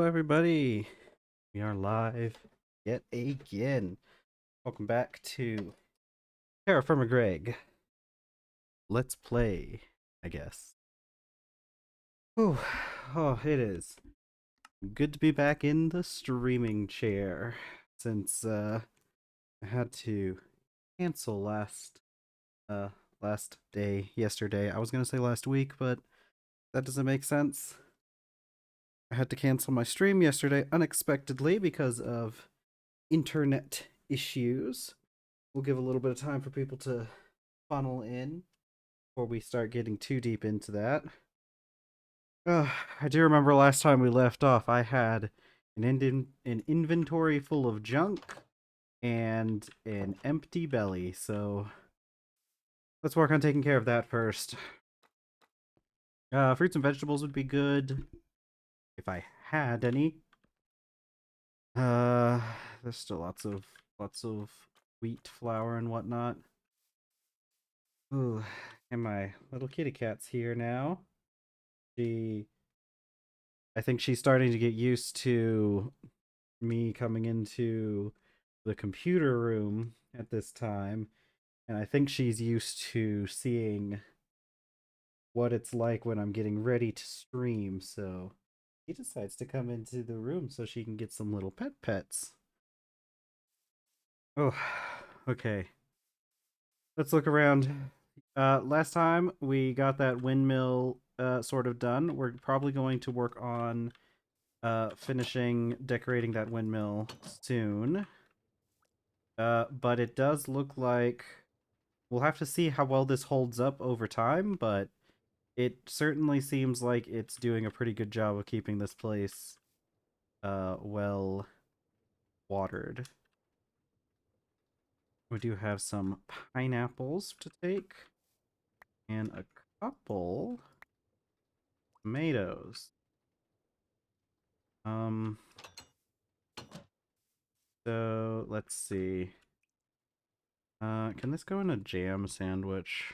Hello, everybody. We are live yet again. Welcome back to TerrafirmaGreg. Let's play, I guess. Whew. Oh, it is good to be back in the streaming chair since I had to cancel uh last day yesterday. I was gonna say last week, but that doesn't make sense. I had to cancel my stream yesterday unexpectedly because of internet issues. We'll give a little bit of time for people to funnel in before we start getting too deep into that. I do remember last time we left off, I had an inventory full of junk and an empty belly, so let's work on taking care of that first. Fruits and vegetables would be good if I had any. Uh, there's still lots of wheat flour and whatnot. Ooh, and my little kitty cat's here now. She, I think she's starting to get used to me coming into the computer room at this time, and I think she's used to seeing what it's like when I'm getting ready to stream, so she decides to come into the room so she can get some little pets. Oh, okay. Let's look around. Last time we got that windmill sort of done. We're probably going to work on finishing decorating that windmill soon. But it does look like we'll have to see how well this holds up over time, but it certainly seems like it's doing a pretty good job of keeping this place well watered. We do have some pineapples to take and a couple tomatoes. Um so let's see. Can this go in a jam sandwich?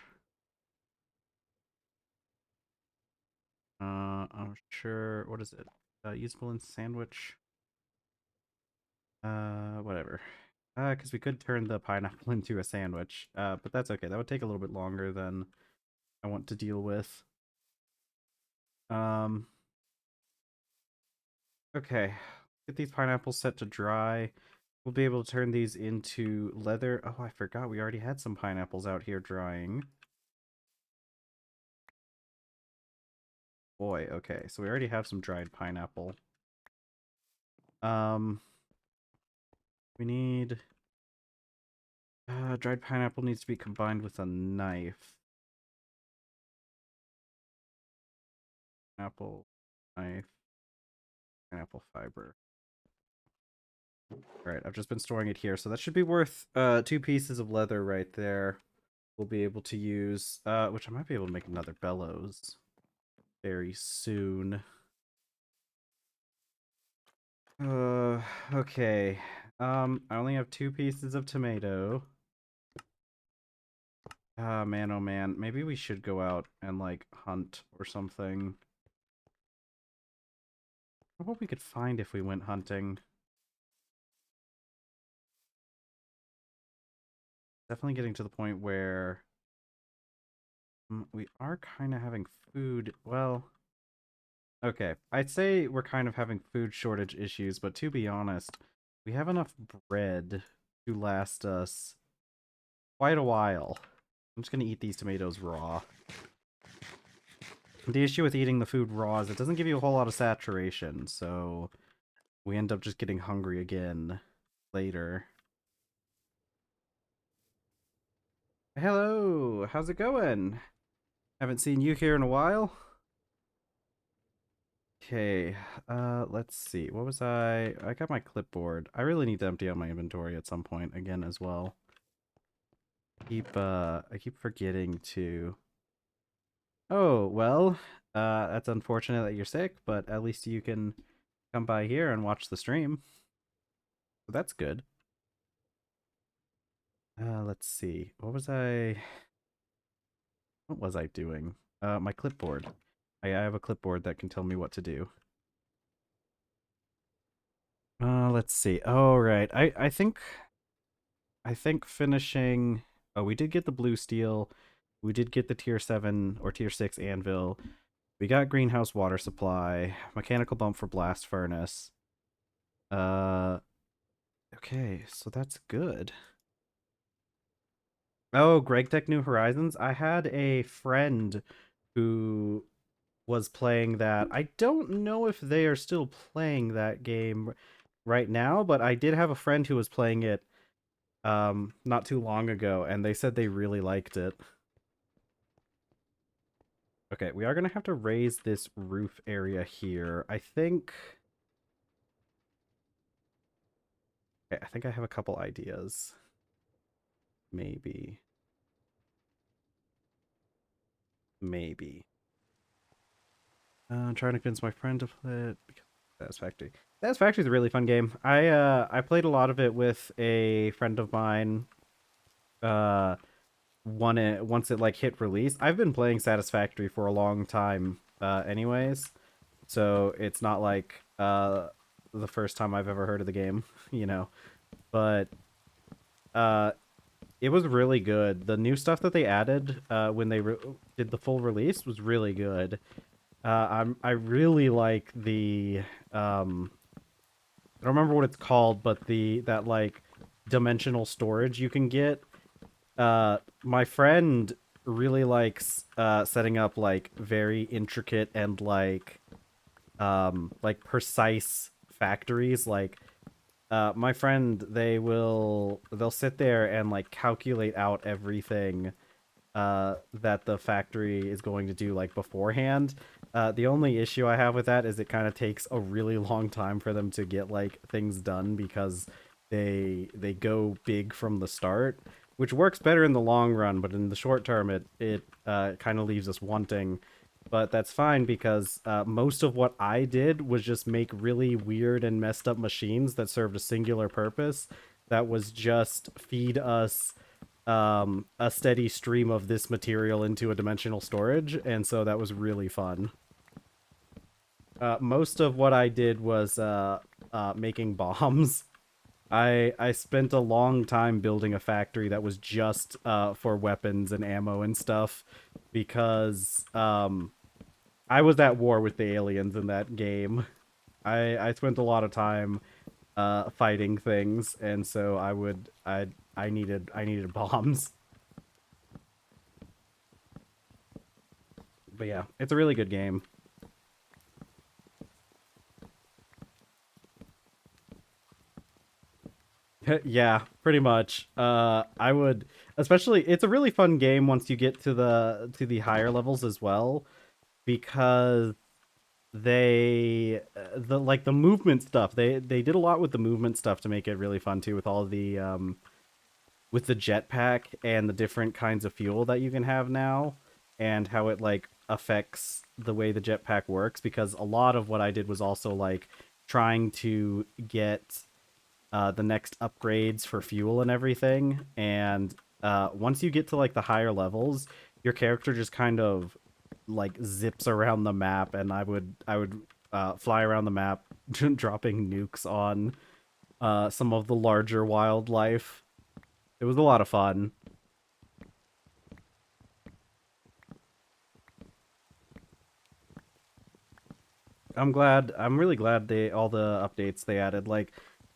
I'm sure. What is it? Useful in sandwich. Whatever. Because we could turn the pineapple into a sandwich. But that's okay. That would take a little bit longer than I want to deal with. Um. Okay. Get these pineapples set to dry. We'll be able to turn these into leather. Oh, I forgot. We already had some pineapples out here drying. Boy, okay. So we already have some dried pineapple. Um. We need dried pineapple needs to be combined with a knife. Apple knife, pineapple fiber. Alright, I've just been storing it here, so that should be worth 2 pieces of leather right there. We'll be able to use, which I might be able to make another bellows very soon. Okay. I only have 2 pieces of tomato. Ah, man, oh man. Maybe we should go out and, like, hunt or something. What we could find if we went hunting. Definitely getting to the point where we are kind of having food. Well, okay. I'd say we're kind of having food shortage issues, but to be honest, we have enough bread to last us quite a while. I'm just going to eat these tomatoes raw. The issue with eating the food raw is it doesn't give you a whole lot of saturation, so we end up just getting hungry again later. Hello, how's it going? Haven't seen you here in a while. Okay, let's see. What was I got my clipboard. I really need to empty out my inventory at some point again as well. I keep forgetting to. Oh, well, that's unfortunate that you're sick, but at least you can come by here and watch the stream. So that's good. Let's see. What was I doing? My clipboard. I have a clipboard that can tell me what to do. Let's see. Oh, right. I think finishing. Oh, we did get the blue steel. We did get the tier 7 or tier 6 anvil. We got greenhouse water supply, mechanical bump for blast furnace. Uh, okay, so that's good. Oh, Greg Tech New Horizons. I had a friend who was playing that. I don't know if they are still playing that game right now, but I did have a friend who was playing it not too long ago, and they said they really liked it. Okay, we are gonna have to raise this roof area here. I think I have a couple ideas. Maybe. Maybe. I'm trying to convince my friend to play it because Satisfactory. Satisfactory is a really fun game. I played a lot of it with a friend of mine. Uh, once it like hit release. I've been playing Satisfactory for a long time. Anyways, so it's not like the first time I've ever heard of the game, you know. But uh, it was really good. The new stuff that they added when they did the full release was really good. I really like the I don't remember what it's called, but the that like dimensional storage you can get. My friend really likes setting up like very intricate and like precise factories. Like my friend, they'll sit there and like calculate out everything that the factory is going to do like beforehand. The only issue I have with that is it kind of takes a really long time for them to get like things done because they go big from the start, which works better in the long run, but in the short term it kind of leaves us wanting. But that's fine because most of what I did was just make really weird and messed up machines that served a singular purpose. That was just feed us a steady stream of this material into a dimensional storage, and so that was really fun. Most of what I did was making bombs. I spent a long time building a factory that was just for weapons and ammo and stuff because I was at war with the aliens in that game. I spent a lot of time fighting things, and so I needed bombs. But yeah, it's a really good game. Yeah, pretty much. I would, especially, it's a really fun game once you get to the higher levels as well, because the like the movement stuff. They did a lot with the movement stuff to make it really fun too, with all the with the jetpack and the different kinds of fuel that you can have now, and how it like affects the way the jetpack works. Because a lot of what I did was also like trying to get the next upgrades for fuel and everything. And once you get to like the higher levels, your character just kind of like zips around the map, and I would fly around the map, dropping nukes on some of the larger wildlife. It was a lot of fun. I'm really glad they all the updates they added. Like,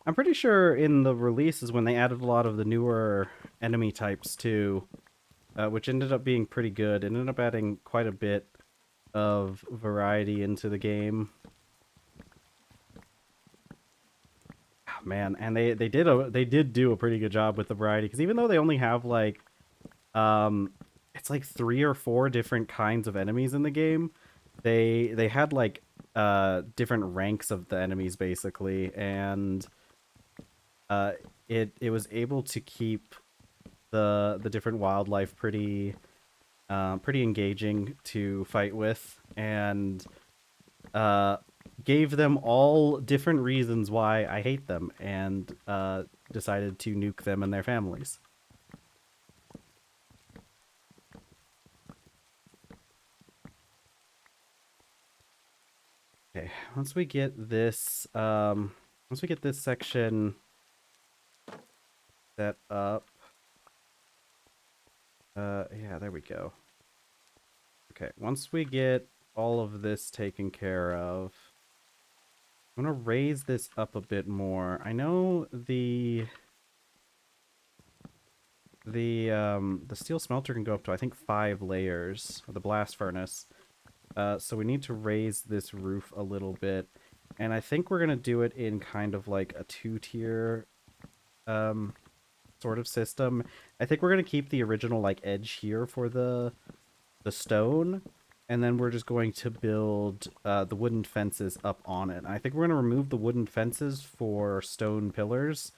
I'm pretty sure in the release is when they added a lot of the newer enemy types too, which ended up being pretty good. It ended up adding quite a bit of variety into the game. Oh, man, and they did do a pretty good job with the variety, because even though they only have like um it's like 3 or 4 different kinds of enemies in the game, they had like different ranks of the enemies basically, and uh it was able to keep the different wildlife pretty engaging to fight with, and uh, gave them all different reasons why I hate them, and decided to nuke them and their families. Okay, once we get this, once we get this section set up, yeah, there we go. Okay, once we get all of this taken care of, I'm gonna raise this up a bit more. I know the steel smelter can go up to, I think, 5 layers, or the blast furnace. So we need to raise this roof a little bit, and I think we're gonna do it in kind of like a 2-tier sort of system. I think we're gonna keep the original like edge here for the stone, and then we're just going to build the wooden fences up on it. I think we're going to remove the wooden fences for stone pillars,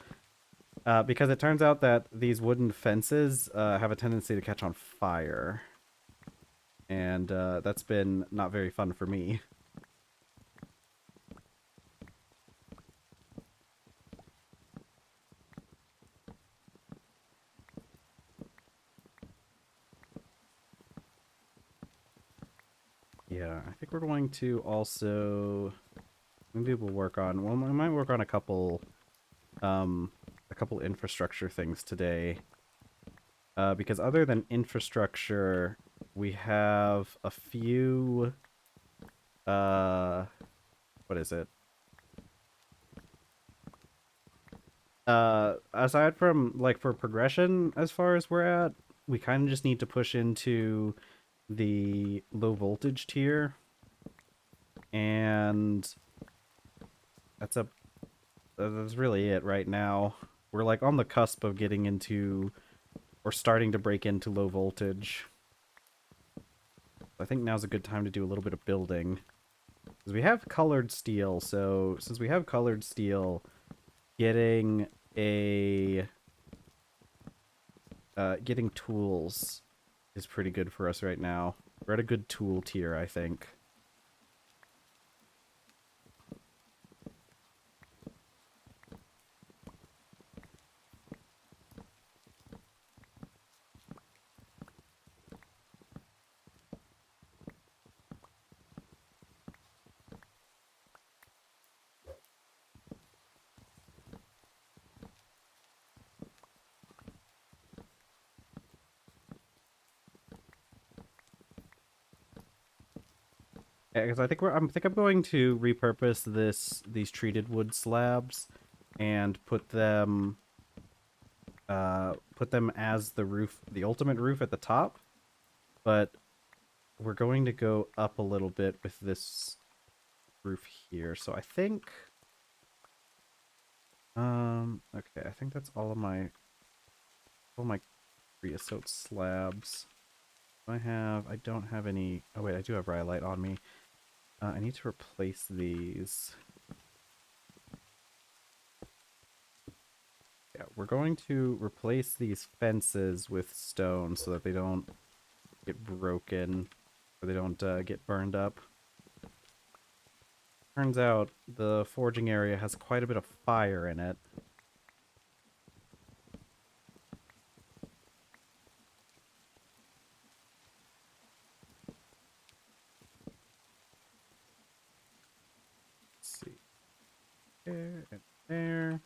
because it turns out that these wooden fences have a tendency to catch on fire, and that's been not very fun for me. Yeah, I think we're going to also, maybe we'll work on, well, we might work on a couple infrastructure things today. Because other than infrastructure, we have a few, what is it? Aside from, like, for progression, as far as we're at, we kind of just need to push into the low voltage tier. And that's really it right now. We're, like, on the cusp of getting into, or starting to break into low voltage. I think now's a good time to do a little bit of building. Because we have colored steel, so since we have colored steel, getting getting tools is pretty good for us right now. We're at a good tool tier, I think. Yeah, because I think I'm going to repurpose these treated wood slabs and put them as the roof, the ultimate roof at the top. But we're going to go up a little bit with this roof here. So I think okay, I think that's all my creosote slabs. I don't have any. Oh wait, I do have rhyolite on me. I need to replace these. Yeah, we're going to replace these fences with stone so that they don't get broken, or they don't get burned up. Turns out the forging area has quite a bit of fire in it. Let's see. There and there.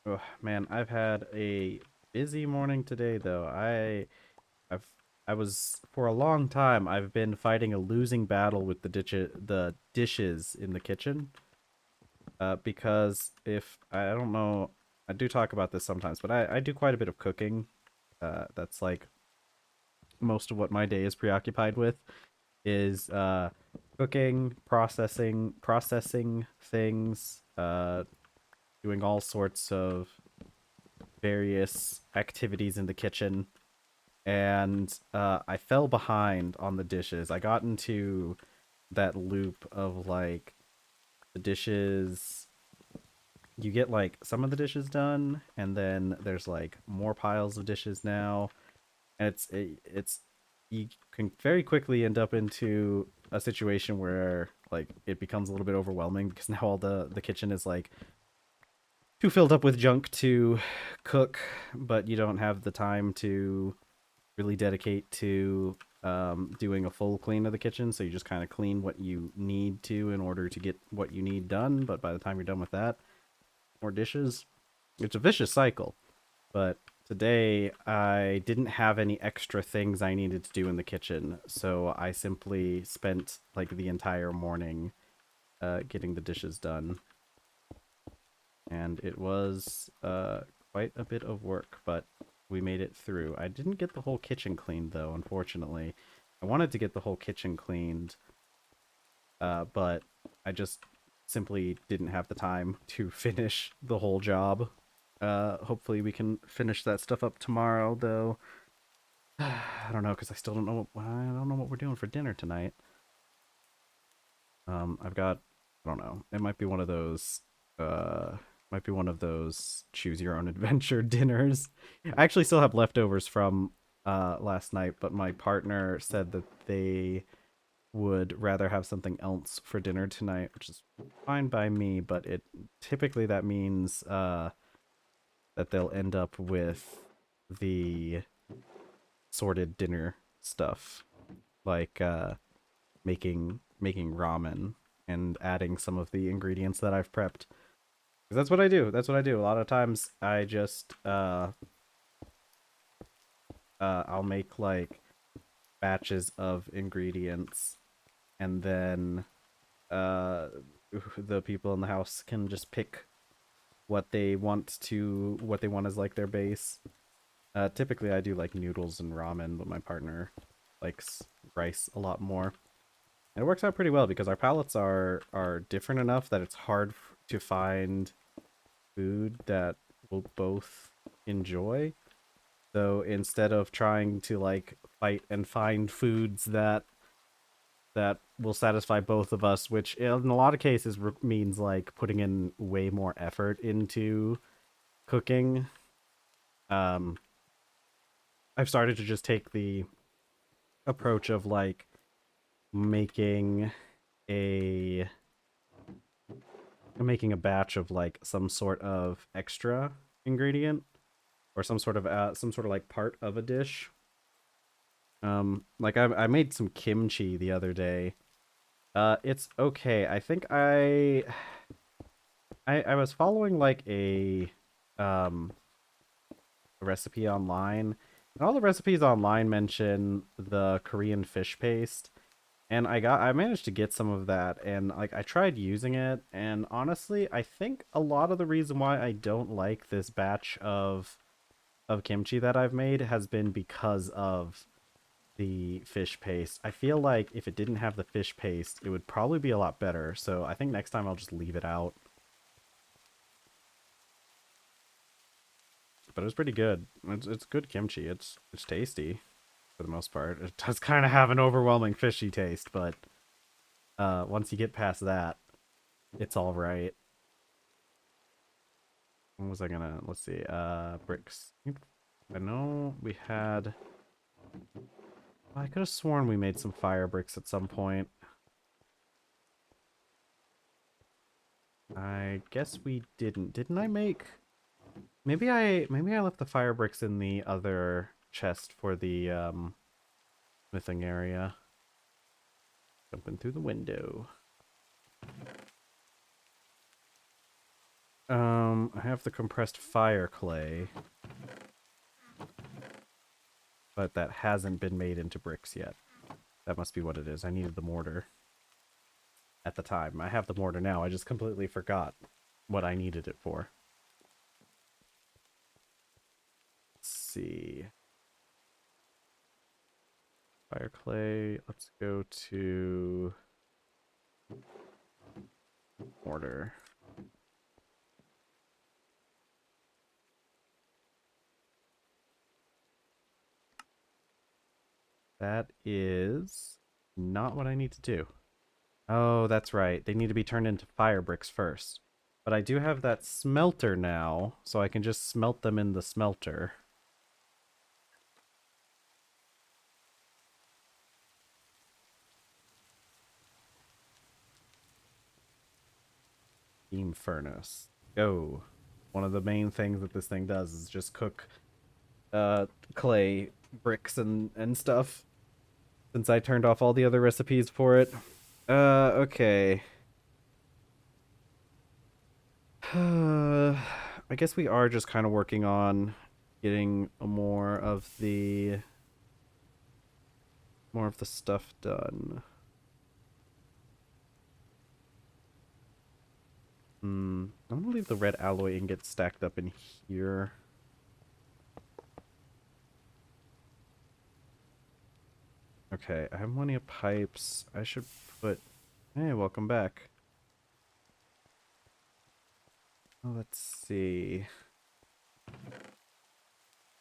Oh man, I've had a busy morning today though. I've I was for a long time I've been fighting a losing battle with the dishes in the kitchen. Because if I don't know, I do talk about this sometimes, but I do quite a bit of cooking. That's like most of what my day is preoccupied with is cooking, processing things, doing all sorts of various activities in the kitchen. And I fell behind on the dishes. I got into that loop of like the dishes. You get like some of the dishes done, and then there's like more piles of dishes now, and it's you can very quickly end up into a situation where like it becomes a little bit overwhelming because now all the kitchen is like too filled up with junk to cook, but you don't have the time to really dedicate to doing a full clean of the kitchen. So you just kind of clean what you need to in order to get what you need done. But by the time you're done with that, more dishes. It's a vicious cycle. But today I didn't have any extra things I needed to do in the kitchen, so I simply spent like the entire morning getting the dishes done. And it was quite a bit of work, but we made it through. I didn't get the whole kitchen cleaned though, unfortunately. I wanted to get the whole kitchen cleaned, but I just simply didn't have the time to finish the whole job. Hopefully we can finish that stuff up tomorrow, though. I don't know, because I still don't know. I don't know what we're doing for dinner tonight. I've got. I don't know. It might be one of those. Might be one of those choose your own adventure dinners. I actually still have leftovers from last night, but my partner said that they would rather have something else for dinner tonight, which is fine by me. But it typically that means that they'll end up with the sorted dinner stuff, like making ramen and adding some of the ingredients that I've prepped. 'Cause that's what I do. That's what I do. A lot of times I just I'll make like batches of ingredients, and then uh the people in the house can just pick what they want as like their base. Typically I do like noodles and ramen, but my partner likes rice a lot more. And it works out pretty well because our palates are different enough that it's hard to find food that we'll both enjoy. So instead of trying to like fight and find foods that will satisfy both of us, which in a lot of cases means like putting in way more effort into cooking, um I've started to just take the approach of like making a making a batch of like some sort of extra ingredient or some sort of like part of a dish. Like I made some kimchi the other day. It's okay. I think I was following like um a recipe online. And all the recipes online mention the Korean fish paste. And I managed to get some of that, and like I tried using it, and honestly I think a lot of the reason why I don't like this batch of kimchi that I've made has been because of the fish paste. I feel like if it didn't have the fish paste, it would probably be a lot better. So I think next time I'll just leave it out. But it was pretty good. It's good kimchi. It's tasty for the most part. It does kind of have an overwhelming fishy taste, but once you get past that, it's all right. What was I gonna? Let's see. Bricks. I know we had. I could have sworn we made some fire bricks at some point. I guess we didn't. Didn't I make? Maybe I left the fire bricks in the other chest for the smithing area. Jumping through the window. I have the compressed fire clay, but that hasn't been made into bricks yet. That must be what it is. I needed the mortar at the time. I have the mortar now. I just completely forgot what I needed it for. Let's see. Fire clay. Let's go to mortar. That is not what I need to do. Oh, that's right. They need to be turned into fire bricks first. But I do have that smelter now, so I can just smelt them in the smelter. Steam furnace. Go. one of the main things that this thing does is just cook clay bricks and stuff. Since I turned off all the other recipes for it. Okay. I guess we are just kind of working on getting more of the stuff done. I'm gonna leave the red alloy ingot stacked up in here. Okay, I have plenty of pipes. I should put... Hey, welcome back. Oh, let's see.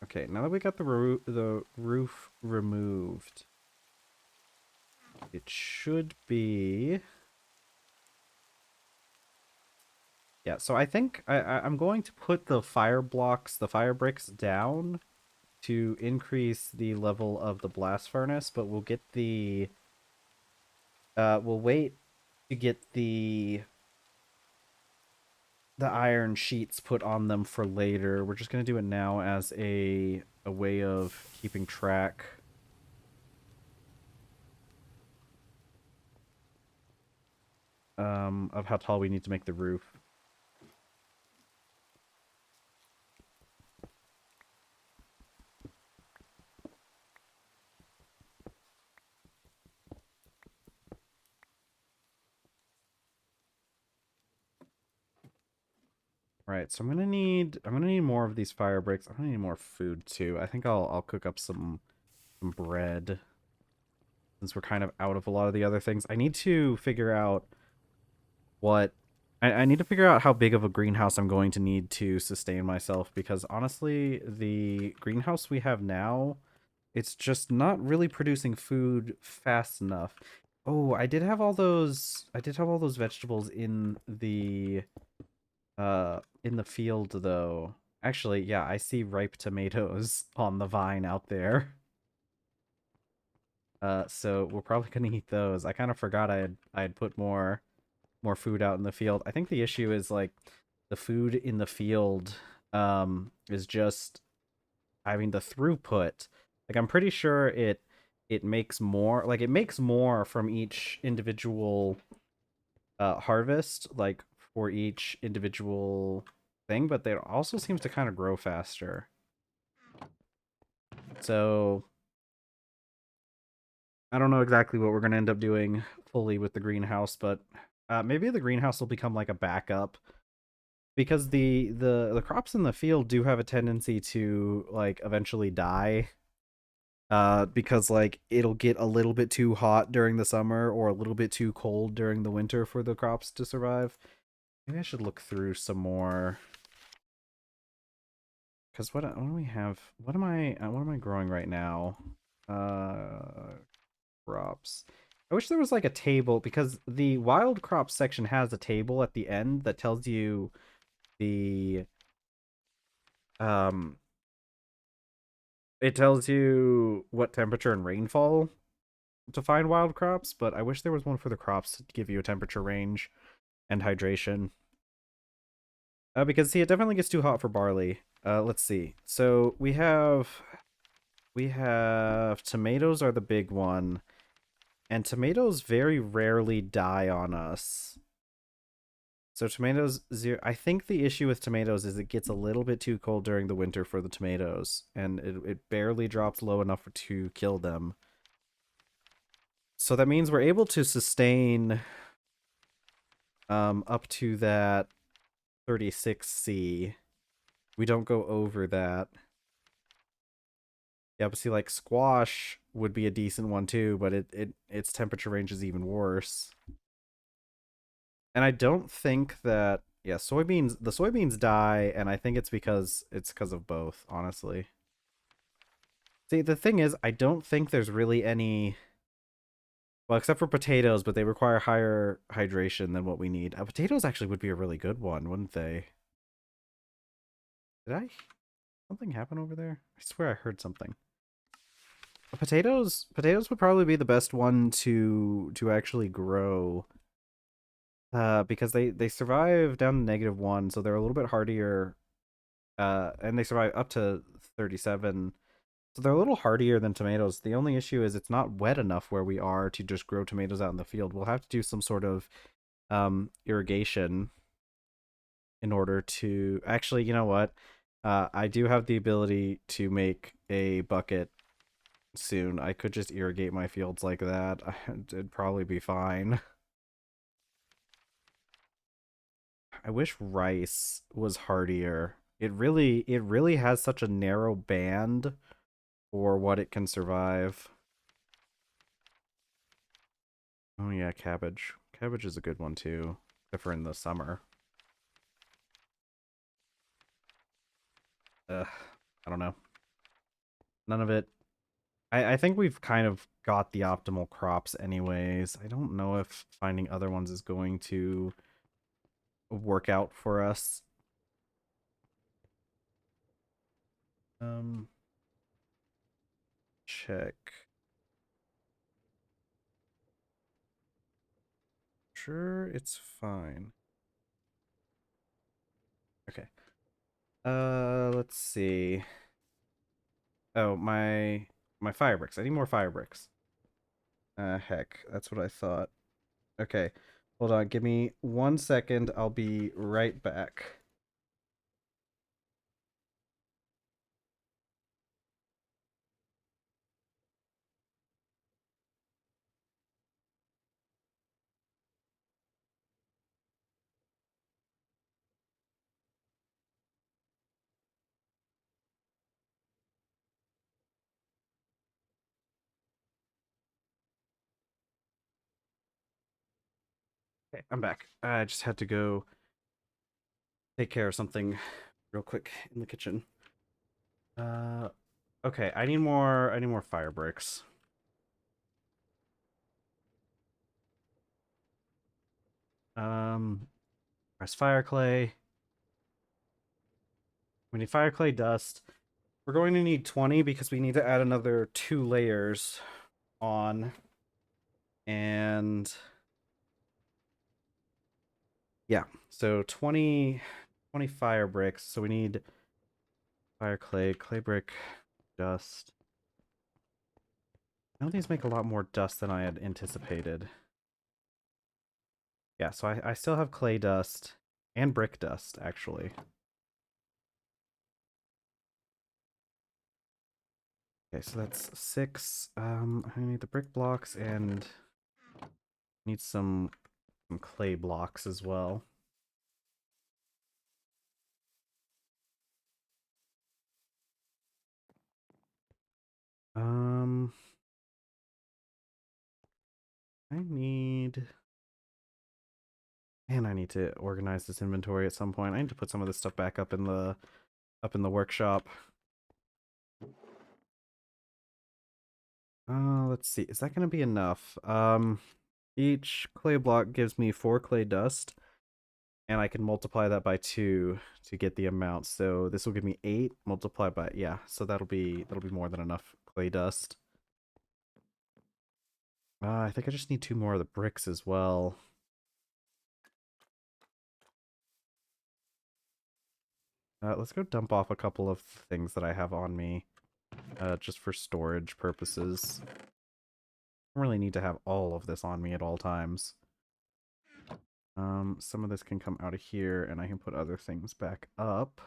Okay, now that we got the roof removed, it should be... Yeah, so I think I'm going to put the fire blocks, the fire bricks down to increase the level of the blast furnace, but we'll get the... we'll wait to get the iron sheets put on them for later. We're just going to do it now as a way of keeping track. Of how tall we need to make the roof. Right, so I'm gonna need more of these fire bricks. I'm gonna need more food too. I think I'll cook up some bread, since we're kind of out of a lot of the other things. I need to figure out what I need to figure out how big of a greenhouse I'm going to need to sustain myself, because honestly, the greenhouse we have now, it's just not really producing food fast enough. Oh, I did have all those vegetables in the field though. Actually, yeah, I see ripe tomatoes on the vine out there. So we're probably gonna eat those. I kind of forgot I had put more food out in the field. I think the issue is like the food in the field is just having the throughput. Like I'm pretty sure it makes more, like it makes more from each individual harvest, like for each individual thing, but it also seems to kind of grow faster. So I don't know exactly what we're going to end up doing fully with the greenhouse, but maybe the greenhouse will become like a backup, because the crops in the field do have a tendency to like eventually die, because like it'll get a little bit too hot during the summer or a little bit too cold during the winter for the crops to survive. Maybe I should look through some more, because what do we have? What am I growing right now? Crops. I wish there was like a table, because the wild crops section has a table at the end that tells you the it tells you what temperature and rainfall to find wild crops, but I wish there was one for the crops to give you a temperature range and hydration. Because see, it definitely gets too hot for barley. Let's see. So we have tomatoes are the big one, and tomatoes very rarely die on us. So tomatoes, zero. I think the issue with tomatoes is it gets a little bit too cold during the winter for the tomatoes, and it barely drops low enough to kill them. So that means we're able to sustain up to that 36C. We don't go over that. Yeah, but see, like squash would be a decent one too, but its temperature range is even worse. And I don't think that, yeah, the soybeans die, and I think it's because of both, honestly. See, the thing is, I don't think there's really any, well, except for potatoes, but they require higher hydration than what we need. Potatoes actually would be a really good one, wouldn't they? Did something happen over there? I swear I heard something. Potatoes would probably be the best one to actually grow. Because they survive down to -1, so they're a little bit hardier And they survive up to 37. So they're a little hardier than tomatoes. The only issue is it's not wet enough where we are to just grow tomatoes out in the field. We'll have to do some sort of irrigation in order to actually, you know what? I do have the ability to make a bucket soon. I could just irrigate my fields like that. It'd probably be fine. I wish rice was hardier. It really has such a narrow band for what it can survive. Oh yeah, cabbage. Cabbage is a good one too, except for in the summer. Ugh, I don't know. None of it. I think we've kind of got the optimal crops anyways. I don't know if finding other ones is going to work out for us. Um, check. Sure, it's fine. Okay. Let's see. Oh, my fire bricks. I need more fire bricks. Heck, that's what I thought. Okay. Hold on, give me 1 second. I'll be right back. Okay, I'm back. I just had to go take care of something real quick in the kitchen. Uh, okay, I need more fire bricks. Press fire clay. We need fire clay dust. We're going to need 20 because we need to add another 2 layers on. And yeah, so 20 fire bricks. So we need fire clay, clay brick, dust. I know these make a lot more dust than I had anticipated. Yeah, so I still have clay dust and brick dust, actually. Okay, so that's 6. I need the brick blocks and need some clay blocks as well. Um, I need... Man, I need to organize this inventory at some point. I need to put some of this stuff back up in the workshop. Let's see. Is that going to be enough? Each clay block gives me 4 clay dust, and I can multiply that by 2 to get the amount. So this will give me 8 multiplied by, yeah, so that'll be more than enough clay dust. I think I just need 2 more of the bricks as well. Let's go dump off a couple of things that I have on me, just for storage purposes. I don't really need to have all of this on me at all times. Some of this can come out of here, and I can put other things back up.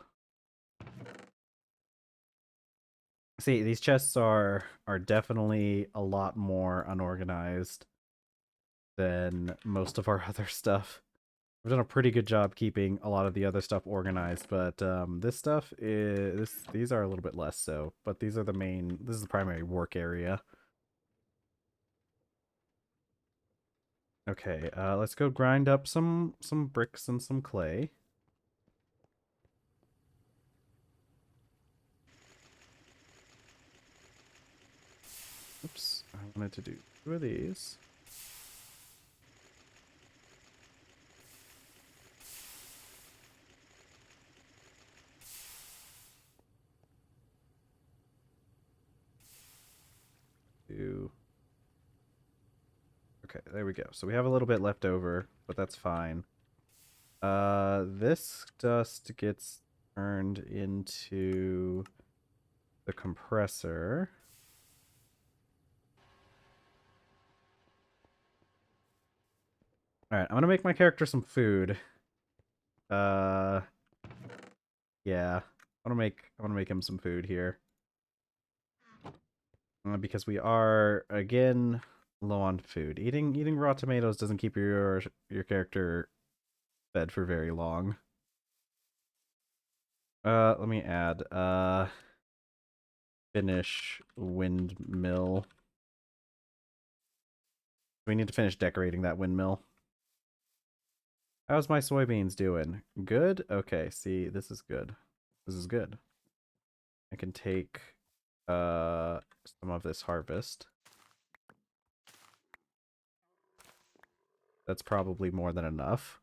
See, these chests are definitely a lot more unorganized than most of our other stuff. We've done a pretty good job keeping a lot of the other stuff organized, but this stuff these are a little bit less so. But these are this is the primary work area. Okay, let's go grind up some bricks and some clay. Oops, I wanted to do 2 of these. Two. Okay, there we go. So we have a little bit left over, but that's fine. This dust gets turned into the compressor. All right, I'm gonna make my character some food. Uh, yeah, I wanna make him some food here. Because we are again low on food. Eating raw tomatoes doesn't keep your character fed for very long. Let me add finish windmill. We need to finish decorating that windmill. How's my soybeans doing? Good? Okay, see, this is good. This is good. I can take some of this harvest. That's probably more than enough.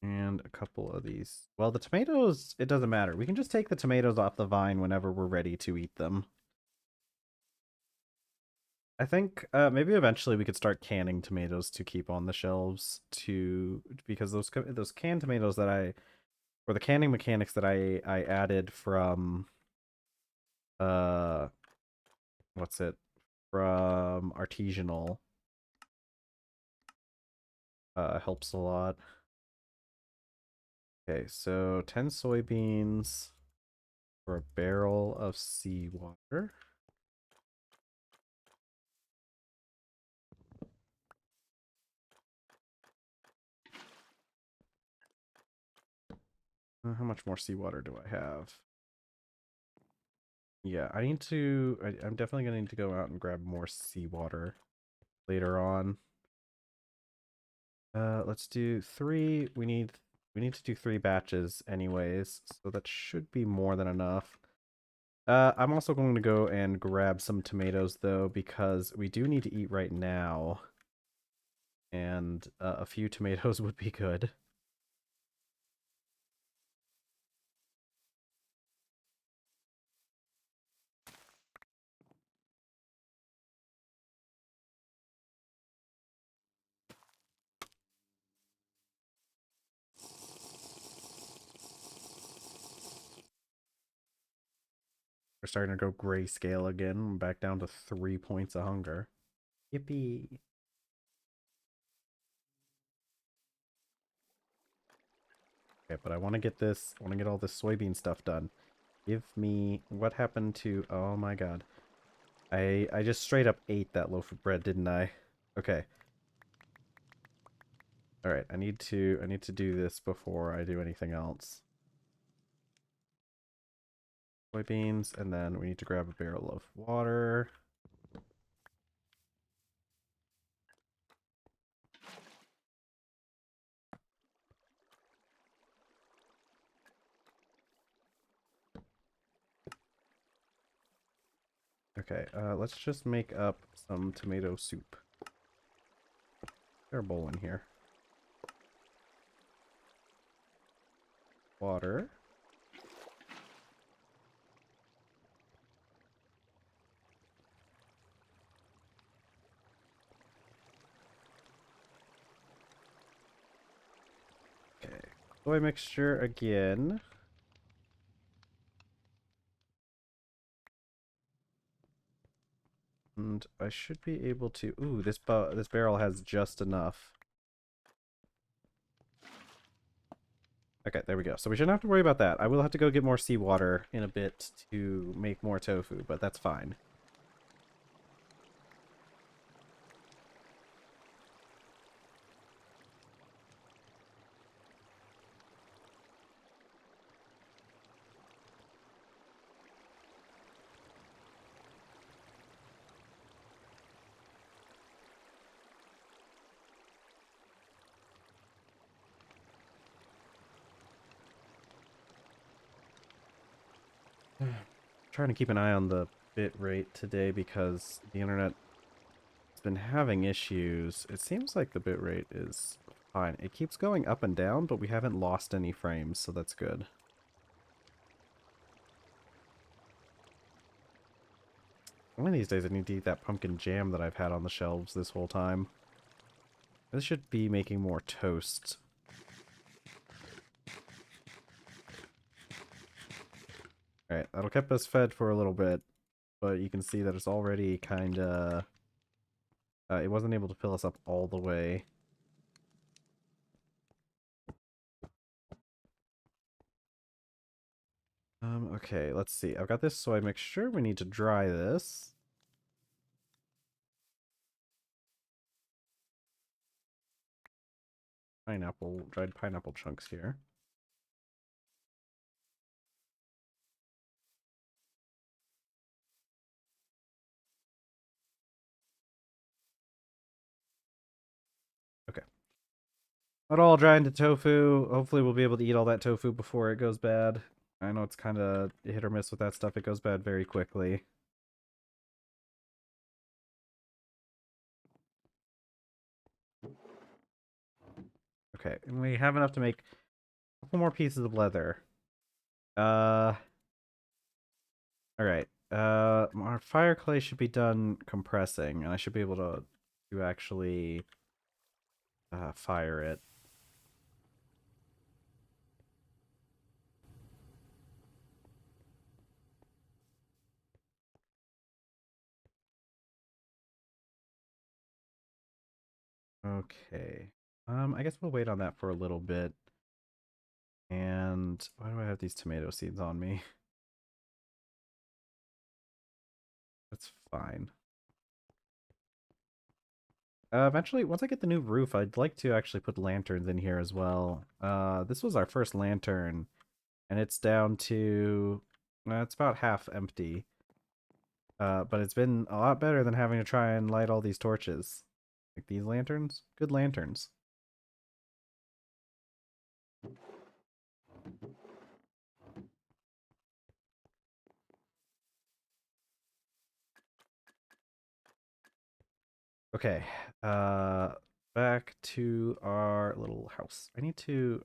And a couple of these. Well, the tomatoes, it doesn't matter. We can just take the tomatoes off the vine whenever we're ready to eat them. I think maybe eventually we could start canning tomatoes to keep on the shelves because those canned tomatoes that or the canning mechanics that I added from uh what's it from artisanal helps a lot. Okay, so 10 soybeans for a barrel of seawater. How much more seawater do I have? Yeah, I need to. I'm definitely gonna need to go out and grab more seawater later on. Let's do 3. We need to do 3 batches anyways, so that should be more than enough. I'm also going to go and grab some tomatoes though, because we do need to eat right now, and a few tomatoes would be good. We're starting to go grayscale again. I'm back down to 3 points of hunger. Yippee! Okay, but I want to get this. I want to get all this soybean stuff done. Give me what happened to? Oh my god! I just straight up ate that loaf of bread, didn't I? Okay. All right. I need to do this before I do anything else. Soybeans, and then we need to grab a barrel of water. Okay, let's just make up some tomato soup. There's a bowl in here. Water. Okay, soy mixture again. And I should be able to... Ooh, this barrel has just enough. Okay, there we go. So we shouldn't have to worry about that. I will have to go get more seawater in a bit to make more tofu, but that's fine. Trying to keep an eye on the bit rate today because the internet has been having issues. It seems like the bit rate is fine. It keeps going up and down, but we haven't lost any frames, so that's good. One of these days I need to eat that pumpkin jam that I've had on the shelves this whole time. This should be making more toast. Alright, that'll keep us fed for a little bit, but you can see that it's already kinda... it wasn't able to fill us up all the way. Okay, let's see. I've got this, so I make sure we need to dry this. Dried pineapple chunks here. Okay. Not all dry into tofu. Hopefully we'll be able to eat all that tofu before it goes bad. I know it's kind of hit or miss with that stuff. It goes bad very quickly. Okay, and we have enough to make a couple more pieces of leather. Alright. Our fire clay should be done compressing, and I should be able to actually fire it. Okay. I guess we'll wait on that for a little bit. And why do I have these tomato seeds on me? That's fine. Eventually, once I get the new roof, I'd like to actually put lanterns in here as well. This was our first lantern, and it's down to... it's about half empty. But it's been a lot better than having to try and light all these torches. Like these lanterns? Good lanterns. Okay, back to our little house. I need to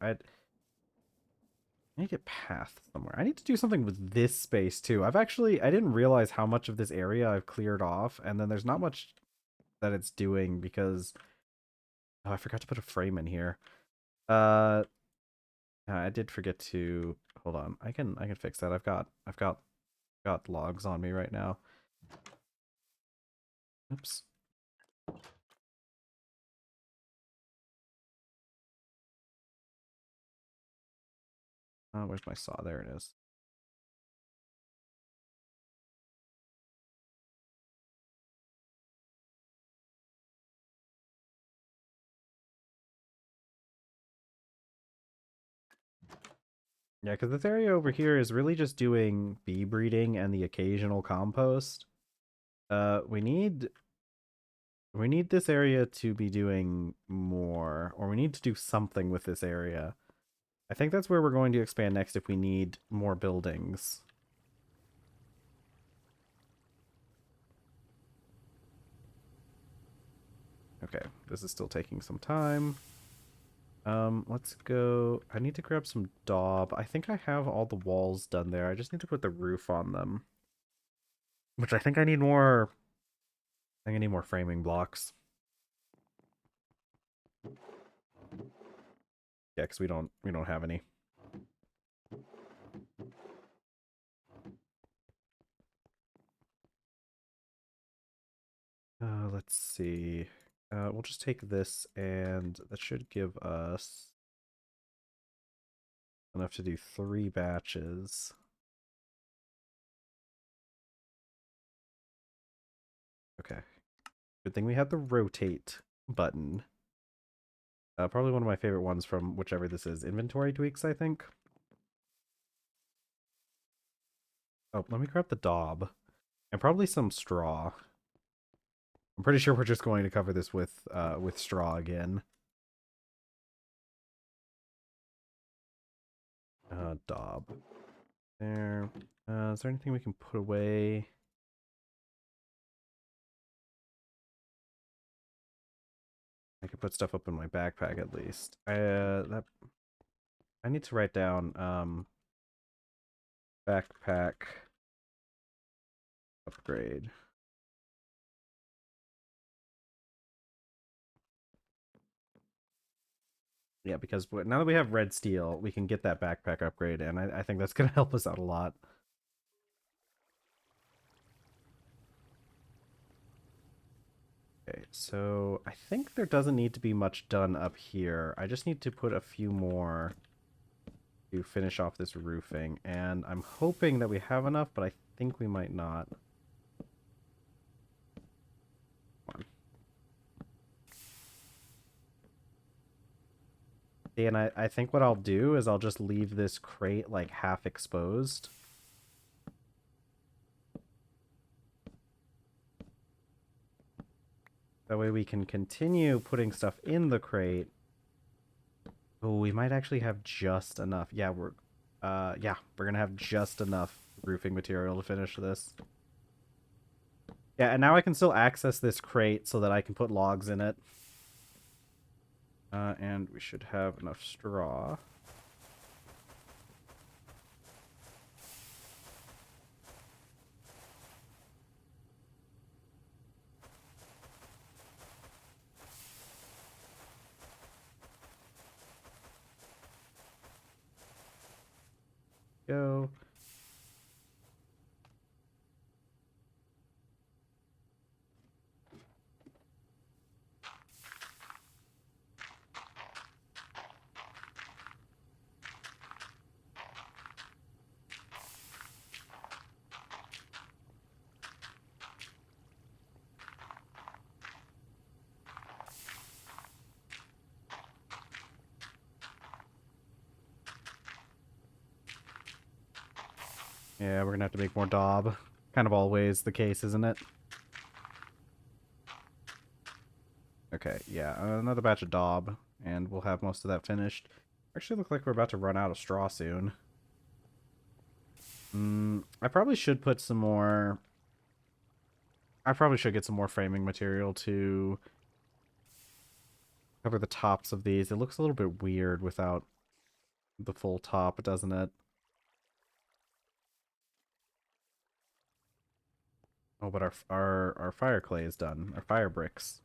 get path somewhere. I need to do something with this space too. I didn't realize how much of this area I've cleared off, and then there's not much that it's doing because I forgot to put a frame in here. I did forget to hold on. I can fix that. I've got logs on me right now. Oops. Where's my saw? There it is. Yeah, because this area over here is really just doing bee breeding and the occasional compost. We need this area to be doing more, or we need to do something with this area. I think that's where we're going to expand next if we need more buildings. Okay, this is still taking some time. Let's go. I need to grab some daub. I think I have all the walls done there. I just need to put the roof on them. Which I think I need more. I think I need more framing blocks. Yeah, because we don't have any. Let's see. We'll just take this, and that should give us enough to do 3 batches. Okay. Good thing we have the rotate button. Probably one of my favorite ones from whichever this is. Inventory tweaks, I think. Oh, let me grab the daub. And probably some straw. I'm pretty sure we're just going to cover this with straw again. Daub. There. Is there anything we can put away? I could put stuff up in my backpack at least. I need to write down backpack upgrade. Yeah, because now that we have red steel, we can get that backpack upgrade, and I think that's going to help us out a lot. Okay, so I think there doesn't need to be much done up here. I just need to put a few more to finish off this roofing, and I'm hoping that we have enough, but I think we might not. Come on. See, and I think what I'll do is I'll just leave this crate like half exposed. That way we can continue putting stuff in the crate. Oh, we might actually have just enough. Yeah, we're gonna have just enough roofing material to finish this. Yeah, and now I can still access this crate so that I can put logs in it. And we should have enough straw. Go. Yeah, we're gonna have to make more daub. Kind of always the case, isn't it? Okay, yeah, another batch of daub, and we'll have most of that finished. Actually, look like we're about to run out of straw soon. I probably should put some more... I probably should get some more framing material to cover the tops of these. It looks a little bit weird without the full top, doesn't it? Oh, but our fire clay is done. Our fire bricks.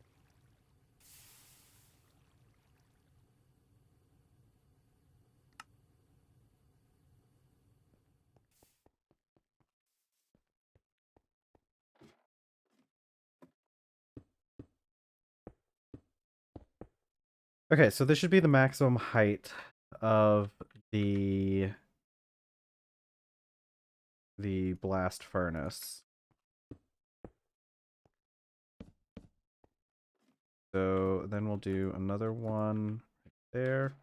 Okay, so this should be the maximum height of the blast furnace. So then we'll do another one right there.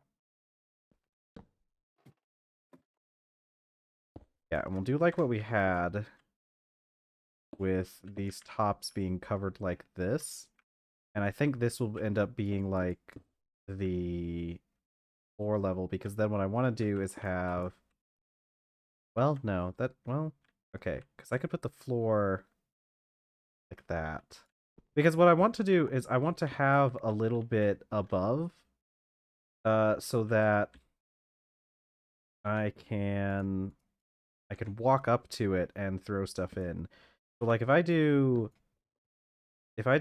Yeah, and we'll do like what we had with these tops being covered like this. And I think this will end up being like the floor level, because then what I want to do is have... Well, no, okay, because I could put the floor like that. Because what I want to do is I want to have a little bit above, so that I can walk up to it and throw stuff in. So like if I do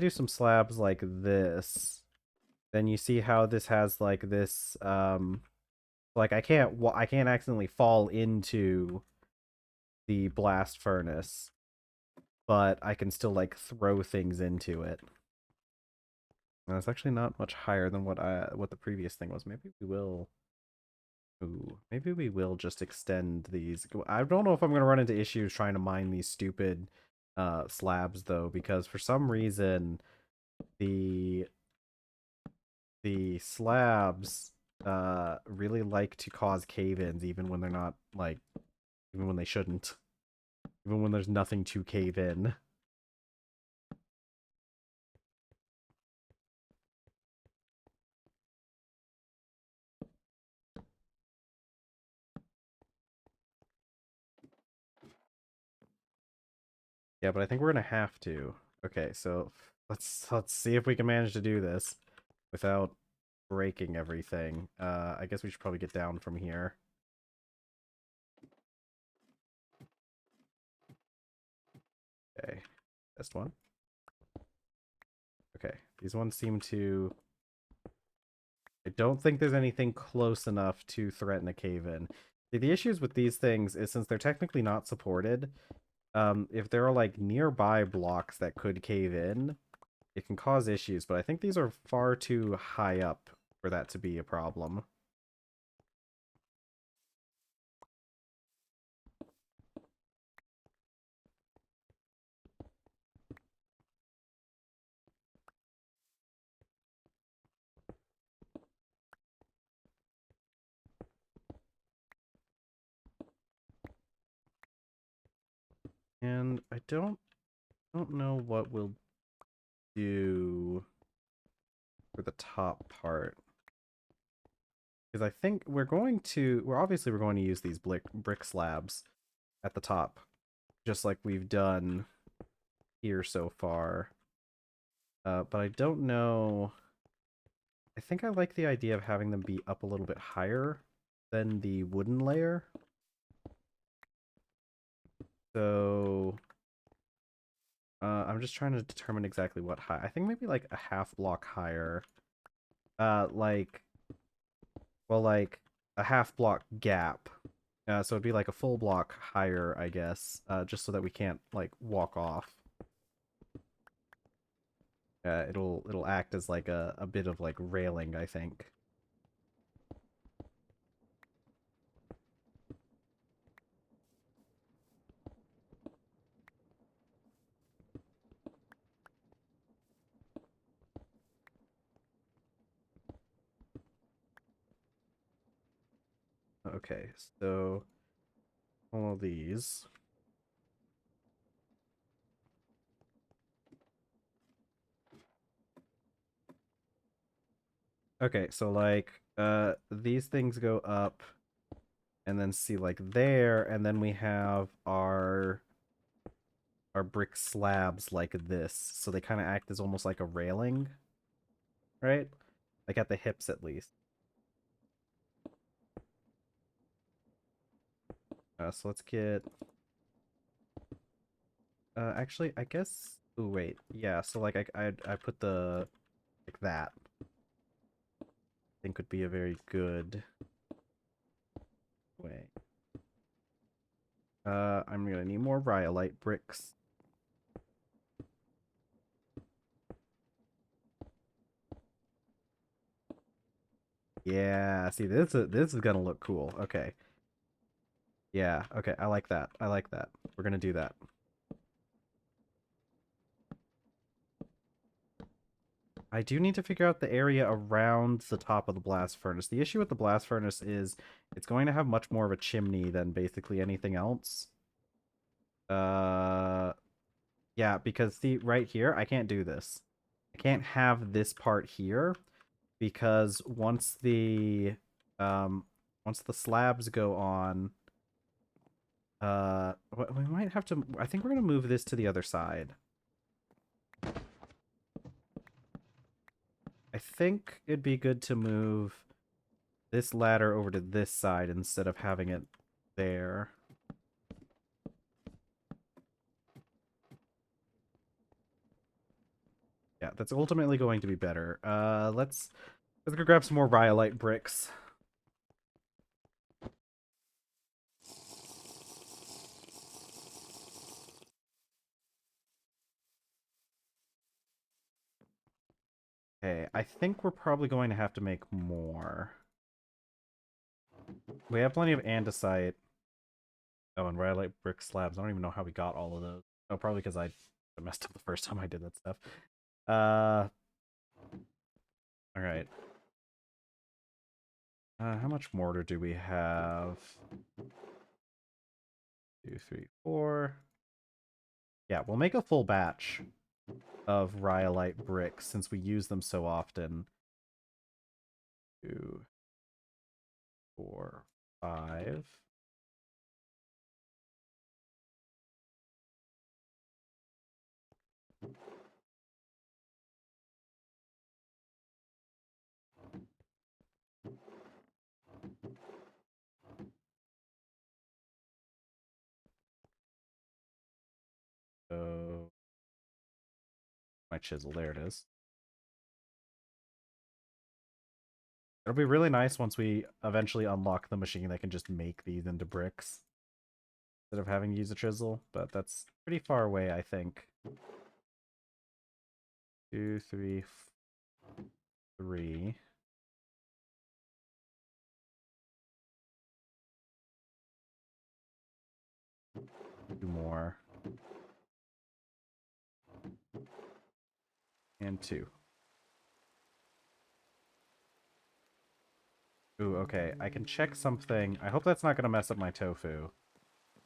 some slabs like this, then you see how this has like this like I can't accidentally fall into the blast furnace, but I can still like throw things into it. And it's actually not much higher than what the previous thing was. Maybe we will... Ooh, maybe we will just extend these. I don't know if I'm going to run into issues trying to mine these stupid slabs, though, because for some reason the slabs really like to cause cave-ins even when they're not, like, even when they shouldn't. Even when there's nothing to cave in. Yeah, but I think we're going to have to. Okay, so let's see if we can manage to do this without breaking everything. I guess we should probably get down from here. Okay, test one. Okay, these ones seem to I don't think there's anything close enough to threaten a cave-in. The issues with these things is since they're technically not supported, if there are like nearby blocks that could cave in, it can cause issues, but I think these are far too high up for that to be a problem. And I don't know what we'll do for the top part. Because I think we're obviously going to use these brick slabs at the top, just like we've done here so far. But I don't know. I think I like the idea of having them be up a little bit higher than the wooden layer. So I'm just trying to determine exactly what high. I think maybe like a half block higher. Like, well, like a half block gap. So it'd be like a full block higher, I guess, just so that we can't like walk off. It'll act as like a bit of like railing, I think. Okay, so all of these. Okay, so like these things go up and then see like there, and then we have our brick slabs like this. So they kind of act as almost like a railing, right? Like at the hips at least. So let's get actually I guess oh wait. Yeah, so like I put the like that. I think would be a very good way. I'm gonna need more rhyolite bricks. Yeah, see this is gonna look cool. Okay. Yeah, okay, I like that. I like that. We're gonna do that. I do need to figure out the area around the top of the blast furnace. The issue with the blast furnace is it's going to have much more of a chimney than basically anything else. Uh, yeah, because see, right here, I can't do this. I can't have this part here because once the slabs go on, we might have to, I think we're going to move this to the other side. I think it'd be good to move this ladder over to this side instead of having it there. Yeah, that's ultimately going to be better. Let's go grab some more rhyolite bricks. Okay, I think we're probably going to have to make more. We have plenty of andesite. Oh, and rhyolite brick slabs. I don't even know how we got all of those. Oh, probably because I messed up the first time I did that stuff. All right. How much mortar do we have? 2, 3, 4. Yeah, we'll make a full batch of rhyolite bricks since we use them so often. 2, 4, 5. So my chisel, there it is. It'll be really nice once we eventually unlock the machine that can just make these into bricks instead of having to use a chisel, but that's pretty far away, I think. 2, 3, 3. 2 more. And 2. Ooh, okay. I can check something. I hope that's not going to mess up my tofu.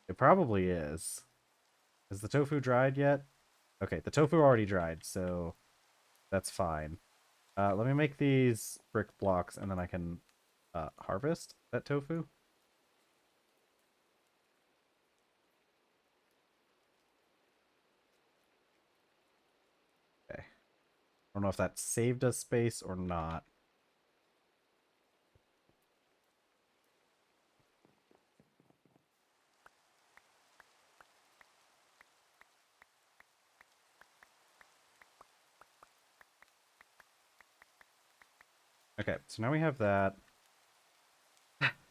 It probably is. Has the tofu dried yet? Okay, the tofu already dried, so that's fine. Let me make these brick blocks, and then I can harvest that tofu. Okay. I don't know if that saved us space or not. Okay, so now we have that.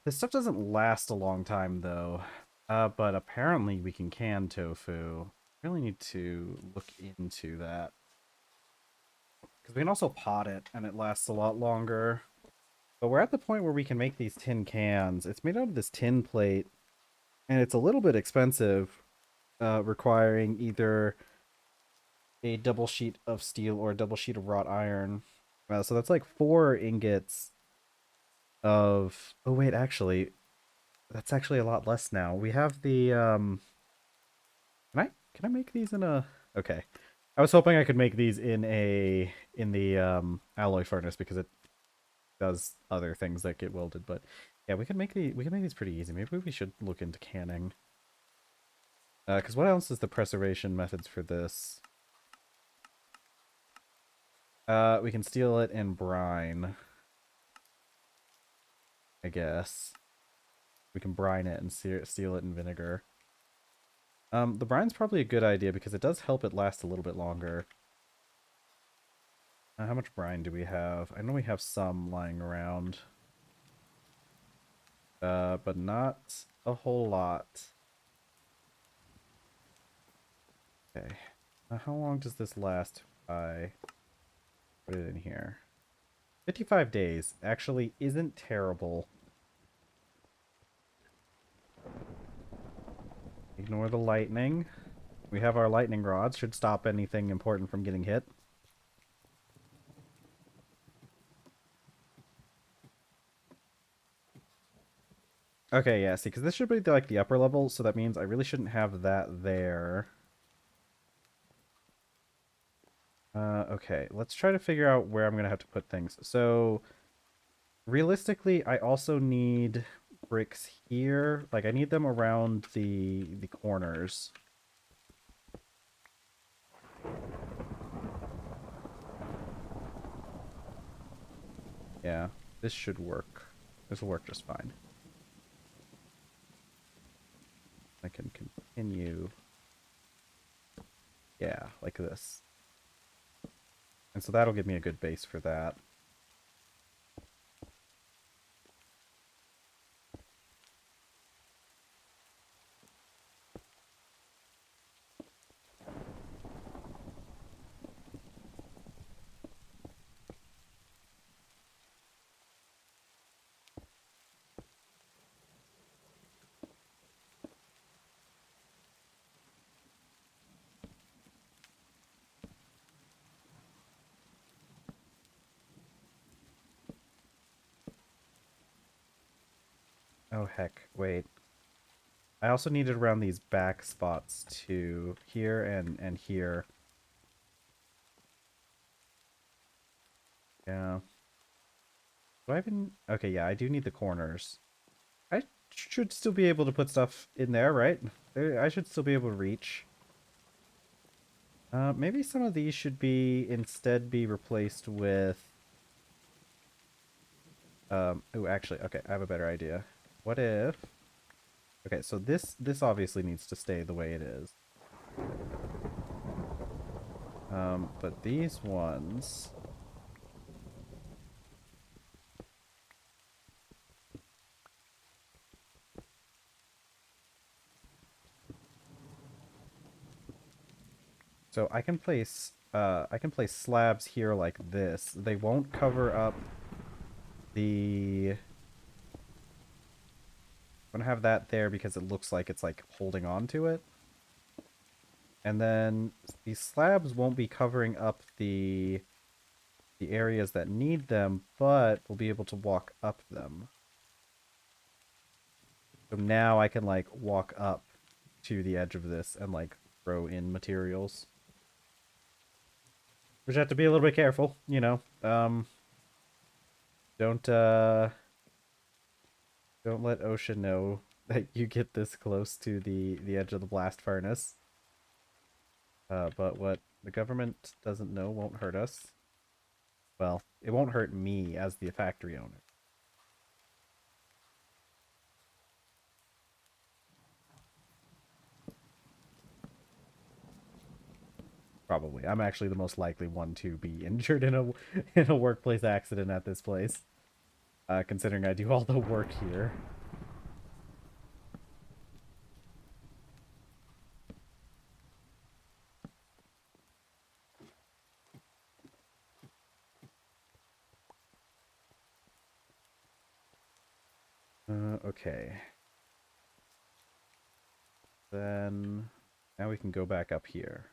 This stuff doesn't last a long time, though. But apparently we can tofu. Really need to look into that. Because we can also pot it, and it lasts a lot longer. But we're at the point where we can make these tin cans. It's made out of this tin plate, and it's a little bit expensive, requiring either a double sheet of steel or a double sheet of wrought iron. So that's like 4 ingots of... Oh, wait, actually, that's actually a lot less now. We have the... Can I make these in a... Okay. I was hoping I could make these in the alloy furnace because it does other things that get welded, but yeah, we can make these pretty easy. Maybe we should look into canning. Because what else is the preservation methods for this? We can steal it in brine, I guess. We can brine it and steal it in vinegar. The brine's probably a good idea because it does help it last a little bit longer. How much brine do we have? I know we have some lying around. But not a whole lot. Okay. How long does this last? I put it in here. 55 days actually isn't terrible. Ignore the lightning. We have our lightning rods. Should stop anything important from getting hit. Okay, yeah, see, because this should be like the upper level, so that means I really shouldn't have that there. Okay, let's try to figure out where I'm going to have to put things. So, realistically, I also need bricks here. Like, I need them around the corners. Yeah, this should work. This will work just fine. I can continue. Yeah, like this. And so that'll give me a good base for that. Oh, heck. Wait. I also need it around these back spots too. Here and here. Yeah. Do I even... Okay, yeah, I do need the corners. I should still be able to put stuff in there, right? I should still be able to reach. Maybe some of these should instead be replaced with... Oh, actually, okay, I have a better idea. What if... Okay, so this obviously needs to stay the way it is. But these ones... So I can place slabs here like this. They won't cover up the... I'm gonna have that there because it looks like it's like holding on to it. And then these slabs won't be covering up the areas that need them, but we'll be able to walk up them. So now I can like walk up to the edge of this and like throw in materials. Which I have to be a little bit careful, you know. Don't don't let OSHA know that you get this close to the edge of the blast furnace. But what the government doesn't know won't hurt us. Well, it won't hurt me as the factory owner. Probably. I'm actually the most likely one to be injured in a workplace accident at this place. Considering I do all the work here. Okay. Then now we can go back up here.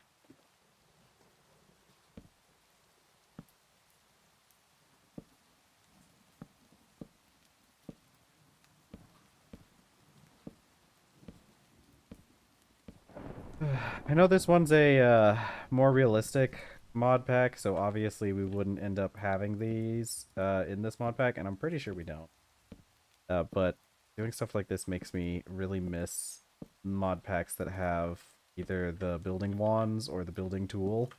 I know this one's a more realistic mod pack, so obviously we wouldn't end up having these in this mod pack, and I'm pretty sure we don't. But doing stuff like this makes me really miss mod packs that have either the building wands or the building tool.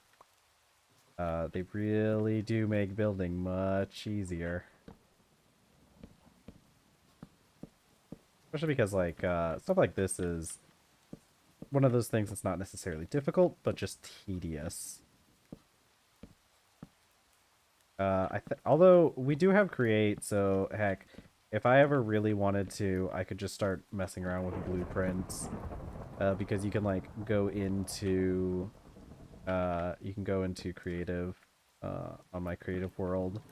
They really do make building much easier. Especially because like stuff like this is one of those things that's not necessarily difficult, but just tedious. Although we do have create, so heck, if I ever really wanted to, I could just start messing around with blueprints. Because you can like go into creative on my creative world,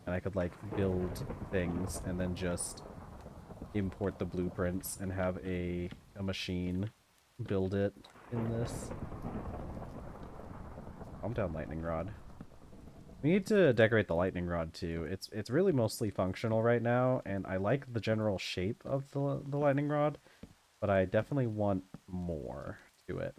and I could like build things and then just import the blueprints and have a machine build it in this. Calm down, lightning rod. We need to decorate the lightning rod too. It's really mostly functional right now, and I like the general shape of the lightning rod, but I definitely want more to it.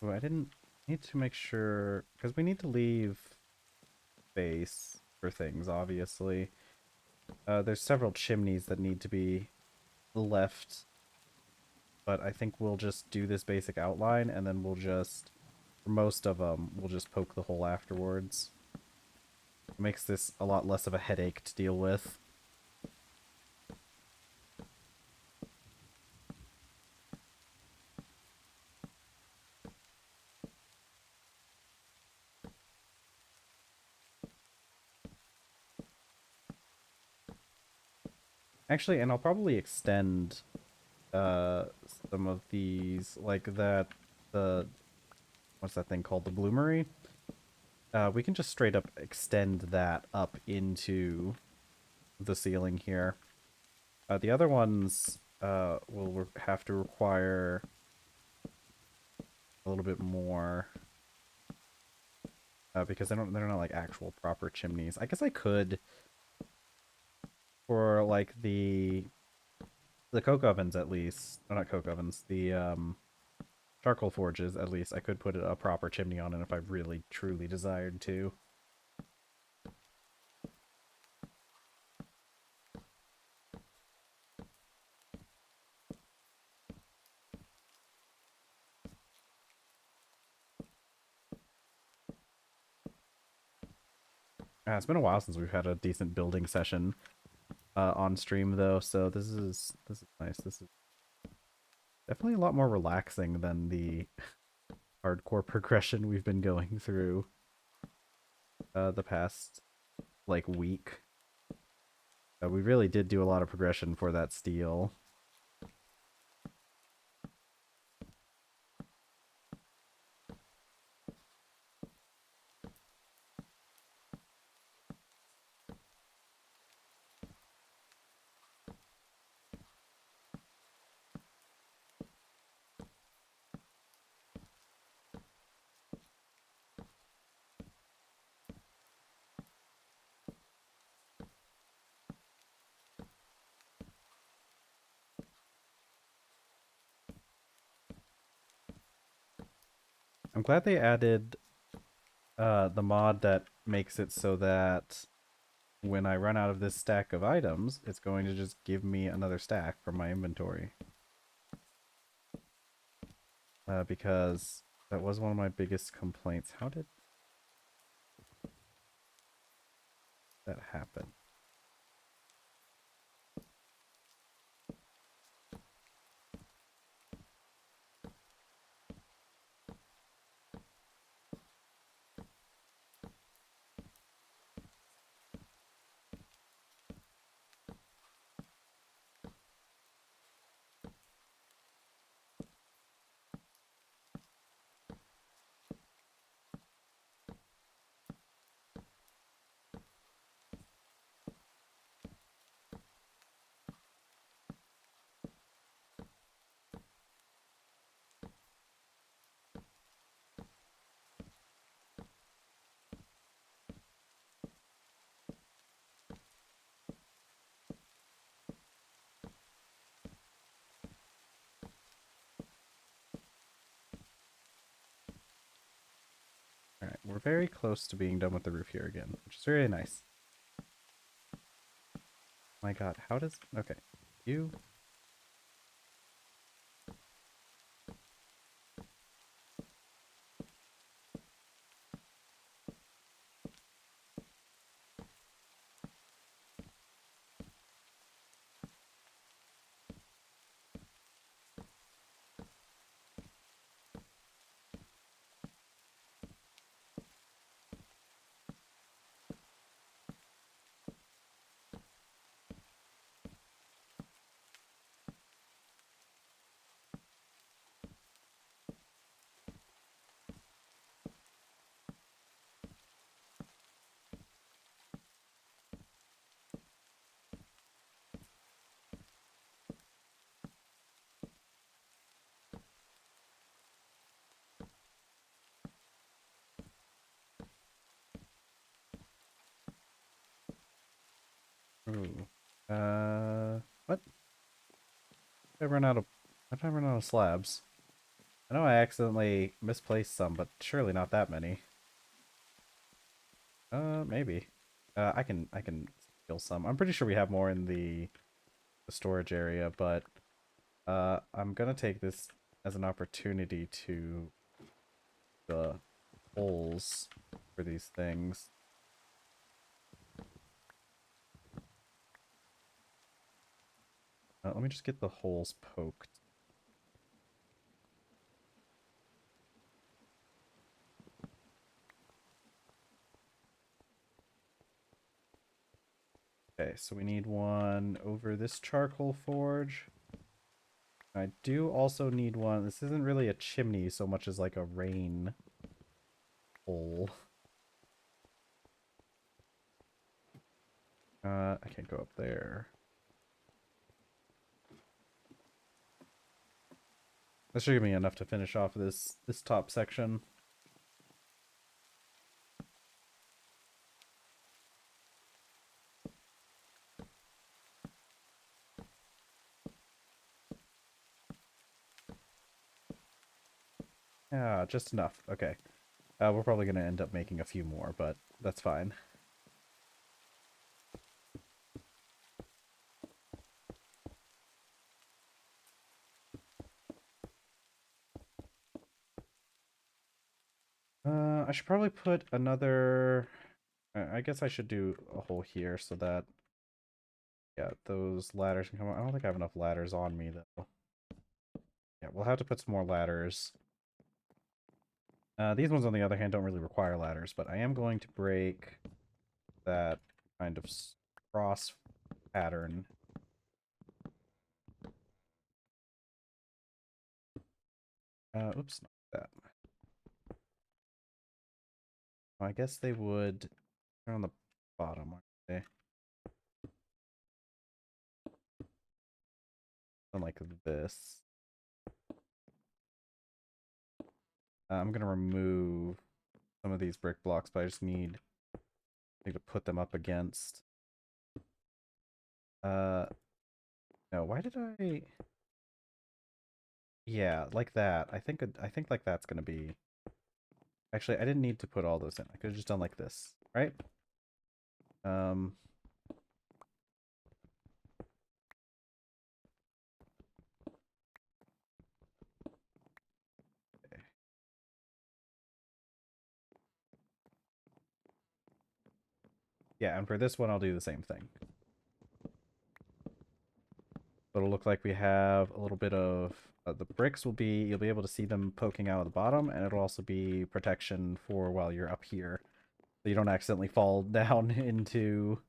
Oh, I didn't need to make sure, because we need to leave space for things, obviously. There's several chimneys that need to be left, but I think we'll just do this basic outline, and then we'll just, for most of them, we'll just poke the hole afterwards. It makes this a lot less of a headache to deal with. Actually, and I'll probably extend some of these, like that, what's that thing called? The bloomery? We can just straight up extend that up into the ceiling here. The other ones will have to require a little bit more. Because they're not like actual proper chimneys. I guess I could for like the coke ovens at least. No, not coke ovens. The charcoal forges at least. I could put a proper chimney on it if I really truly desired to. It's been a while since we've had a decent building session on stream though, so this is nice. This is definitely a lot more relaxing than the hardcore progression we've been going through the past like week. We really did do a lot of progression for that steel. I'm glad they added the mod that makes it so that when I run out of this stack of items, it's going to just give me another stack from my inventory. Because that was one of my biggest complaints. How did that happen? Alright, we're very close to being done with the roof here again, which is very nice. My god, how does... Okay, you... Ooh. What? Did I run out of... How did I run out of slabs? I know I accidentally misplaced some, but surely not that many. Maybe. I can steal some. I'm pretty sure we have more in the storage area, but I'm gonna take this as an opportunity to the holes for these things. Let me just get the holes poked. Okay, so we need one over this charcoal forge. I do also need one. This isn't really a chimney so much as like a rain hole. I can't go up there. That should give me enough to finish off this top section. Yeah, just enough. Okay. We're probably going to end up making a few more, but that's fine. I should probably put another... I guess I should do a hole here so that, yeah, those ladders can come out. I don't think I have enough ladders on me, though. Yeah, we'll have to put some more ladders. These ones, on the other hand, don't really require ladders, but I am going to break that kind of cross pattern. Oops, not that. I guess they would... They're on the bottom, aren't they? Like this. I'm gonna remove some of these brick blocks, but I just need to put them up against. No, why did I? Yeah, like that. I think like that's gonna be. Actually, I didn't need to put all those in. I could have just done like this, right? Um. Yeah, and for this one, I'll do the same thing. So it'll look like we have a little bit of the bricks will be, you'll be able to see them poking out of the bottom, and it'll also be protection for while you're up here. So you don't accidentally fall down into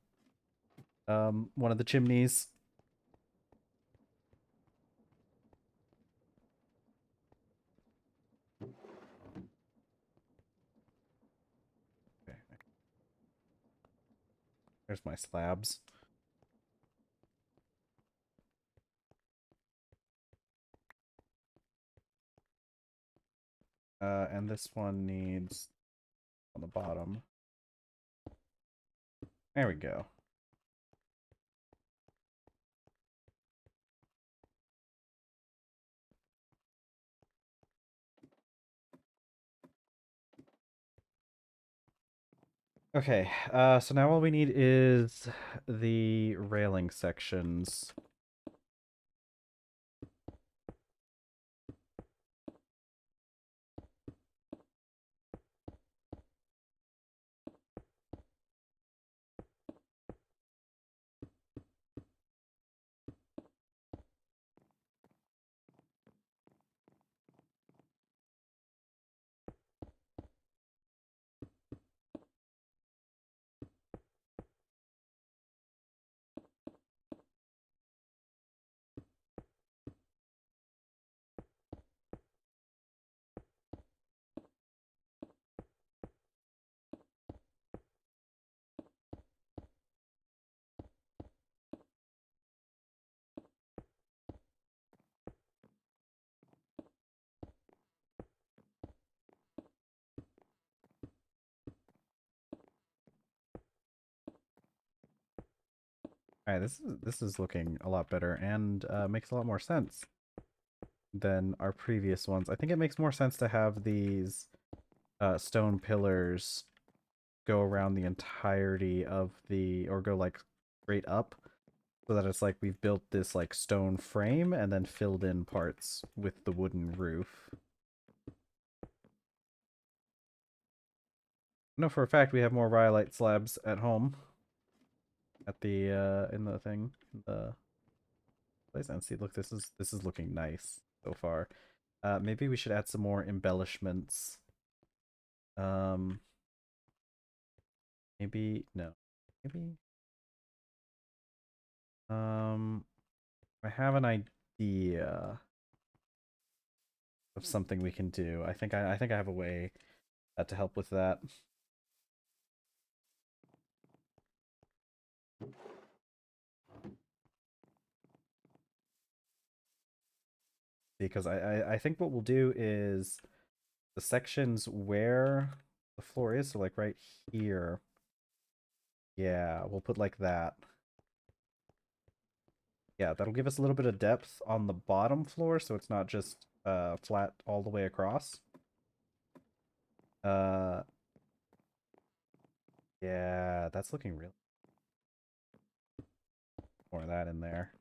one of the chimneys. Okay. There's my slabs. And this one needs on the bottom. There we go. Okay, so now all we need is the railing sections. Alright, this is looking a lot better and makes a lot more sense than our previous ones. I think it makes more sense to have these stone pillars go around the entirety of the, or go like straight up, so that it's like we've built this like stone frame and then filled in parts with the wooden roof. No, for a fact we have more rhyolite slabs at home. At the in the thing, the place, and see, look, this is looking nice so far. Maybe we should add some more embellishments. Maybe no, maybe. I have an idea of something we can do. I think I have a way to help with that. Because I think what we'll do is the sections where the floor is, so like right here. Yeah, we'll put like that. Yeah, that'll give us a little bit of depth on the bottom floor, so it's not just flat all the way across. Uh, yeah, that's looking real. More of that in there.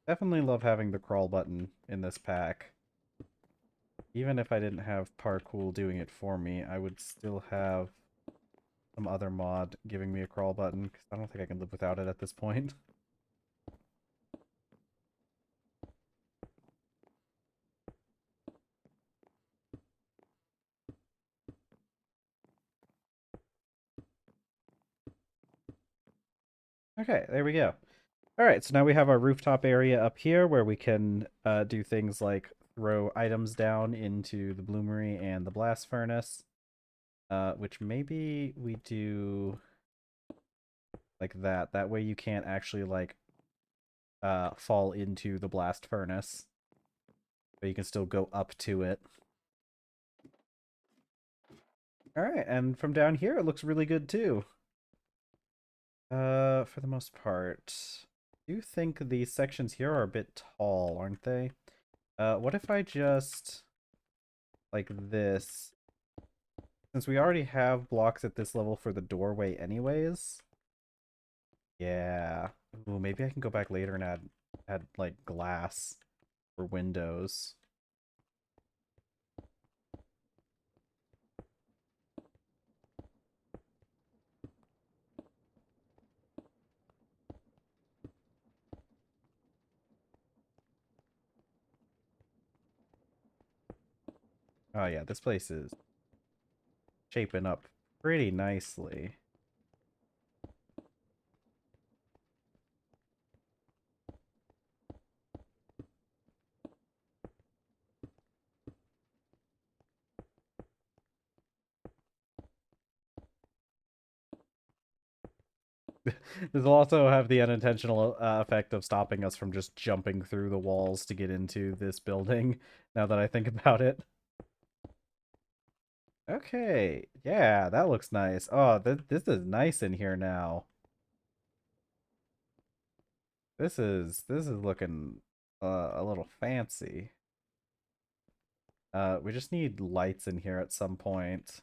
Definitely love having the crawl button in this pack. Even if I didn't have Parkool doing it for me, I would still have some other mod giving me a crawl button, because I don't think I can live without it at this point. Okay, there we go. Alright, so now we have our rooftop area up here where we can do things like throw items down into the bloomery and the blast furnace. Which maybe we do like that. That way you can't actually like fall into the blast furnace. But you can still go up to it. Alright, and from down here it looks really good too. For the most part. I do think these sections here are a bit tall, aren't they? What if I just like this? Since we already have blocks at this level for the doorway anyways. Yeah. Ooh, maybe I can go back later and add like glass for windows. Oh yeah, this place is shaping up pretty nicely. This will also have the unintentional effect of stopping us from just jumping through the walls to get into this building, now that I think about it. Okay, yeah, that looks nice. Oh, this is nice in here now. This is looking a little fancy. We just need lights in here at some point.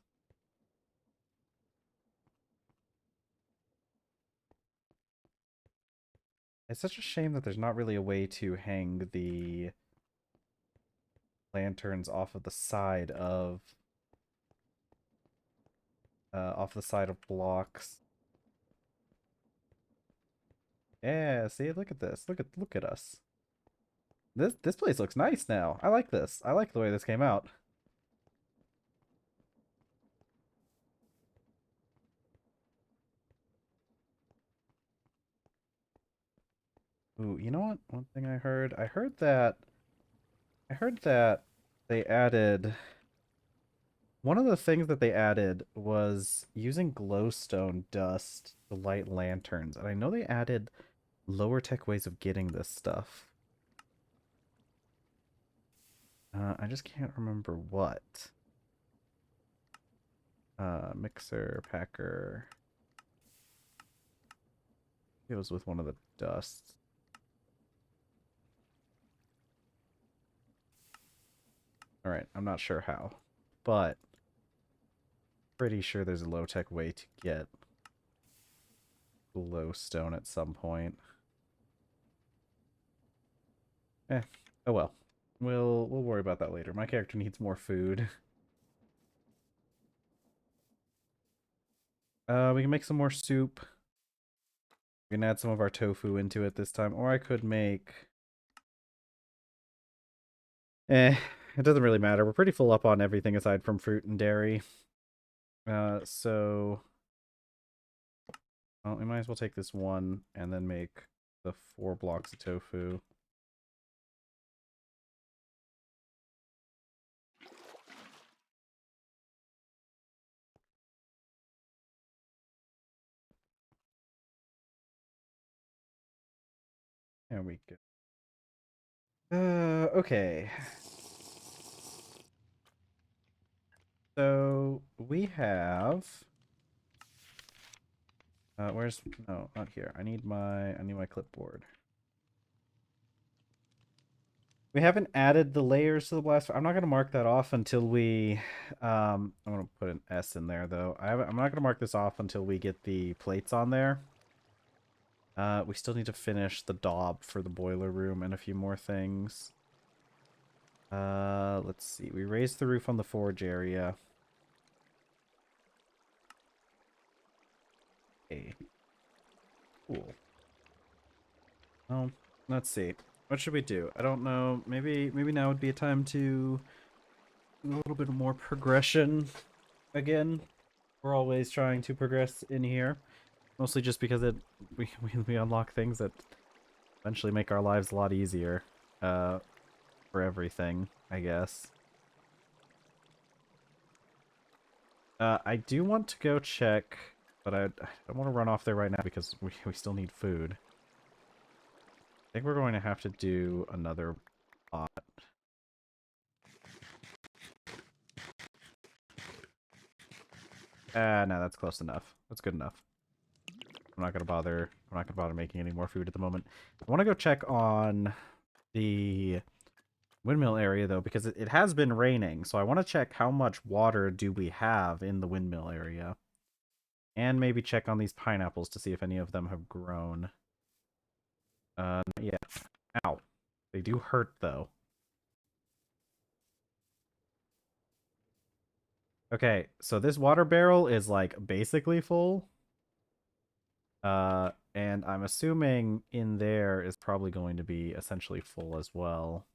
It's such a shame that there's not really a way to hang the lanterns off the side of blocks. Yeah, see, look at this. Look at us. This place looks nice now. I like this. I like the way this came out. Ooh, you know what? One thing I heard that they added one of the things that they added was using glowstone dust to light lanterns. And I know they added lower tech ways of getting this stuff. I just can't remember what. Mixer, packer. It was with one of the dusts. Alright, I'm not sure how. But pretty sure there's a low-tech way to get glowstone at some point. Eh, oh well. We'll worry about that later. My character needs more food. We can make some more soup. We can add some of our tofu into it this time, or I could make. Eh, it doesn't really matter. We're pretty full up on everything aside from fruit and dairy. So well, we might as well take this one and then make the 4 blocks of tofu. There we go. Okay. So we have. Where's no, not here. I need my clipboard. We haven't added the layers to the blast. I'm not gonna mark that off until we. I'm gonna put an S in there though. I'm not gonna mark this off until we get the plates on there. We still need to finish the daub for the boiler room and a few more things. Let's see. We raised the roof on the forge area. Okay. Cool. Let's see. What should we do? I don't know. Maybe now would be a time to do a little bit more progression again. We're always trying to progress in here. Mostly just because we unlock things that eventually make our lives a lot easier. For everything, I guess. I do want to go check, but I don't want to run off there right now because we still need food. I think we're going to have to do another pot. No, that's close enough. That's good enough. I'm not gonna bother making any more food at the moment. I want to go check on the windmill area though, because it has been raining. So I want to check how much water do we have in the windmill area. And maybe check on these pineapples to see if any of them have grown. Not yet. Ow. They do hurt though. Okay, so this water barrel is like basically full. And I'm assuming in there is probably going to be essentially full as well.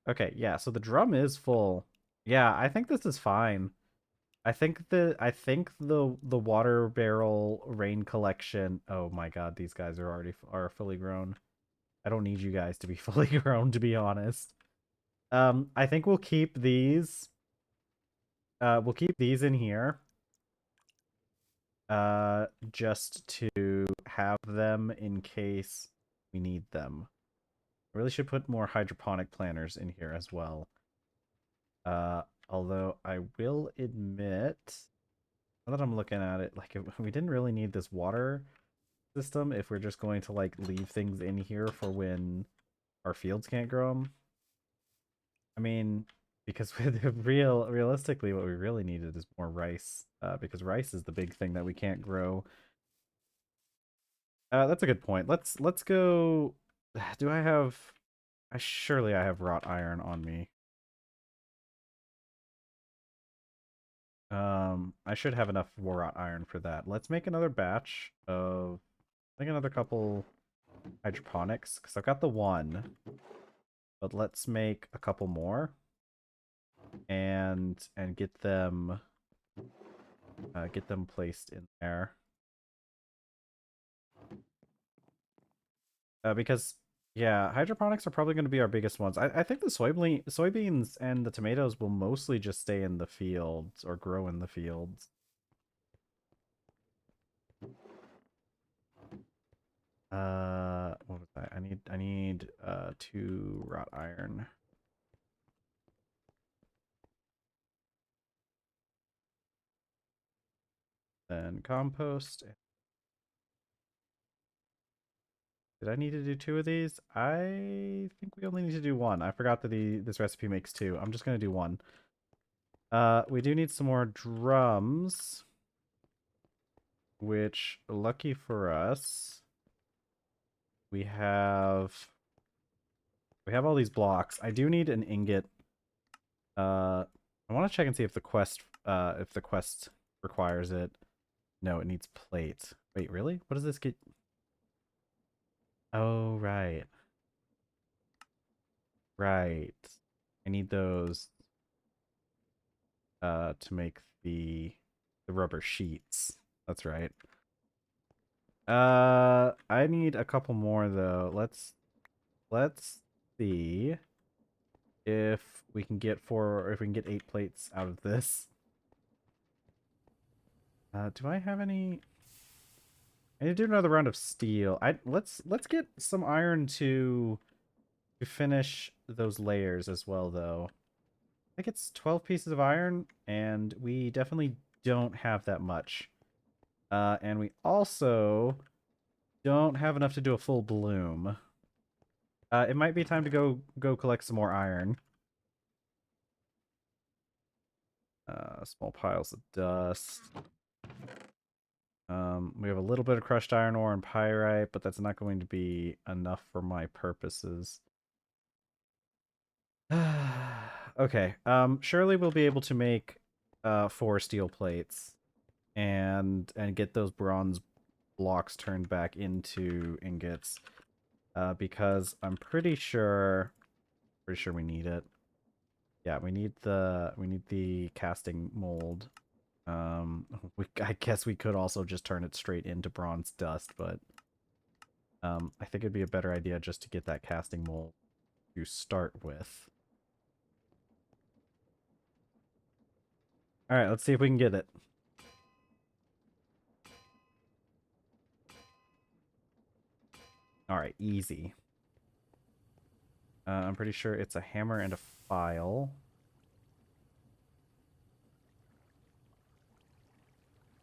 Okay, yeah, so the drum is full. Yeah, I think this is fine. I think the water barrel rain collection. Oh my god, these guys are fully grown. I don't need you guys to be fully grown, to be honest. I think we'll keep these. We'll keep these in here. Just to have them in case we need them. I really should put more hydroponic planters in here as well. Although I will admit, now that I'm looking at it, like we didn't really need this water system if we're just going to like leave things in here for when our fields can't grow them. I mean, because with realistically, what we really needed is more rice, because rice is the big thing that we can't grow. That's a good point. Let's go. Do I have? I have wrought iron on me. I should have enough wrought iron for that. Let's make another batch of, I think another couple hydroponics, because I've got the one, but let's make a couple more and get them placed in there. Because yeah, hydroponics are probably going to be our biggest ones. I think the soybeans and the tomatoes will mostly just stay in the fields or grow in the fields. What was that? I need 2 wrought iron. Then compost. Did I need to do 2 of these? I think we only need to do 1. I forgot that this recipe makes 2. I'm just gonna do 1. We do need some more drums. which, lucky for us, we have all these blocks. I do need an ingot. I want to check and see if the quest requires it. No, it needs plate. Wait, really? What does this get? Oh, right. Right. I need those to make the rubber sheets. That's right. I need a couple more though. Let's see if we can get 4 or if we can get 8 plates out of this. Do I have any? I need to do another round of steel. Let's get some iron to finish those layers as well though. I think it's 12 pieces of iron and we definitely don't have that much. And we also don't have enough to do a full bloom. It might be time to go collect some more iron. Small piles of dust. We have a little bit of crushed iron ore and pyrite, but that's not going to be enough for my purposes. Okay. Surely we'll be able to make 4 steel plates and get those bronze blocks turned back into ingots. Because I'm pretty sure we need it. Yeah, we need the casting mold. I guess we could also just turn it straight into bronze dust, but I think it'd be a better idea just to get that casting mold to start with. All right, let's see if we can get it. All right, easy. I'm pretty sure it's a hammer and a file.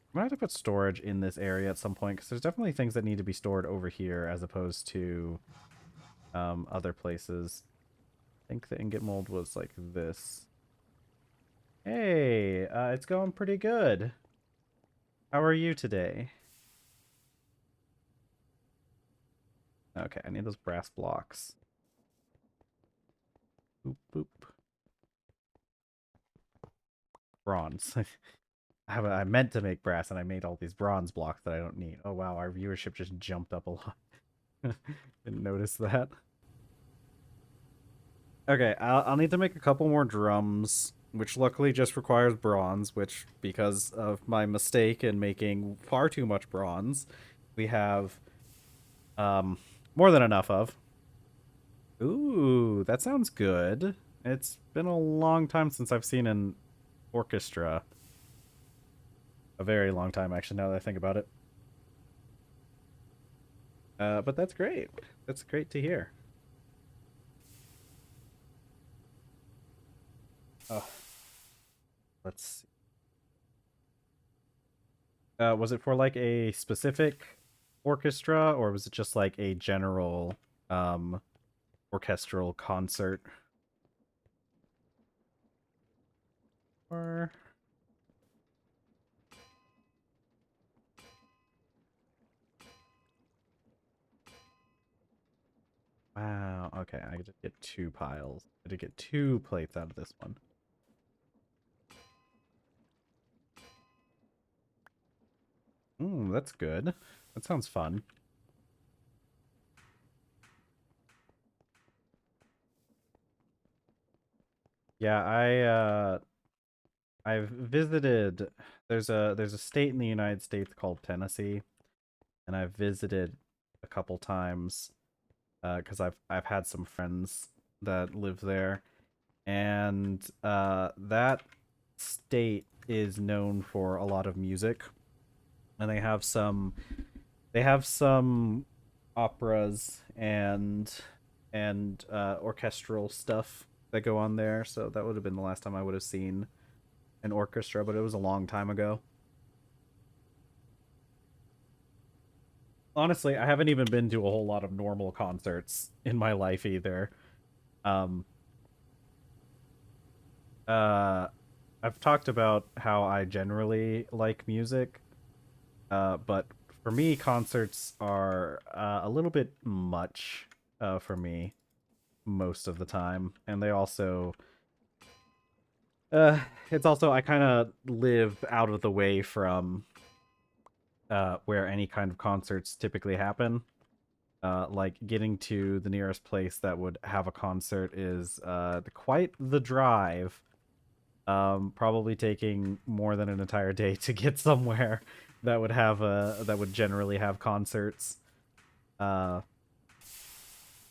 I'm gonna have to put storage in this area at some point because there's definitely things that need to be stored over here as opposed to other places. I think the ingot mold was like this. Hey, it's going pretty good. How are you today? Okay, I need those brass blocks. Boop, boop. Bronze. I meant to make brass, and I made all these bronze blocks that I don't need. Oh, wow, our viewership just jumped up a lot. Didn't notice that. Okay, I'll need to make a couple more drums, which luckily just requires bronze, which, because of my mistake in making far too much bronze, we have more than enough of. Ooh, that sounds good. It's been a long time since I've seen an orchestra. A very long time, actually, now that I think about it. But that's great. That's great to hear. Oh, let's see. Was it for like a specific orchestra, or was it just like a general um, orchestral concert? Or wow, okay, I just get 2 piles. I did get 2 plates out of this one. That's good. That sounds fun. Yeah, I've visited there's a state in the United States called Tennessee, and I've visited a couple times because I've had some friends that live there, and that state is known for a lot of music, and they have some operas and orchestral stuff that go on there. So that would have been the last time I would have seen an orchestra, but it was a long time ago. Honestly, I haven't even been to a whole lot of normal concerts in my life either. Um, uh, I've talked about how I generally like music, But for me, concerts are a little bit much for me most of the time, and they also uh, it's also I kind of live out of the way from where any kind of concerts typically happen. Like getting to the nearest place that would have a concert is quite the drive. Probably taking more than an entire day to get somewhere that would have that would generally have concerts. Uh,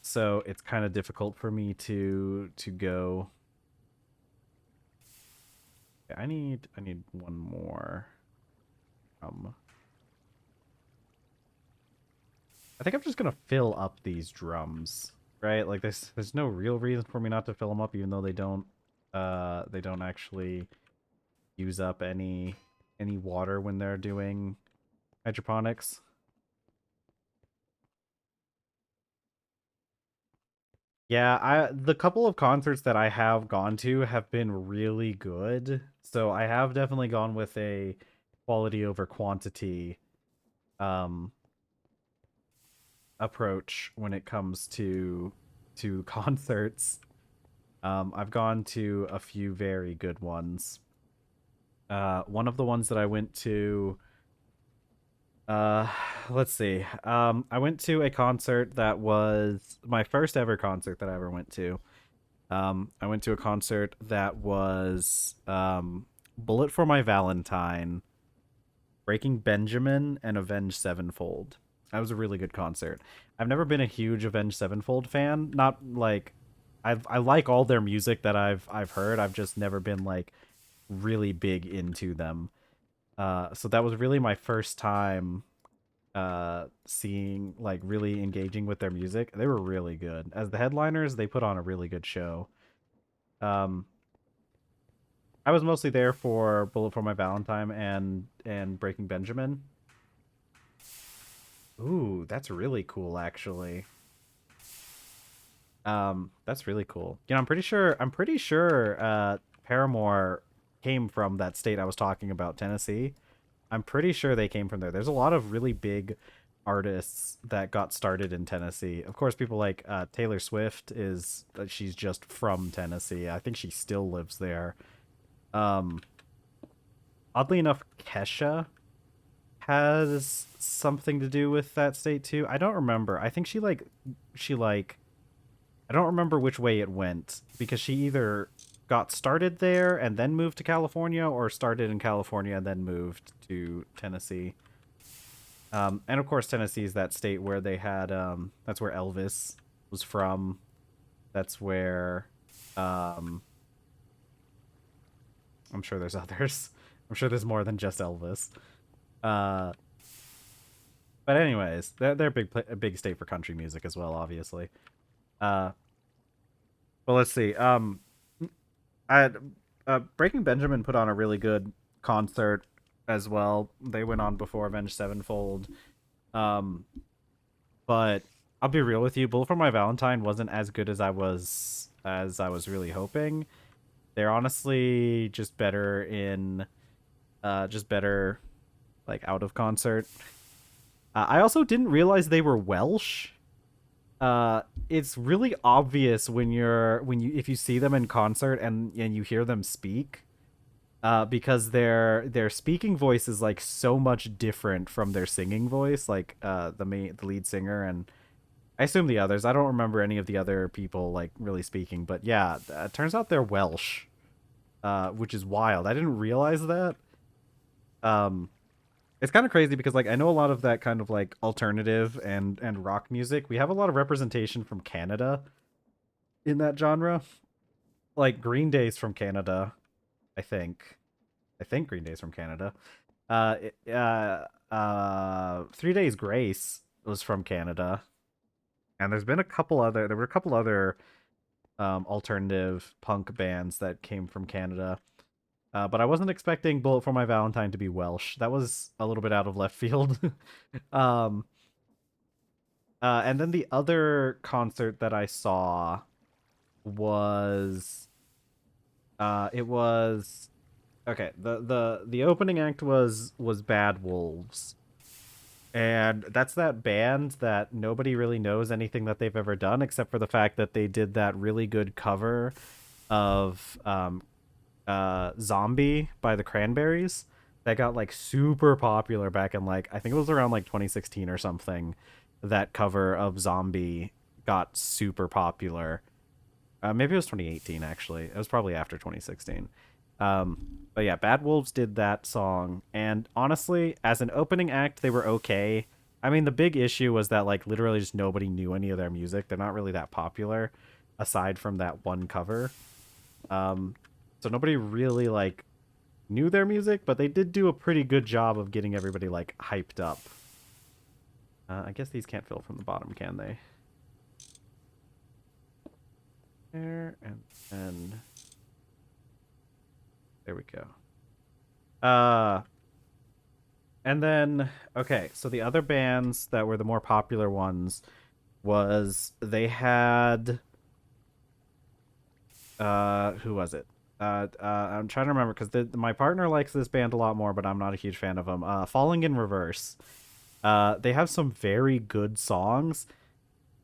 so it's kind of difficult for me to go. Yeah, I need one more. Um, I think I'm just gonna fill up these drums, right? Like there's no real reason for me not to fill them up, even though they don't actually use up any water when they're doing hydroponics. Yeah, the couple of concerts that I have gone to have been really good. So I have definitely gone with a quality over quantity um approach when it comes to concerts. I've gone to a few very good ones. One of the ones that I went to, uh, let's see. I went to a concert that was my first ever concert that I ever went to. I went to a concert that was Bullet for My Valentine, Breaking Benjamin, and Avenged Sevenfold. That was a really good concert. I've never been a huge Avenged Sevenfold fan. Not like I like all their music that I've heard. I've just never been like really big into them. So that was really my first time seeing like really engaging with their music. They were really good. As the headliners, they put on a really good show. Um I was mostly there for Bullet for My Valentine and Breaking Benjamin. Ooh, that's really cool actually. That's really cool. You know, I'm pretty sure Paramore came from that state I was talking about, Tennessee. I'm pretty sure they came from there. There's a lot of really big artists that got started in Tennessee. Of course, people like Taylor Swift is she's just from Tennessee. I think she still lives there. Um, Oddly enough, Kesha has something to do with that state too. I don't remember. I think she like I don't remember which way it went because she either got started there and then moved to California or started in California and then moved to Tennessee. And of course Tennessee is that state where they had that's where Elvis was from. That's where um I'm sure there's others. I'm sure there's more than just Elvis. Uh but anyways, they're a big state for country music as well, obviously. Uh but let's see. I had, Breaking Benjamin put on a really good concert as well. They went on before Avenged Sevenfold. Um, but I'll be real with you, Bullet for My Valentine wasn't as good as I was really hoping. They're honestly just better in just better like out of concert. I also didn't realize they were Welsh. It's really obvious when you if you see them in concert and you hear them speak because their speaking voice is like so much different from their singing voice, like the lead singer and I assume the others. I don't remember any of the other people like really speaking, but yeah, it turns out they're Welsh, which is wild. I didn't realize that. Um, it's kind of crazy because like I know a lot of that kind of like alternative and rock music. We have a lot of representation from Canada in that genre. Like Green Day's from Canada, I think. I think Green Day's from Canada. 3 Days Grace was from Canada, and there were a couple other alternative punk bands that came from Canada. But I wasn't expecting Bullet for My Valentine to be Welsh. That was a little bit out of left field. um, and then the other concert that I saw was it was okay. The opening act was Bad Wolves. And that's that band that nobody really knows anything that they've ever done except for the fact that they did that really good cover of Zombie by the Cranberries that got like super popular back in like I think it was around like 2016 or something. That cover of Zombie got super popular. Maybe it was 2018 actually. It was probably after 2016. But yeah, Bad Wolves did that song, and honestly, as an opening act, they were okay. I mean, the big issue was that like literally just nobody knew any of their music. They're not really that popular, aside from that one cover. Um, so nobody really like knew their music, but they did do a pretty good job of getting everybody like hyped up. I guess these can't fill from the bottom, can they? There and there we go. Uh, and then okay, so the other bands that were the more popular ones was they had who was it? I'm trying to remember because my partner likes this band a lot more, but I'm not a huge fan of them. Falling in Reverse. They have some very good songs.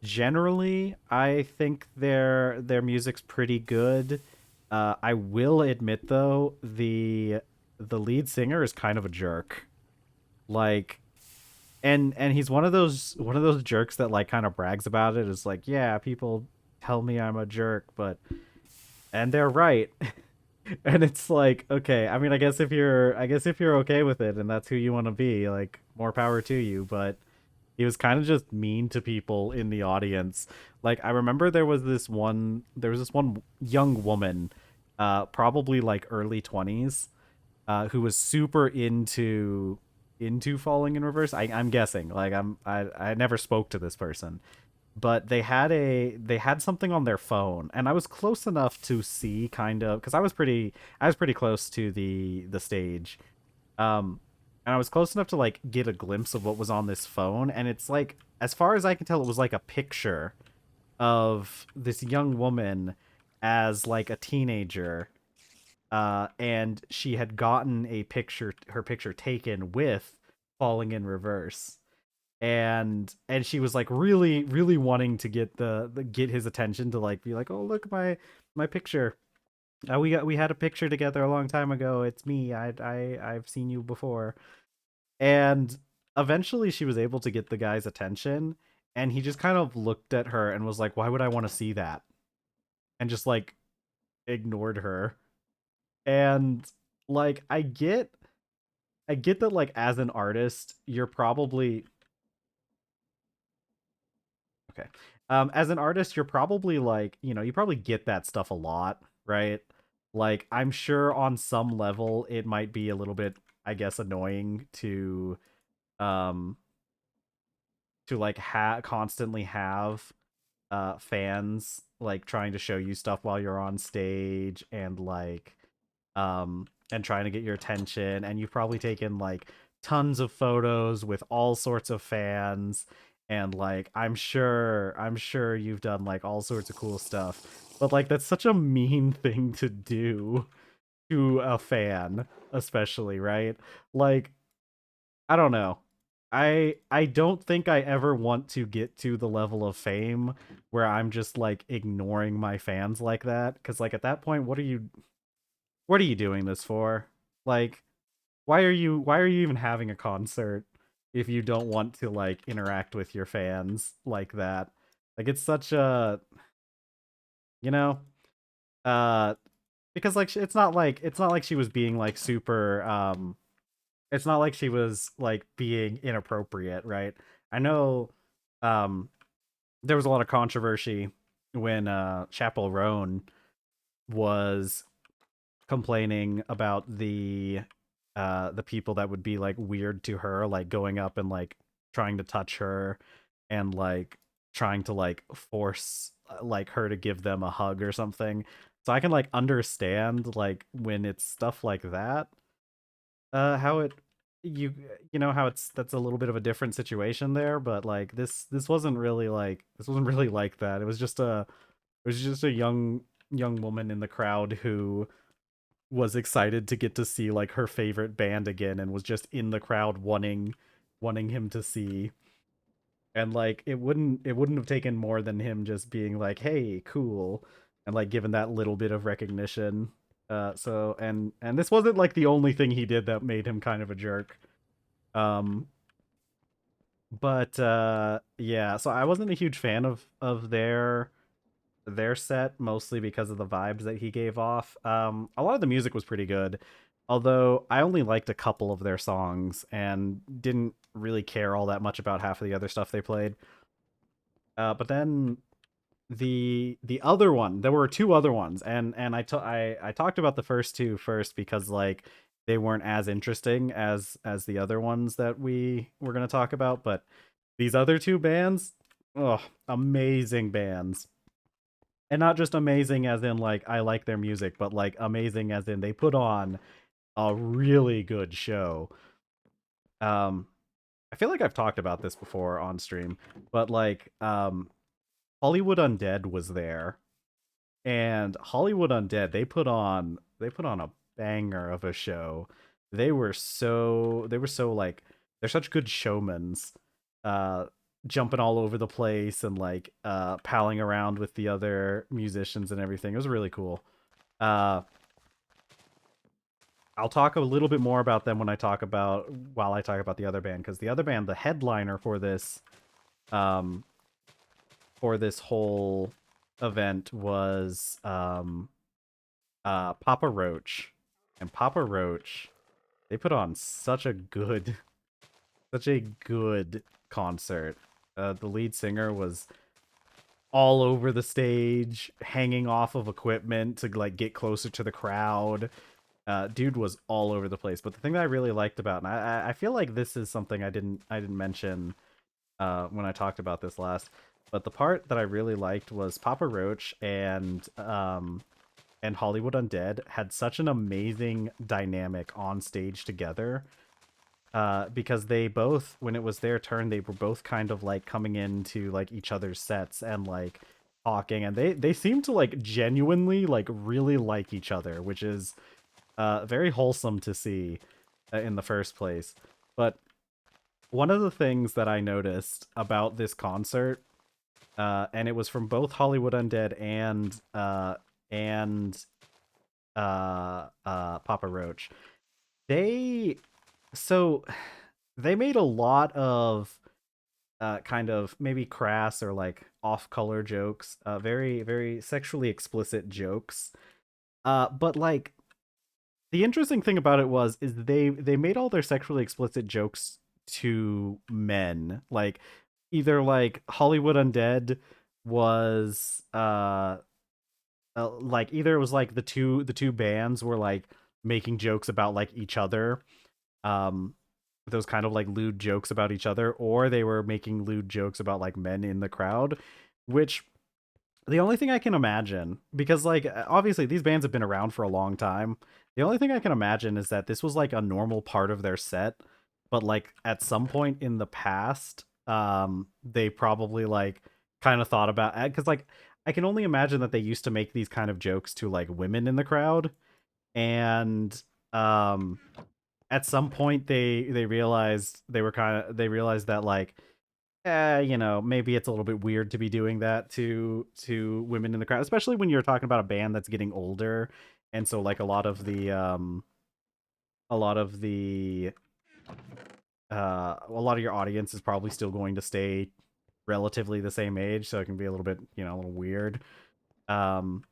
Generally, I think their music's pretty good. I will admit though, the lead singer is kind of a jerk. Like and he's one of those jerks that like kind of brags about it. Is like, yeah, people tell me I'm a jerk, but and they're right. And it's like, okay, I mean, I guess if you're okay with it and that's who you want to be, like more power to you, but he was kind of just mean to people in the audience. Like I remember there was this one young woman, probably like early 20s, who was super into Falling in Reverse. I'm guessing. Like I never spoke to this person, but they had something on their phone, and I was close enough to see kind of because I was pretty close to the stage, and I was close enough to like get a glimpse of what was on this phone, and it's like as far as I can tell, it was like a picture of this young woman as like a teenager, and she had gotten her picture taken with Falling in Reverse, and she was like really really wanting to get get his attention to like be like, oh look my picture. We had a picture together a long time ago. It's me. I've seen you before. And eventually she was able to get the guy's attention, and he just kind of looked at her and was like, why would I want to see that? And just like ignored her. And like I get that like as an artist, you're probably okay. As an artist, you're probably like, you probably get that stuff a lot, right? Like I'm sure on some level it might be a little bit, I guess, annoying um to like constantly have fans like trying to show you stuff while you're on stage, and like and trying to get your attention, and you've probably taken like tons of photos with all sorts of fans, and like I'm sure you've done like all sorts of cool stuff, but like that's such a mean thing to do to a fan, especially, right? Like I don't know. I don't think I ever want to get to the level of fame where I'm just like ignoring my fans like that, cuz like at that point what are you doing this for? Like why are you even having a concert if you don't want to like interact with your fans like that? Like it's such a, you know, uh because like it's not like she was being like super it's not like she was like being inappropriate, right? I know um there was a lot of controversy when Chappell Roan was complaining about the people that would be like weird to her, like going up and like trying to touch her, and like trying to like force like her to give them a hug or something. So I can like understand like when it's stuff like that, how it you you know how it's that's a little bit of a different situation there, but like this wasn't really like that. It was just a young woman in the crowd who was excited to get to see like her favorite band again, and was just in the crowd wanting wanting him to see. And like it wouldn't have taken more than him just being like, "Hey, cool," and like given that little bit of recognition. So and this wasn't like the only thing he did that made him kind of a jerk. Um, but yeah, so I wasn't a huge fan of their set, mostly because of the vibes that he gave off. A lot of the music was pretty good, although I only liked a couple of their songs and didn't really care all that much about half of the other stuff they played. But then the other one, there were two other ones, and I talked about the first two first because like they weren't as interesting as the other ones that we were going to talk about. But these other two bands, oh, amazing bands. And not just amazing as in like I like their music, but like amazing as in they put on a really good show. um I feel like I've talked about this before on stream, but like Hollywood Undead was there, and Hollywood Undead, they put on a banger of a show. They were so like, they're such good showmans, uh jumping all over the place and like palling around with the other musicians and everything. It was really cool. uh I'll talk a little bit more about them when I talk about while I talk about the other band, because the other band, the headliner um for this whole event was Papa Roach. And Papa Roach, they put on such a good concert. The lead singer was all over the stage, hanging off of equipment to like get closer to the crowd. Dude was all over the place. But the thing that I really liked about, and I feel like this is something I didn't mention when I talked about this last, but the part that I really liked was Papa Roach and Hollywood Undead had such an amazing dynamic on stage together. Because they both, when it was their turn, they were both kind of like coming into like each other's sets and like talking, and they seemed to like genuinely like really like each other, which is very wholesome to see in the first place. But one of the things that I noticed about this concert, and it was from both Hollywood Undead and Papa Roach. They so they made a lot of kind of maybe crass or like off-color jokes, very very sexually explicit jokes. But like the interesting thing about it was is they made all their sexually explicit jokes to men. Like either like Hollywood Undead was like either it was like the two bands were like making jokes about like each other, um those kind of like lewd jokes about each other, or they were making lewd jokes about like men in the crowd, which the only thing I can imagine, because like obviously these bands have been around for a long time, the only thing I can imagine is that this was like a normal part of their set, but like at some point in the past, they probably like kind of thought about it, because like I can only imagine that they used to make these kind of jokes to like women in the crowd, and um at some point they realized they realized that like maybe it's a little bit weird to be doing that to women in the crowd, especially when you're talking about a band that's getting older, and so like a lot of the a lot of your audience is probably still going to stay relatively the same age, so it can be a little bit a little weird. Um,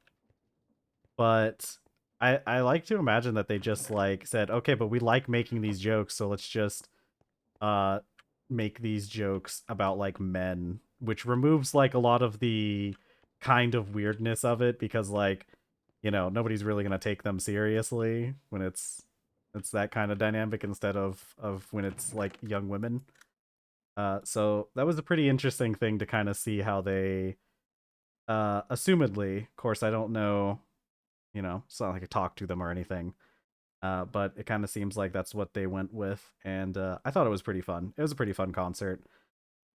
but I like to imagine that they just like said, okay, but we like making these jokes, so let's just uh make these jokes about like men, which removes like a lot of the kind of weirdness of it, because like nobody's really going to take them seriously when it's that kind of dynamic instead of when it's like young women. So that was a pretty interesting thing to kind of see how they assumedly, of course I don't know, it's not like I talked to them or anything, but it kind of seems like that's what they went with, and I thought it was pretty fun. It was a pretty fun concert.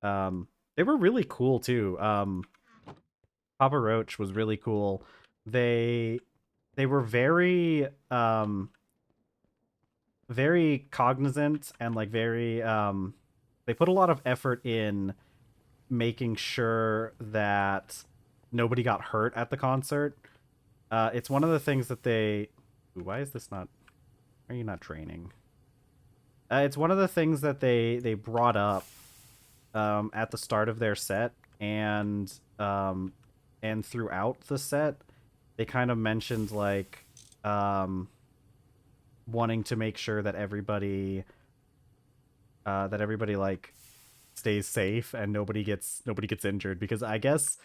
They were really cool too. Papa Roach was really cool. They they were very cognizant and like very they put a lot of effort in making sure that nobody got hurt at the concert. It's one of the things that they. Ooh, why is this not? Are you not training? It's one of the things that they brought up at the start of their set um, and throughout the set. They kind of mentioned like um, wanting to make sure that everybody like stays safe and nobody gets injured, because I guess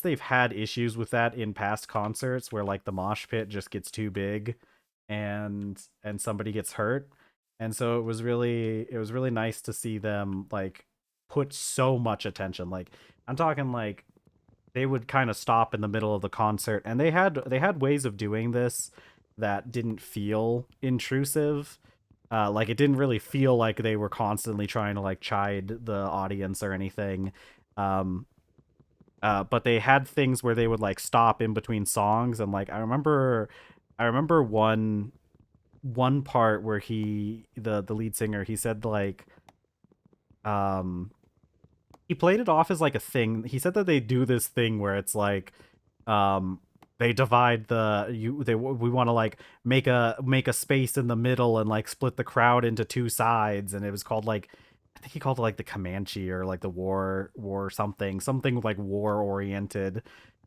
they've had issues with that in past concerts where like the mosh pit just gets too big and somebody gets hurt. And so it was really nice to see them like put so much attention. Like I'm talking like they would kind of stop in the middle of the concert, and they had ways of doing this that didn't feel intrusive. Like it didn't really feel like they were constantly trying to like chide the audience or anything. Um, but they had things where they would like stop in between songs, and like I remember one part where the lead singer, he said like um he played it off as like a thing. He said that they do this thing where it's like um they divide we want to like make a space in the middle and like split the crowd into two sides, and it was called like I think he called it like the Comanche or like the war something like war oriented.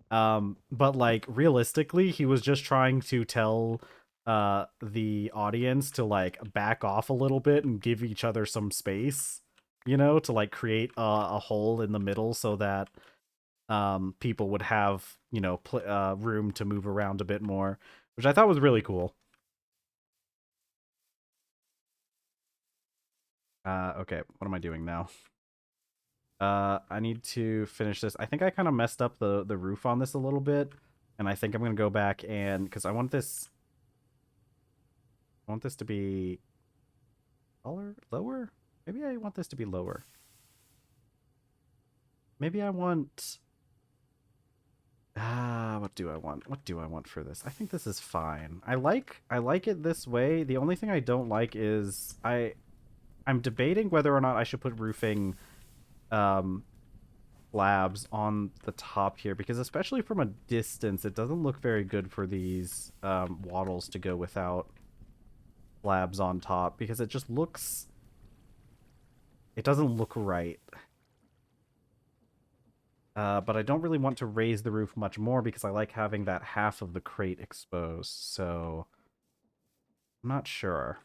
But like realistically, he was just trying to tell the audience to like back off a little bit and give each other some space, to like create a hole in the middle so that people would have, room to move around a bit more, which I thought was really cool. Okay, what am I doing now? I need to finish this. I think I kind of messed up the roof on this a little bit, and I think I'm gonna go back and because I want this to be taller, lower. Maybe I want this to be lower. Maybe I want. What do I want? What do I want for this? I think this is fine. I like it this way. The only thing I don't like is I'm debating whether or not I should put roofing um slabs on the top here, because especially from a distance it doesn't look very good for these wattles to go without slabs on top, because it doesn't look right. But I don't really want to raise the roof much more because I like having that half of the crate exposed, so I'm not sure.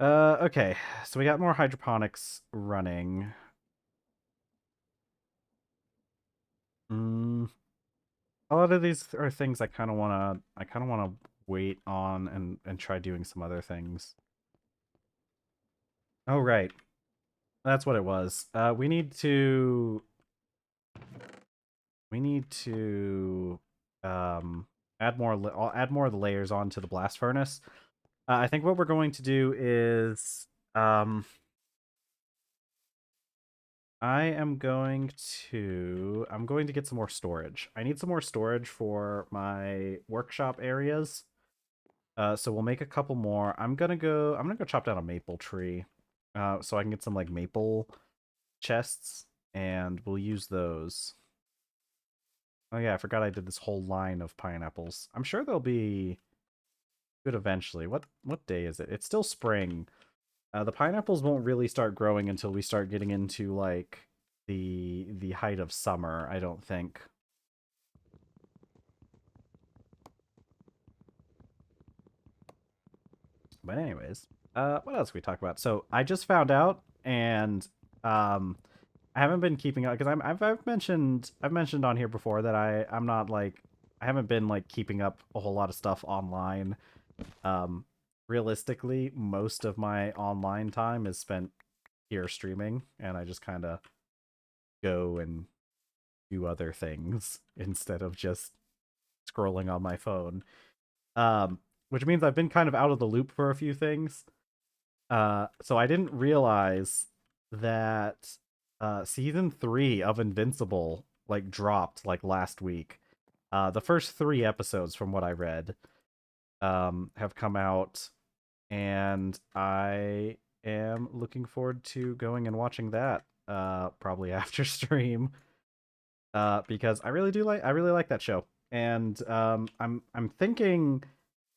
Okay, so we got more hydroponics running. Mm, a lot of these are things I kind of wanna wait on and try doing some other things. Oh right, that's what it was. We need to I'll add more of the layers onto the blast furnace. I think what we're going to do is I'm going to get some more storage. I need some more storage for my workshop areas. So we'll make a couple more. I'm gonna go chop down a maple tree. So I can get some like maple chests, and we'll use those. Oh yeah, I forgot I did this whole line of pineapples. I'm sure they'll be good eventually. What day is it? It's still spring. The pineapples won't really start growing until we start getting into like the height of summer, I don't think. But anyways, what else can we talk about? So I just found out, and um, I haven't been keeping up because I've mentioned on here before that I'm not like I haven't been like keeping up a whole lot of stuff online. Um, Realistically, most of my online time is spent here streaming, and I just kind of go and do other things instead of just scrolling on my phone. Which means I've been kind of out of the loop for a few things. So I didn't realize that season 3 of Invincible like dropped like last week. The first 3 episodes, from what I read, have come out, and am looking forward to going and watching that probably after stream because I really like that show. And I'm thinking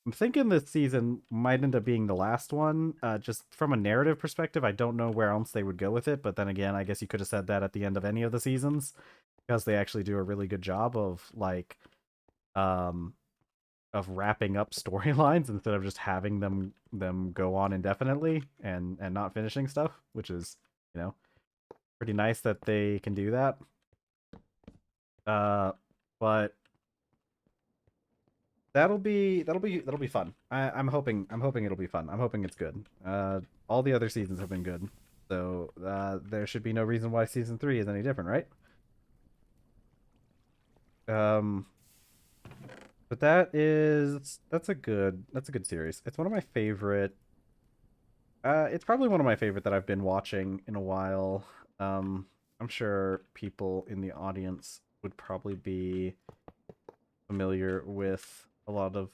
this season might end up being the last one. Just from a narrative perspective, I don't know where else they would go with it. But then again, I guess you could have said that at the end of any of the seasons because they actually do a really good job um, of wrapping up storylines instead of just having them go on indefinitely and not finishing stuff, which is you know pretty nice that they can do that. But that'll be fun. I'm hoping it'll be fun. I'm hoping it's good. All the other seasons have been good, so there should be no reason why season 3 is any different, right? Um, but that's a good series. It's one of my favorite. It's probably one of my favorite that I've been watching in a while. I'm sure people in the audience would probably be familiar with a lot of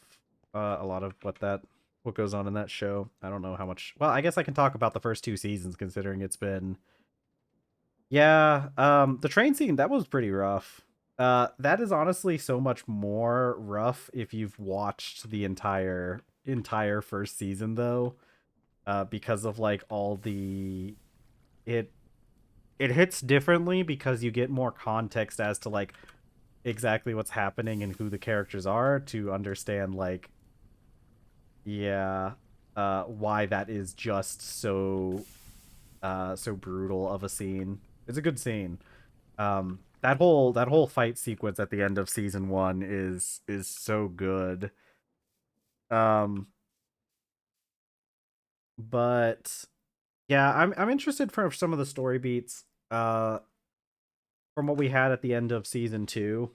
what goes on in that show. I don't know how much. Well, I guess I can talk about the first 2 seasons considering it's been. Yeah, the train scene that was pretty rough. That is honestly so much more rough if you've watched the entire first season though, because of like all the it it hits differently because you get more context as to like exactly what's happening and who the characters are to understand like yeah why that is just so brutal of a scene. It's a good scene. That whole fight sequence at the end of season 1 is so good. um but yeah, I'm interested for some of the story beats from what we had at the end of season 2.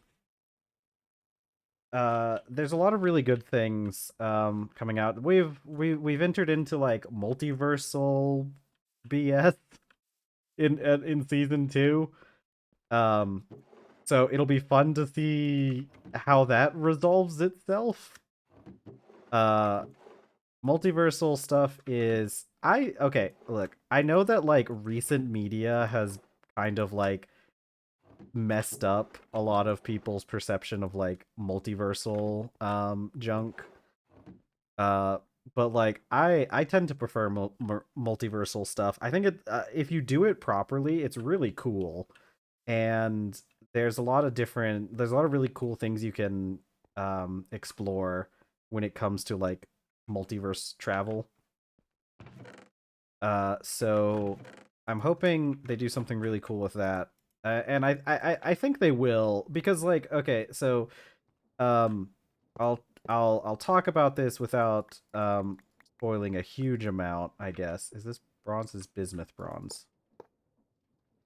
There's a lot of really good things coming out. We've entered into like multiversal BS in season 2. Um so it'll be fun to see how that resolves itself. Uh multiversal stuff is I okay, look. I know that like recent media has kind of like messed up a lot of people's perception of like multiversal junk. Uh but like I tend to prefer multiversal stuff. I think if you do it properly, it's really cool. And there's a lot of really cool things you can explore when it comes to like multiverse travel. So I'm hoping they do something really cool with that. And I think they will because like okay, so um I'll talk about this without spoiling a huge amount, I guess. Is this bronze? Is bismuth bronze?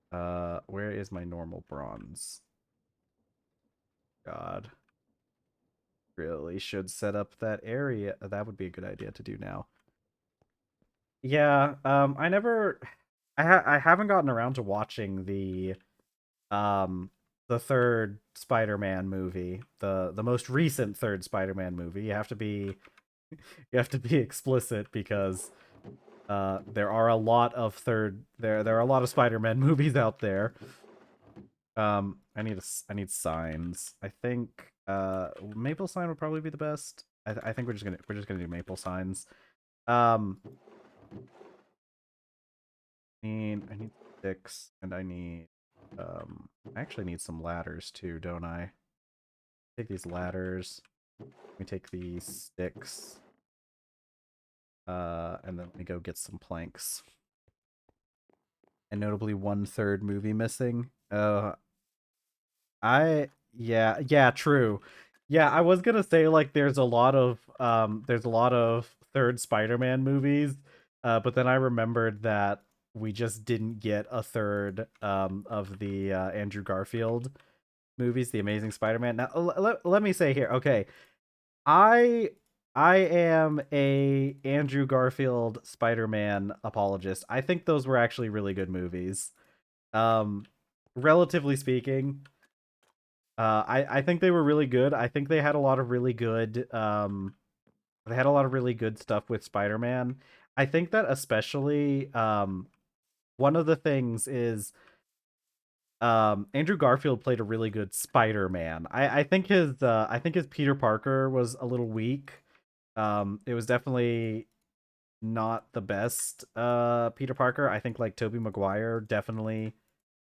Where is my normal bronze? God. Really should set up that area. That would be a good idea to do now. Yeah, I never I haven't gotten around to watching um the third Spider-Man movie, the most recent third Spider-Man movie. You have to be explicit because there are a lot of there are a lot of Spider-Man movies out there. I need signs. I think maple sign would probably be the best. I think we're just gonna do maple signs. Um, I need sticks and I actually need some ladders too, don't I? Take these ladders. Let me take these sticks. And then let me go get some planks. And notably 1/3 movie missing. Yeah, true. Yeah, I was gonna say like there's a lot of third Spider-Man movies, but then I remembered that we just didn't get a third of the Andrew Garfield movies, The Amazing Spider-Man. Now let me say here, okay, I I am a Andrew Garfield Spider-Man apologist. I think those were actually really good movies. Um, relatively speaking. I think they were really good. I think they had a lot of really good they had a lot of really good stuff with Spider-Man. I think that especially one of the things is Andrew Garfield played a really good Spider-Man. I think his Peter Parker was a little weak. It was definitely not the best Peter Parker. I think like Tobey Maguire definitely.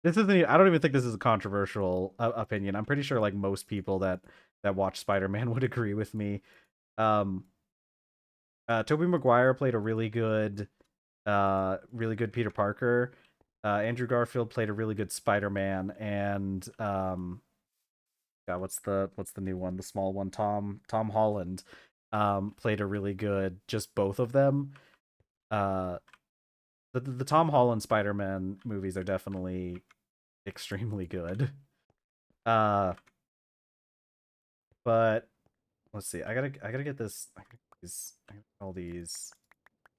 This isn't. I don't even think this is a controversial opinion. I'm pretty sure like most people that watch Spider-Man would agree with me. Um, Tobey Maguire played a really good Peter Parker. Andrew Garfield played a really good Spider-Man, and God, what's the new one, the small one, Tom Holland, played a really good. Just both of them. Uh, the Tom Holland Spider-Man movies are definitely extremely good. Uh, but let's see. I gotta get this. I gotta get all these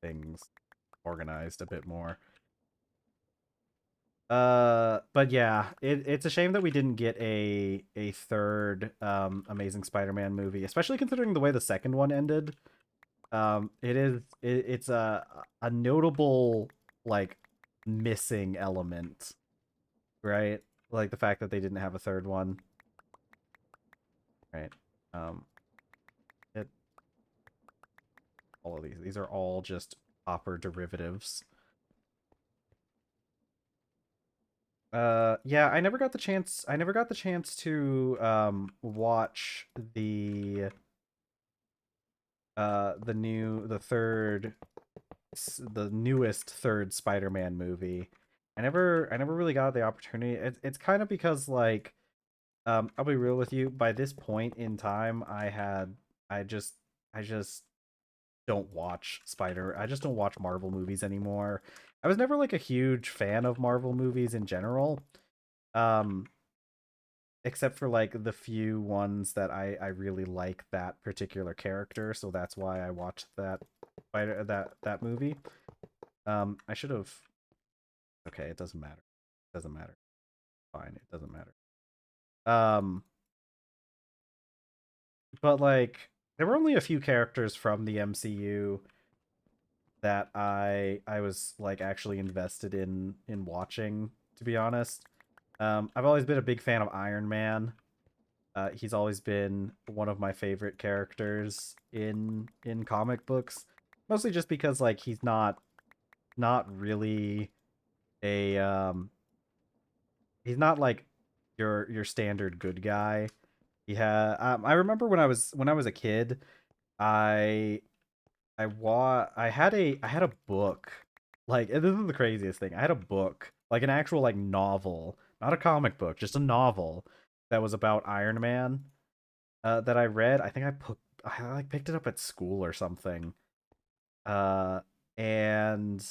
things organized a bit more. But yeah, it's a shame that we didn't get a third Amazing Spider-Man movie, especially considering the way the second one ended. It's a notable like missing element, right? Like the fact that they didn't have a third one, right? Um, it all of these are all just Hopper derivatives. Yeah, I never got the chance to watch the newest third Spider-Man movie. I never really got the opportunity. It's kind of because like I'll be real with you, by this point in time I just I just I just don't watch Marvel movies anymore. I was never like a huge fan of Marvel movies in general. Um except for like the few ones that I really like that particular character, so that's why I watched that movie. I should have. Okay, it doesn't matter. It doesn't matter. Fine, it doesn't matter. Um, but like there were only a few characters from the MCU that I was like actually invested in watching, to be honest. I've always been a big fan of Iron Man. He's always been one of my favorite characters in comic books, mostly just because like not really a he's not like your standard good guy. I remember when I was a kid, I I had a book. Like this is the craziest thing. I had a book, like an actual like novel, not a comic book, just a novel that was about Iron Man that I read. I think I like picked it up at school or something. Uh and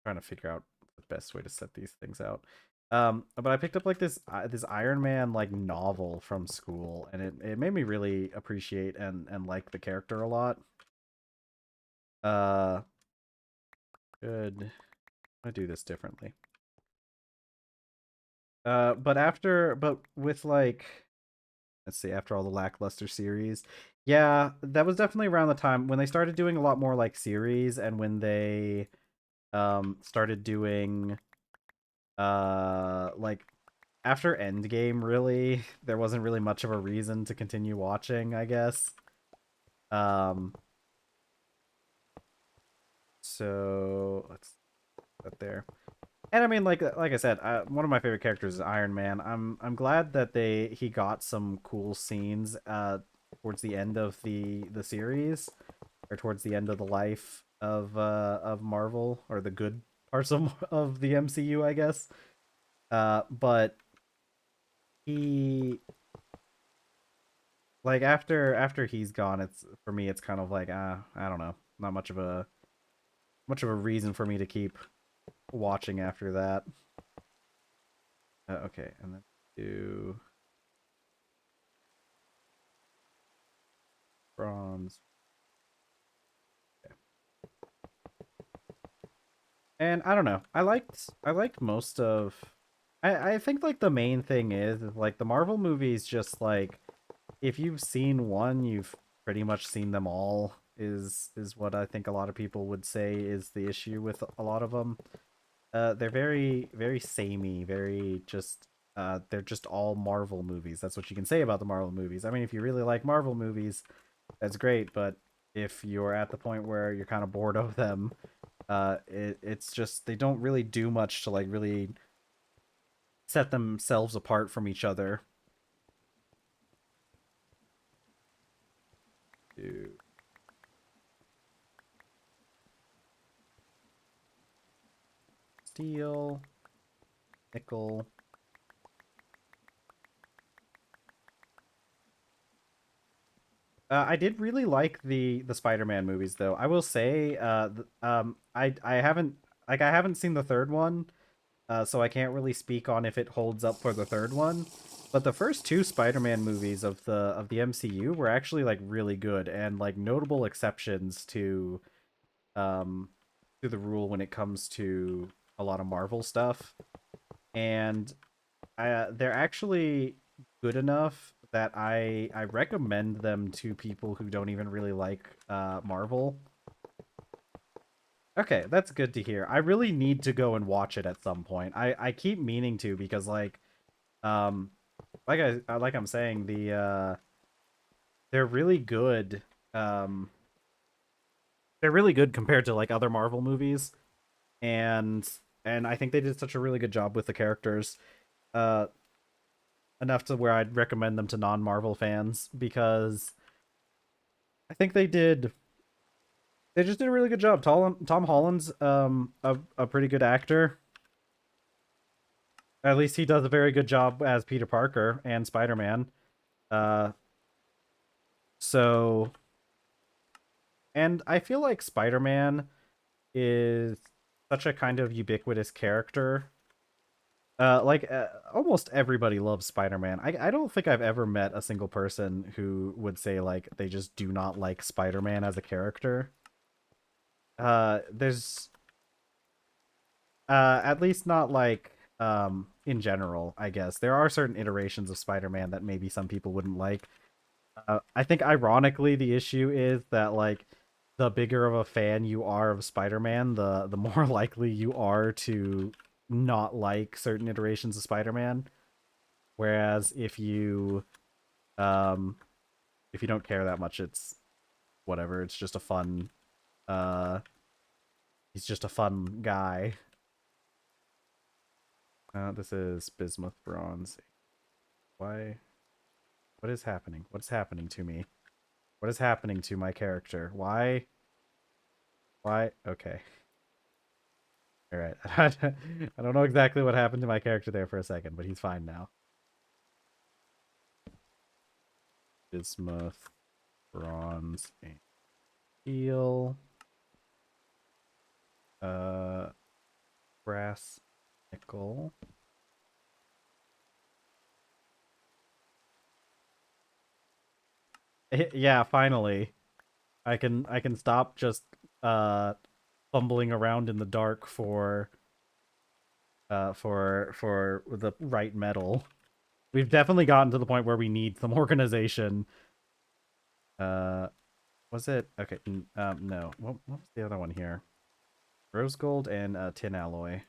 trying to figure out the best way to set these things out. But I picked up like this Iron Man like novel from school, and it made me really appreciate and like the character a lot. Uh, good. I do this differently. But with like, let's see, after all the lackluster series, yeah, that was definitely around the time when they started doing a lot more like series, and when they started doing like after Endgame, really, there wasn't really much of a reason to continue watching, I guess. Um, so let's put that there. And I mean, like I said, one of my favorite characters is Iron Man. I'm glad that he got some cool scenes towards the end of the series, or towards the end of the life of Marvel, or the good parts of the MCU, I guess. But he like after he's gone, it's for me it's kind of like I don't know, not much of a reason for me to keep watching after that. Okay, and then do bronze. Okay. And I don't know, I liked most of. I think like the main thing is like the Marvel movies, just like if you've seen one, you've pretty much seen them all. is what I think a lot of people would say is the issue with a lot of them. They're very samey, very just they're just all Marvel movies. That's what you can say about the Marvel movies. I mean, if you really like Marvel movies, that's great, but if you're at the point where you're kind of bored of them, it's just they don't really do much to like really set themselves apart from each other. Dude. Steel, nickel. I did really like the Spider-Man movies, though. I will say, I haven't I haven't seen the third one, so I can't really speak on if it holds up for the third one. But the first two Spider-Man movies of the MCU were actually like really good and like notable exceptions um to the rule when it comes to a lot of Marvel stuff. And they're actually good enough that I recommend them to people who don't even really like Marvel. Okay, that's good to hear. I really need to go and watch it at some point. I keep meaning to because um like I'm saying they're really good. Um they're really good compared to like other Marvel movies, and I think they did such a really good job with the characters. Uh Enough to where I'd recommend them to non-Marvel fans because I think they just did a really good job. Tom Holland's a pretty good actor. At least he does a very good job as Peter Parker and Spider-Man. Uh so and I feel like Spider-Man is such a kind of ubiquitous character. Almost everybody loves Spider-Man. I don't think I've ever met a single person who would say like they just do not like Spider-Man as a character. There's at least not like in general, I guess. There are certain iterations of Spider-Man that maybe some people wouldn't like. I think ironically the issue is that like the bigger of a fan you are of Spider-Man, the more likely you are to not like certain iterations of Spider-Man. Whereas um if you don't care that much, it's whatever. It's just a fun uh he's just a fun guy. This is bismuth bronze. Why? What is happening? What's happening to me? What is happening to my character? Why? Why? Okay. All right. I don't know exactly what happened to my character there for a second, but he's fine now. Bismuth, bronze, and steel. Uh, brass, nickel. Yeah, finally. I can stop just fumbling around in the dark for the right metal. We've definitely gotten to the point where we need some organization. Uh was it okay, no. What was the other one here? Rose gold and tin alloy.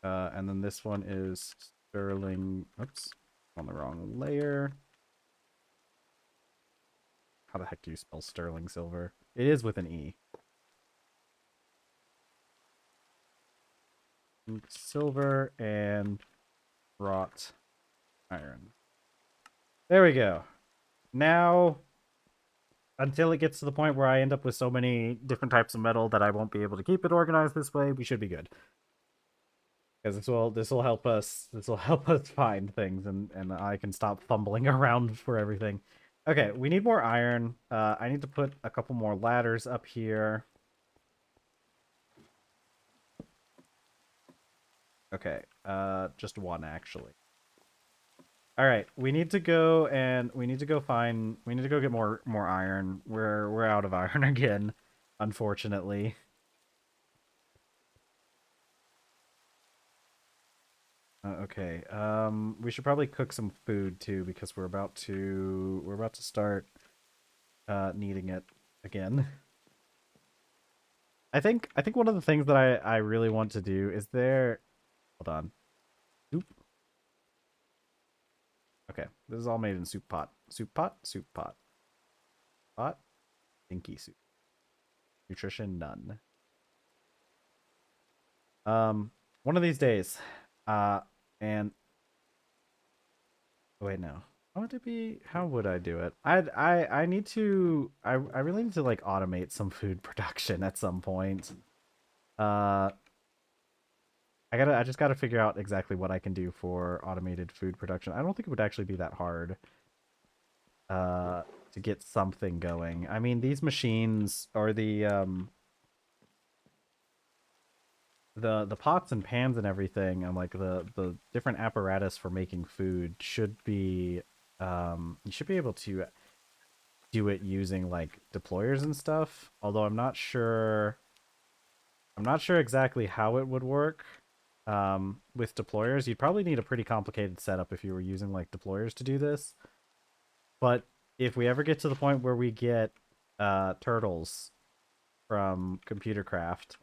And then this one is sterling. Oops, on the wrong layer. How the heck do you spell sterling silver? It is with an E. Silver and wrought iron. There we go. Now, until it gets to the point where I end up with so many different types of metal that I won't be able to keep it organized this way, we should be good. Because this will help us find things, and I can stop fumbling around for everything. Okay, we need more iron. I need to put a couple more ladders up here. Okay, just one actually. All right, we need to go get more iron. We're out of iron again, unfortunately. Okay. We should probably cook some food too because we're about to start needing it again. I think one of the things that I really want to do is there. Hold on. Soup. Okay, this is all made in soup pot. Soup pot. Soup pot. Pot. Stinky soup. Nutrition none. One of these days. Uh, and wait, no. How would it be? How would I do it? I need to. I really need to like automate some food production at some point. Uh, I just gotta figure out exactly what I can do for automated food production. I don't think it would actually be that hard. Uh, to get something going. I mean, these machines or the pots and pans and everything, and like the different apparatus for making food should be you should be able to do it using like deployers and stuff. Although I'm not sure exactly how it would work. With deployers, you'd probably need a pretty complicated setup if you were using like deployers to do this. But if we ever get to the point where we get turtles from Computer Craft,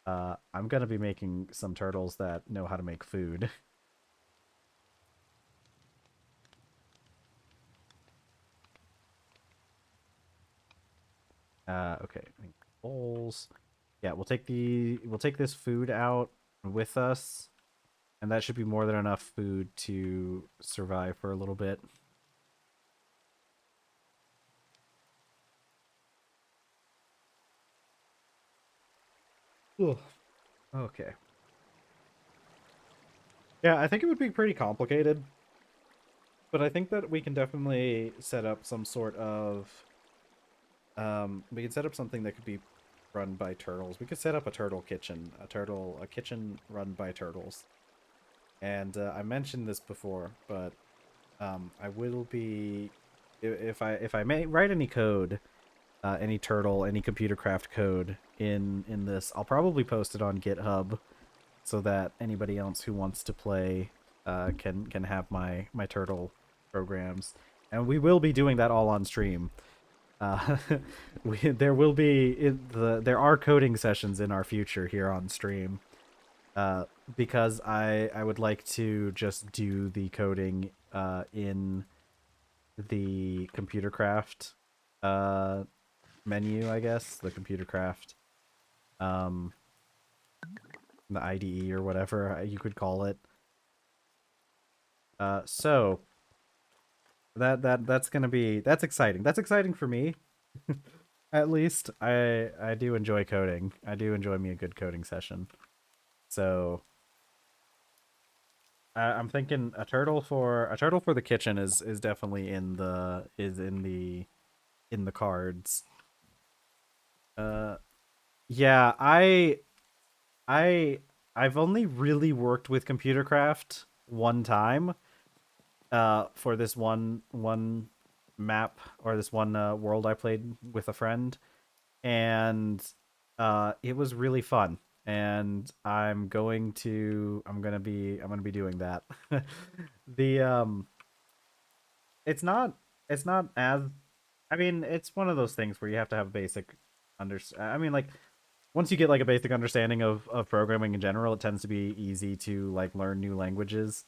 I'm gonna be making some turtles that know how to make food. Okay, bowls. Yeah, we'll take this food out with us, and that should be more than enough food to survive for a little bit. Ugh. Okay. Yeah, I think it would be pretty complicated, but I think that we can definitely set up some sort of we could set up something that could be run by turtles. We could set up a turtle kitchen, a kitchen run by turtles. And I mentioned this before, but I will be if I may write any code, any turtle, any computer craft code in this, I'll probably post it on GitHub so that anybody else who wants to play can have my turtle programs, and we will be doing that all on stream. Uh, there will be there are coding sessions in our future here on stream. Uh, because I would like to just do the coding in the computer craft uh menu, I guess, the computer craft um the IDE or whatever you could call it. So that's gonna be that's exciting. That's exciting for me. At least I do enjoy coding. I do enjoy me a good coding session. So I'm thinking a turtle for the kitchen is definitely in the cards. Uh, yeah, I I've only really worked with computer craft one time. For this one map or this one world I played with a friend, and it was really fun. And I'm gonna be doing that. the It's not as, I mean, it's one of those things where you have to have a basic I mean, like, once you get like a basic understanding of programming in general, it tends to be easy to like learn new languages.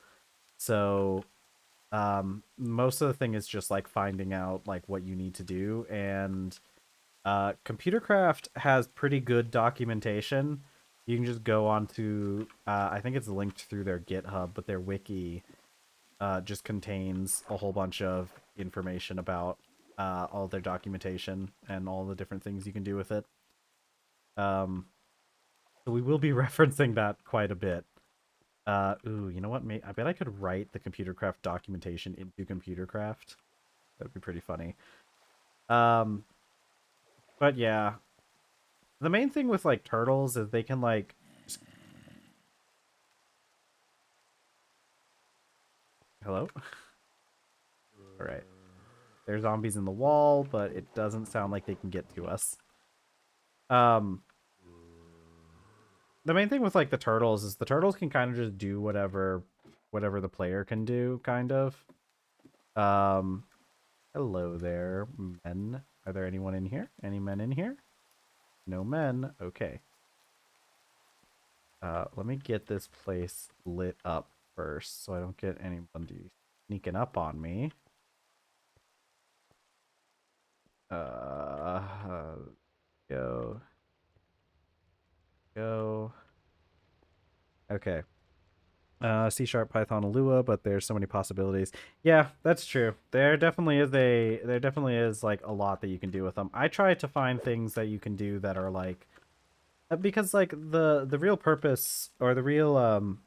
So most of the thing is just like finding out like what you need to do. And Computercraft has pretty good documentation. You can just go on to I think it's linked through their GitHub, but their wiki just contains a whole bunch of information about all their documentation and all the different things you can do with it. Um, so we will be referencing that quite a bit. Ooh, you know what? I bet I could write the Computercraft documentation into Computercraft. That'd be pretty funny. Um, but yeah, the main thing with like turtles is they can like. Hello. All right. There's zombies in the wall, but it doesn't sound like they can get to us. Um, the main thing with like the turtles is the turtles can kind of just do whatever the player can do, kind of. Um, hello there, men. Are there anyone in here? Any men in here? No men. Okay. Let me get this place lit up first so I don't get anybody sneaking up on me. Uh, go. Go. Okay. C sharp Python Lua, but there's so many possibilities. Yeah, that's true. There definitely is like a lot that you can do with them. I try to find things that you can do that are like because like the real purpose or the real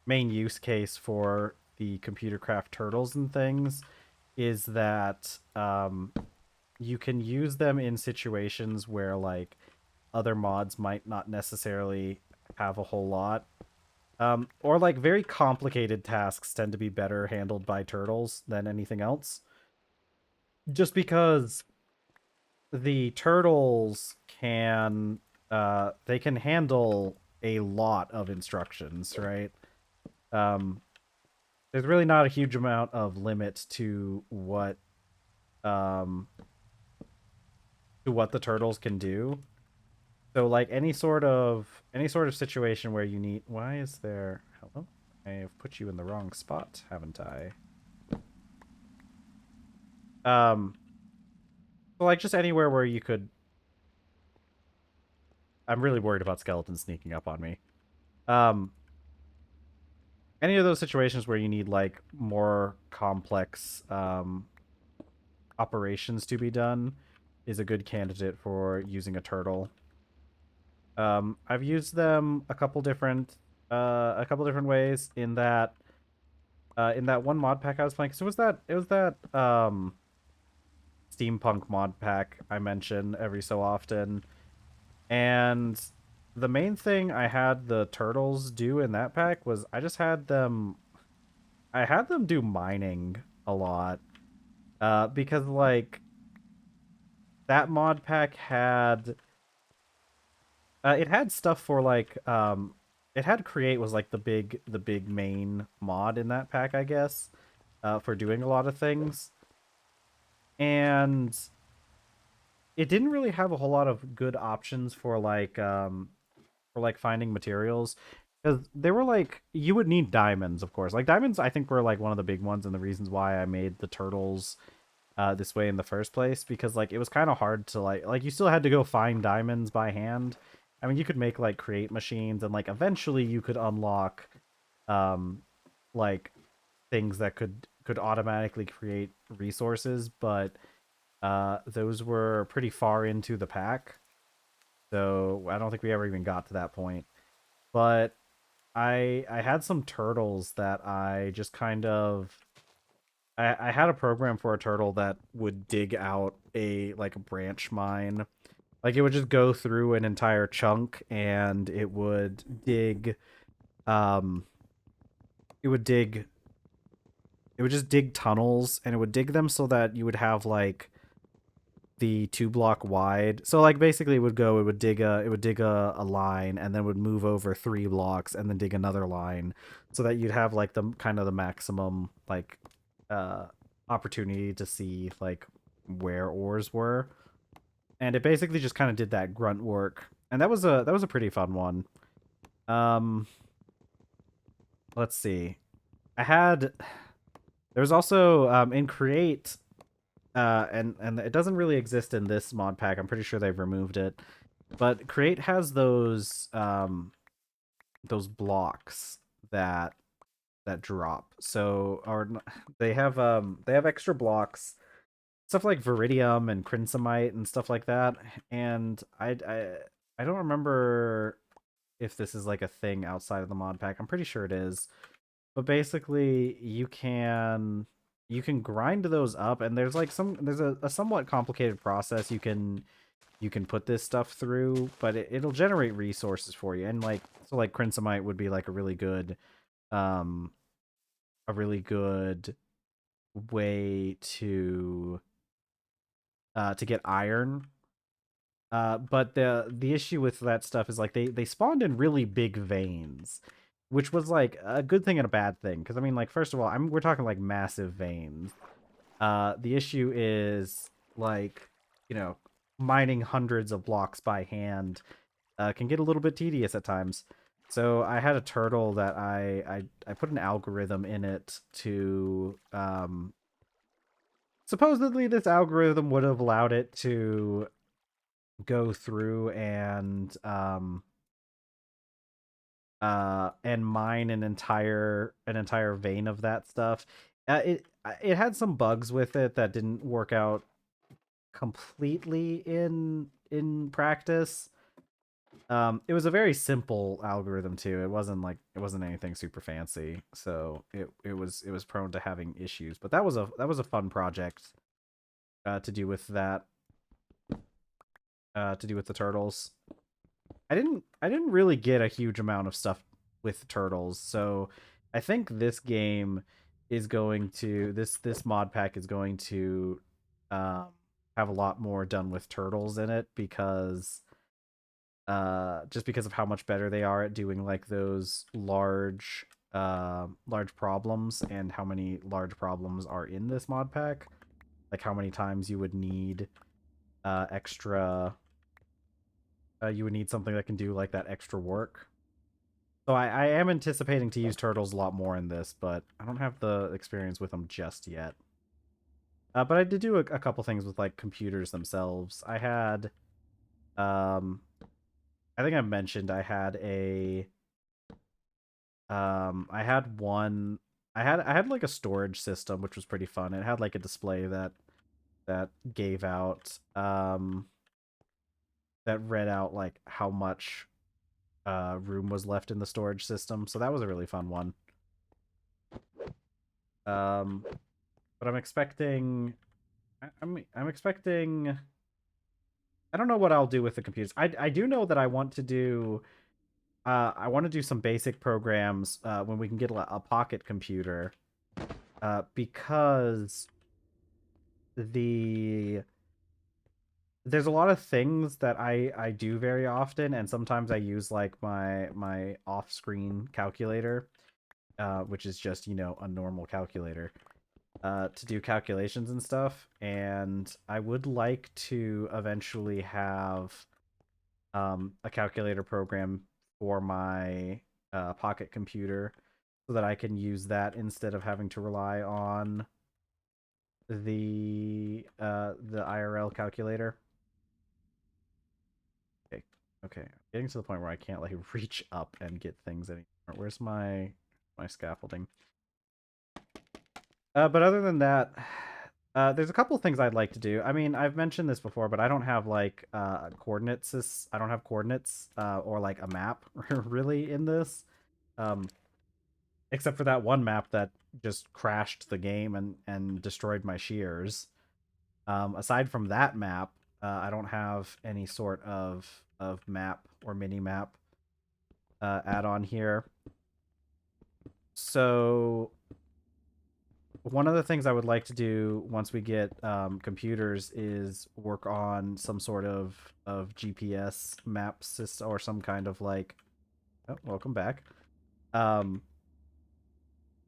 main use case for the computer craft turtles and things is that you can use them in situations where like other mods might not necessarily have a whole lot. Or like very complicated tasks tend to be better handled by turtles than anything else. Just because the turtles can they can handle a lot of instructions, right? Um, there's really not a huge amount of limit um to what the turtles can do. So like any sort of situation where you need why is there hello? I have put you in the wrong spot, haven't I? So like just anywhere where you could I'm really worried about skeletons sneaking up on me. Um any of those situations where you need like more complex operations to be done is a good candidate for using a turtle. I've used them a couple different ways in that one mod pack I was playing. So it was that steampunk mod pack I mention every so often. And the main thing I had the turtles do in that pack was I had them do mining a lot. Because like that mod pack had it had stuff for like it had create was like the big main mod in that pack, I guess, for doing a lot of things. And it didn't really have a whole lot of good options for like finding materials because they were like you would need diamonds, of course. Like diamonds I think were like one of the big ones and the reasons why I made the turtles this way in the first place because like it was kind of hard to like you still had to go find diamonds by hand. I mean, you could make like create machines and like eventually you could unlock um like things that could automatically create resources, but those were pretty far into the pack. So I don't think we ever even got to that point. But I had some turtles that I just kind of I had a program for a turtle that would dig out a like a branch mine. Like it would just go through an entire chunk and um it would dig it would just dig tunnels and it would dig them so that you would have like the 2 block wide. So like basically it would dig a line and then would move over 3 blocks and then dig another line so that you'd have like the kind of the maximum like uh opportunity to see like where ores were. And it basically just kind of did that grunt work. And that was a pretty fun one. Um let's see. I had there's also in create and it doesn't really exist in this mod pack. I'm pretty sure they've removed it. But create has those blocks that drop. So or they have extra blocks, stuff like Viridium and Crimsonite and stuff like that. And I don't remember if this is like a thing outside of the mod pack. I'm pretty sure it is. But basically you can grind those up and there's a somewhat complicated process you can put this stuff through, but it'll generate resources for you. And like so like Crimsonite would be like um a really good way to get iron. But the issue with that stuff is like they spawned in really big veins, which was like a good thing and a bad thing. Because I mean, like first of all, we're talking like massive veins. The issue is like, you know, mining hundreds of blocks by hand can get a little bit tedious at times. So I had a turtle that I put an algorithm in it to supposedly this algorithm would have allowed it to go through and mine an entire vein of that stuff. It had some bugs with it that didn't work out completely in practice. It was a very simple algorithm too. It wasn't anything super fancy, so it was prone to having issues. But that was a fun project to do with that to do with the turtles. I didn't really get a huge amount of stuff with turtles, so I think this game is going to this mod pack is going to um, have a lot more done with turtles in it because just because of how much better they are at doing like those large problems and how many large problems are in this mod pack, like how many times extra you would need something that can do like that extra work. So I am anticipating to use turtles a lot more in this, but I don't have the experience with them just yet. But I did do a couple things with like computers themselves. Um, I think I mentioned I had one, I had like a storage system which was pretty fun. It had like a display that gave out that read out like how much room was left in the storage system. So that was a really fun one. Um, but I'm expecting. I'm expecting. I don't know what I'll do with the computers. I do know that I want to do. I want to do some basic programs when we can get a pocket computer. Because the there's a lot of things that I do very often, and sometimes I use like my off screen calculator, which is just a normal calculator. To do calculations and stuff, and I would like to eventually have a calculator program for my pocket computer so that I can use that instead of having to rely on the IRL calculator. Okay, okay, I'm getting to the point where I can't like reach up and get things anymore. Where's my scaffolding? But other than that, there's a couple things I'd like to do. I mean, I've mentioned this before, but I don't have like coordinates. I don't have coordinates or like a map really in this, um, except for that one map that just crashed the game and destroyed my shears. Aside from that map, I don't have any sort of map or mini map add on here. So one of the things I would like to do once we get computers is work on some sort of GPS map system or some kind of like. Oh, welcome back. Um,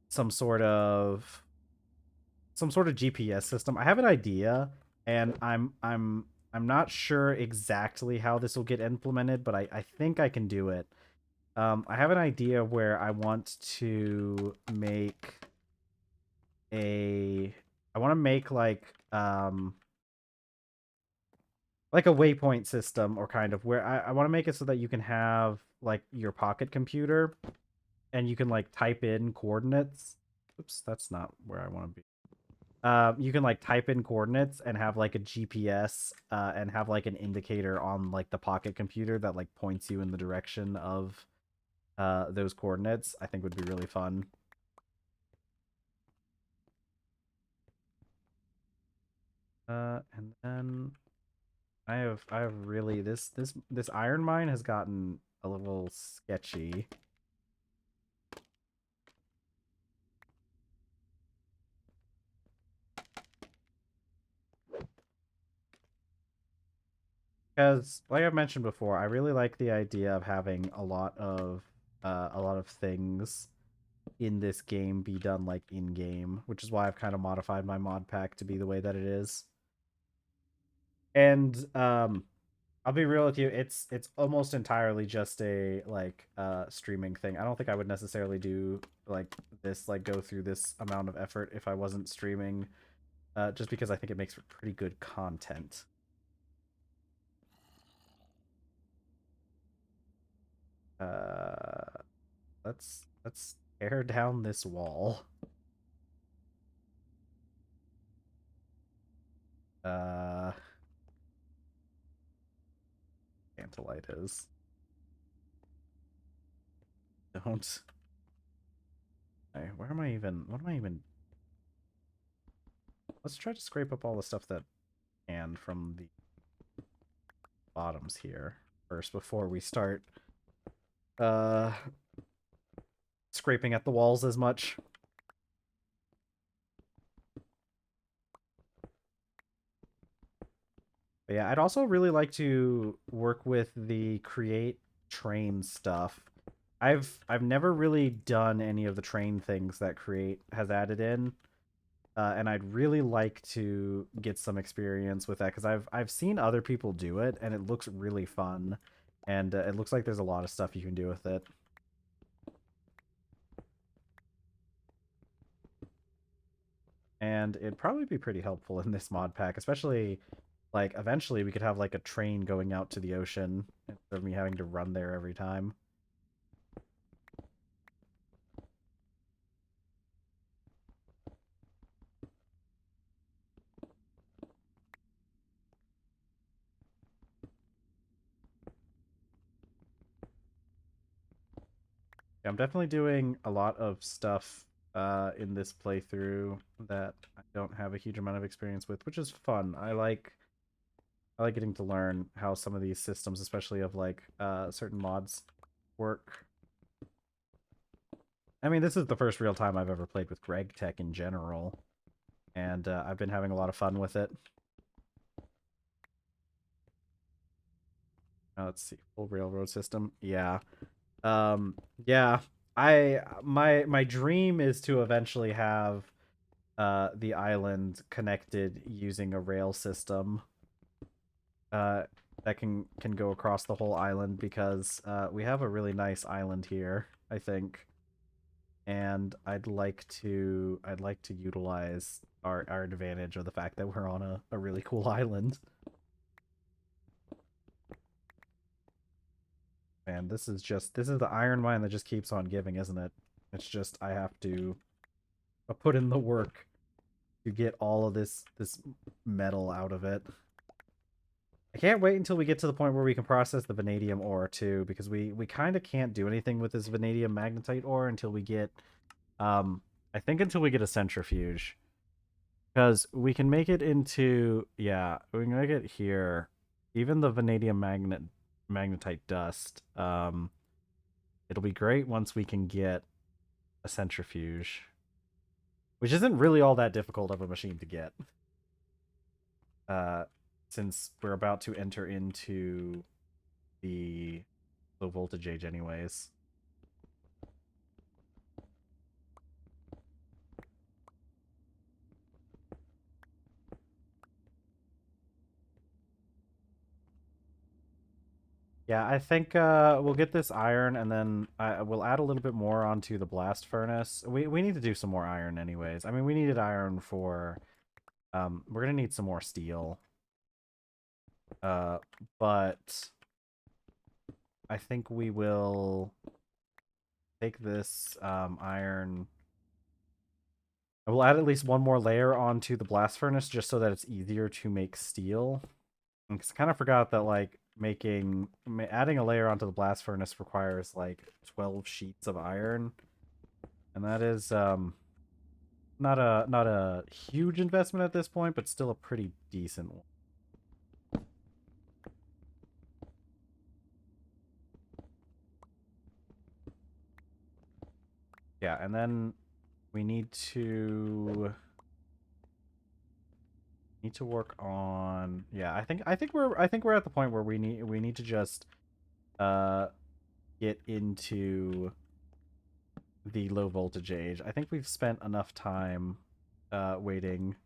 some sort of GPS system. I have an idea, and I'm not sure exactly how this will get implemented, but I think I can do it. I have an idea where I want to make a I want to make like a waypoint system or kind of where I want to make it so that you can have like your pocket computer and you can like type in coordinates. Oops, that's not where I want to be. You can like type in coordinates and have like a GPS and have like an indicator on like the pocket computer that like points you in the direction of those coordinates. I think would be really fun. And then I have really this iron mine has gotten a little sketchy. Because, like I've mentioned before, I really like the idea of having a lot of things in this game be done like in game, which is why I've kind of modified my mod pack to be the way that it is. And I'll be real with you, it's almost entirely just a like streaming thing. I don't think I would necessarily do like this, like go through this amount of effort if I wasn't streaming, just because I think it makes for pretty good content. Uh let's tear down this wall. Uh Tantalite is. Don't. Hey, where am I even? What am I even? Let's try to scrape up all the stuff that can from the bottoms here first before we start uh scraping at the walls as much. But yeah, I'd also really like to work with the create train stuff. I've never really done any of the train things that create has added in. And I'd really like to get some experience with that because I've seen other people do it and it looks really fun, and it looks like there's a lot of stuff you can do with it. And it'd probably be pretty helpful in this mod pack, especially like eventually we could have like a train going out to the ocean instead of me having to run there every time. Yeah, I'm definitely doing a lot of stuff in this playthrough that I don't have a huge amount of experience with, which is fun. I like getting to learn how some of these systems, especially of like certain mods, work. I mean, this is the first real time I've ever played with Greg Tech in general, and I've been having a lot of fun with it. Let's see, full railroad system. Yeah, yeah. My dream is to eventually have the island connected using a rail system uh, that can go across the whole island because we have a really nice island here, I think, and I'd like to utilize our advantage of the fact that we're on a really cool island. And this is the iron mine that just keeps on giving, isn't it? It's just I have to put in the work to get all of this metal out of it. I can't wait until we get to the point where we can process the vanadium ore too, because we kind of can't do anything with this vanadium magnetite ore until we get I think until we get a centrifuge. Because we can make it into, yeah, we can make it here. Even the vanadium magnetite dust. It'll be great once we can get a centrifuge, which isn't really all that difficult of a machine to get. Uh, since we're about to enter into the low voltage age anyways. Yeah, I think we'll get this iron and then we'll add a little bit more onto the blast furnace. We need to do some more iron anyways. I mean, we needed iron for we're gonna need some more steel. Uh, but I think we will take this iron. I will add at least one more layer onto the blast furnace just so that it's easier to make steel. Because I kind of forgot that like adding a layer onto the blast furnace requires like 12 sheets of iron, and that is not a huge investment at this point, but still a pretty decent one. Yeah, and then we Need to work on. Yeah, I think we're at the point where we need to just uh get into the low voltage age. I think we've spent enough time waiting.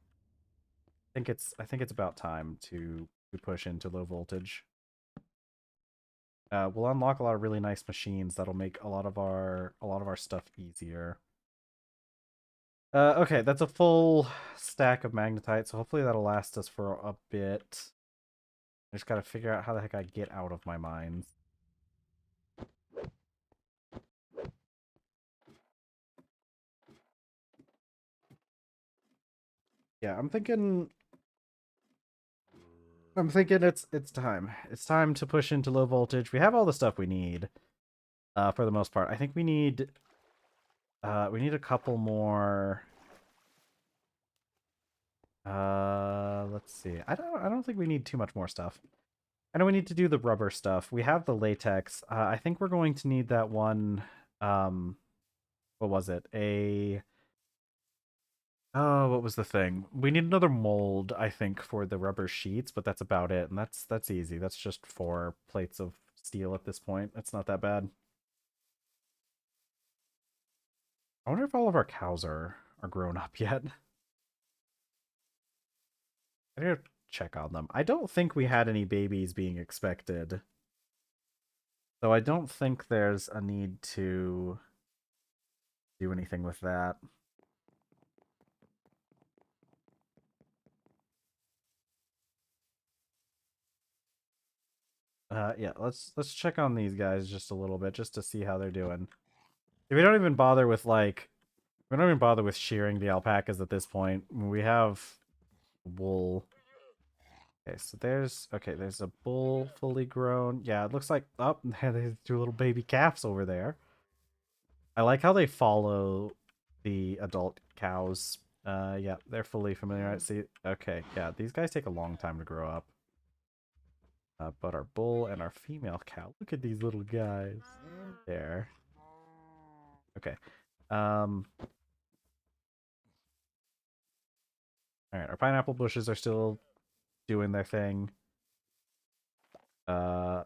I think it's about time to push into low voltage. We'll unlock a lot of really nice machines that'll make a lot of our stuff easier. Okay, that's a full stack of magnetite, so hopefully that'll last us for a bit. I just gotta figure out how the heck I get out of my mines. Yeah, I'm thinking it's time. It's time to push into low voltage. We have all the stuff we need, for the most part. I think we need a couple more. Let's see. I don't think we need too much more stuff. I know we need to do the rubber stuff. We have the latex. I think we're going to need that one. What was it? What was the thing? We need another mold, I think, for the rubber sheets, but that's about it. And that's easy. That's just 4 plates of steel at this point. That's not that bad. I wonder if all of our cows are grown up yet. I gotta check on them. I don't think we had any babies being expected. So I don't think there's a need to do anything with that. Yeah, let's check on these guys just a little bit just to see how they're doing. We don't even bother with we don't even bother with shearing the alpacas at this point. We have wool. Okay, so there's a bull fully grown. Yeah, it looks like there's 2 little baby calves over there. I like how they follow the adult cows. Yeah, they're fully familiar. See, okay, yeah, these guys take a long time to grow up. But our bull and our female cow. Look at these little guys. There. Okay. All right, our pineapple bushes are still doing their thing. Uh,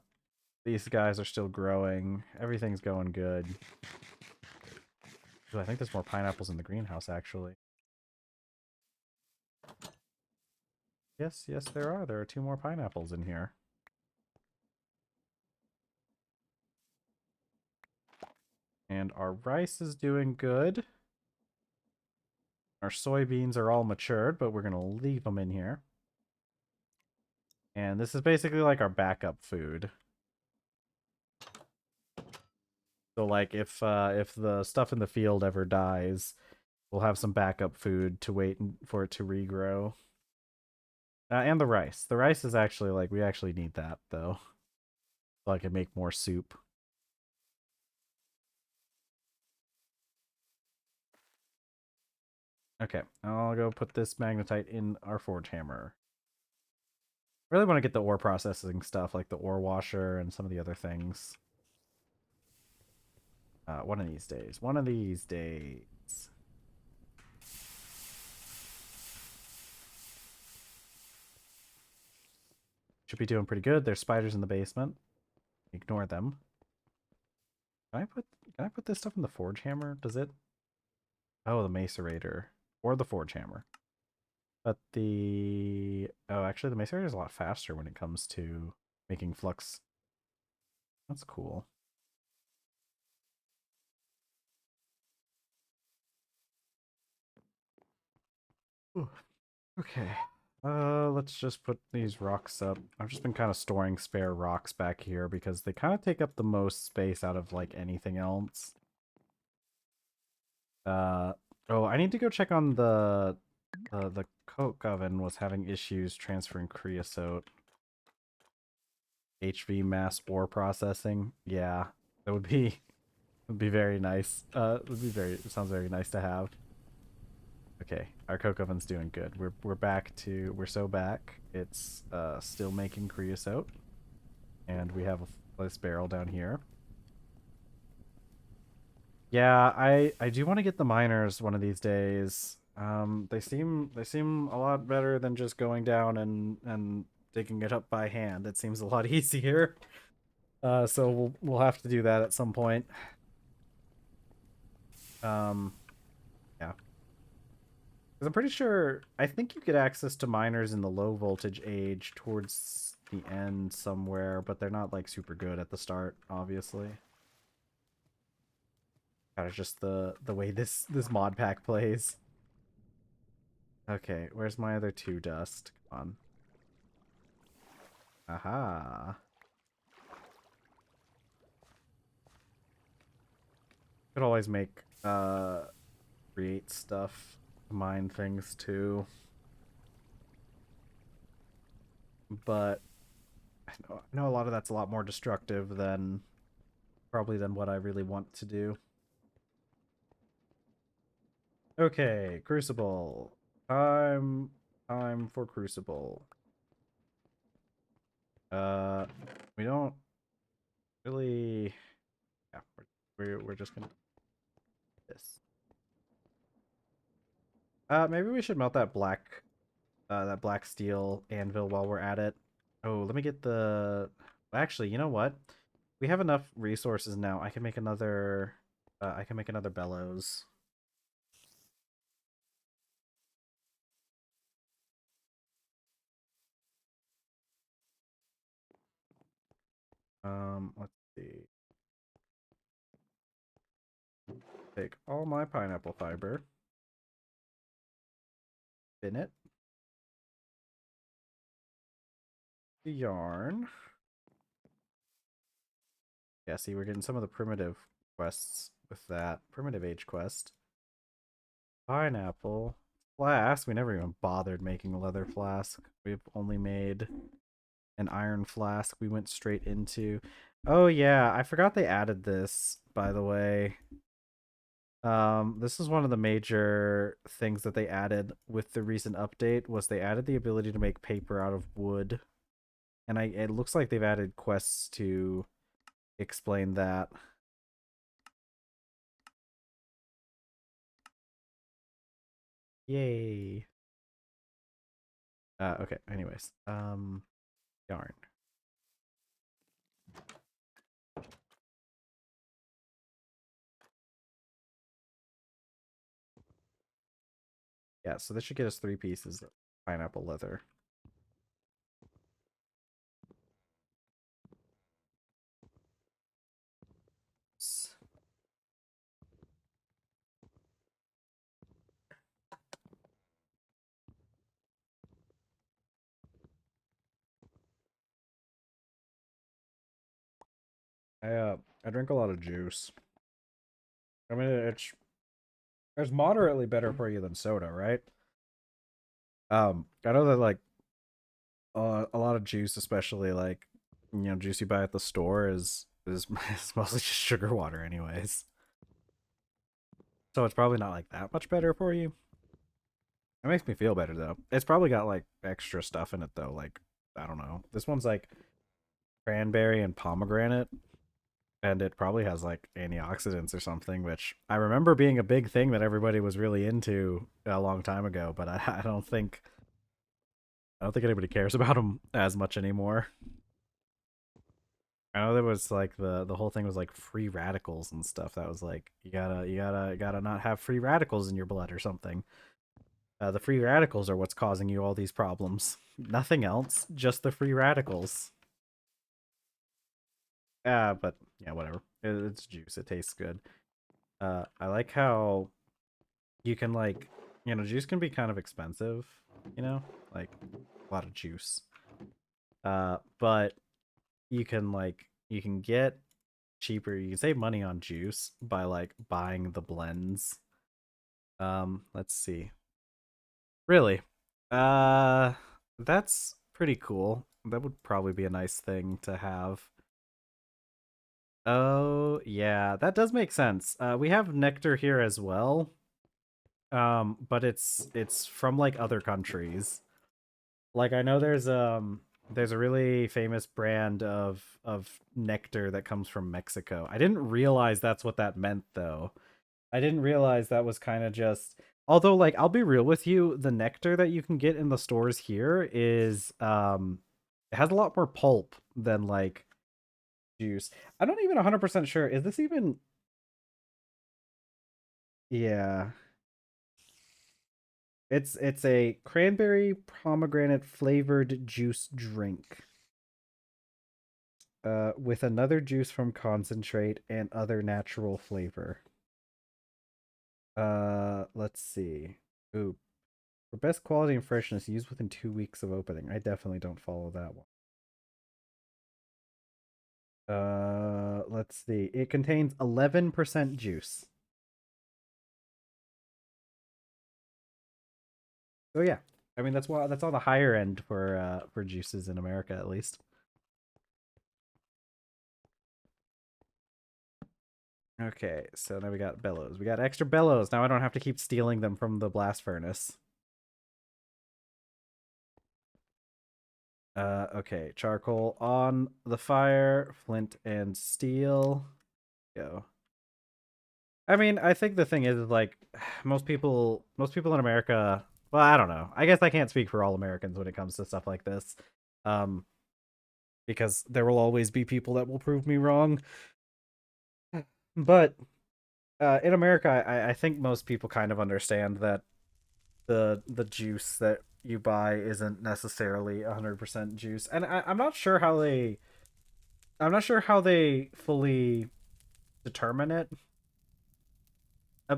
these guys are still growing. Everything's going good. Ooh, I think there's more pineapples in the greenhouse, actually. Yes, yes, there are. There are 2 more pineapples in here. And our rice is doing good. Our soybeans are all matured, but we're going to leave them in here. And this is basically like our backup food. So like if the stuff in the field ever dies, we'll have some backup food to wait for it to regrow. And the rice. The rice is actually like we actually need that though. So I can make more soup. Okay, I'll go put this magnetite in our forge hammer. I really want to get the ore processing stuff like the ore washer and some of the other things. One of these days. One of these days. Should be doing pretty good. There's spiders in the basement. Ignore them. Can I put this stuff in the forge hammer? Does it? Oh, the macerator. Or the forge hammer. But actually the macerator is a lot faster when it comes to making flux. That's cool. Ooh. Okay. Let's just put these rocks up. I've just been kind of storing spare rocks back here because they kind of take up the most space out of like anything else. Oh, I need to go check on the coke oven was having issues transferring creosote. HV mass ore processing. Yeah, that would be very nice. It sounds very nice to have. Okay, our coke oven's doing good. We're so back. It's still making creosote. And we have this barrel down here. Yeah, I do want to get the miners one of these days. They seem a lot better than just going down and digging it up by hand. It seems a lot easier. So we'll have to do that at some point. Yeah. 'Cause I'm pretty sure I think you get access to miners in the low voltage age towards the end somewhere, but they're not like super good at the start, obviously. Kind of just the way this mod pack plays. Okay, where's my other two dust? Come on. Aha. Could always make create stuff, mine things too. But I know a lot of that's a lot more destructive than probably than what I really want to do. Okay, Crucible. Time for Crucible. Uh we don't really, yeah, we're just gonna do this. Maybe we should melt that black steel anvil while we're at it. Oh, let me get the, actually, you know what? We have enough resources now. I can make another bellows. Let's see. Take all my pineapple fiber, spin it, the yarn. Yeah, see, we're getting some of the primitive quests with that. Primitive age quest. Pineapple. Flask. We never even bothered making a leather flask. We've only made an iron flask we went straight into. Oh yeah, I forgot they added this, by the way. This is one of the major things that they added with the recent update was they added the ability to make paper out of wood. And it looks like they've added quests to explain that. Yay. Okay, anyways. Yarn. Yeah, so this should get us 3 pieces of pineapple leather. I drink a lot of juice. I mean, it's moderately better for you than soda, right? I know that like a lot of juice, especially like, you know, juice you buy at the store is it's mostly just sugar water, anyways. So it's probably not like that much better for you. It makes me feel better though. It's probably got like extra stuff in it though. Like, I don't know. This one's like cranberry and pomegranate, and it probably has like antioxidants or something, which I remember being a big thing that everybody was really into a long time ago. But I don't think anybody cares about them as much anymore. I know there was like the whole thing was like free radicals and stuff. That was like you gotta not have free radicals in your blood or something. The free radicals are what's causing you all these problems. Nothing else, just the free radicals. But yeah, whatever. It's juice. It tastes good. I like how you can like, you know, juice can be kind of expensive. You know, like a lot of juice. But you can get cheaper. You can save money on juice by like buying the blends. Let's see. Really? Uh, that's pretty cool. That would probably be a nice thing to have. Oh, yeah, that does make sense. We have nectar here as well. But it's from like other countries. Like I know there's a really famous brand of nectar that comes from Mexico. I didn't realize that's what that meant though. I didn't realize that was kind of just Although, like, I'll be real with you, the nectar that you can get in the stores here is it has a lot more pulp than like juice. I'm not even 100% sure. Is this even yeah. It's a cranberry pomegranate flavored juice drink. With another juice from concentrate and other natural flavor. Let's see. Ooh, for best quality and freshness, used within 2 weeks of opening. I definitely don't follow that one. Let's see. It contains 11% juice. So yeah, I mean that's on the higher end for juices in America at least. Okay, so now we got bellows. We got extra bellows. Now I don't have to keep stealing them from the blast furnace. Okay, charcoal on the fire, flint and steel. Go. I mean, I think the thing is like most people in America, well, I don't know. I guess I can't speak for all Americans when it comes to stuff like this. Um because there will always be people that will prove me wrong. But in America, I think most people kind of understand that the juice that you buy isn't necessarily 100% juice, and I'm not sure how they fully determine it,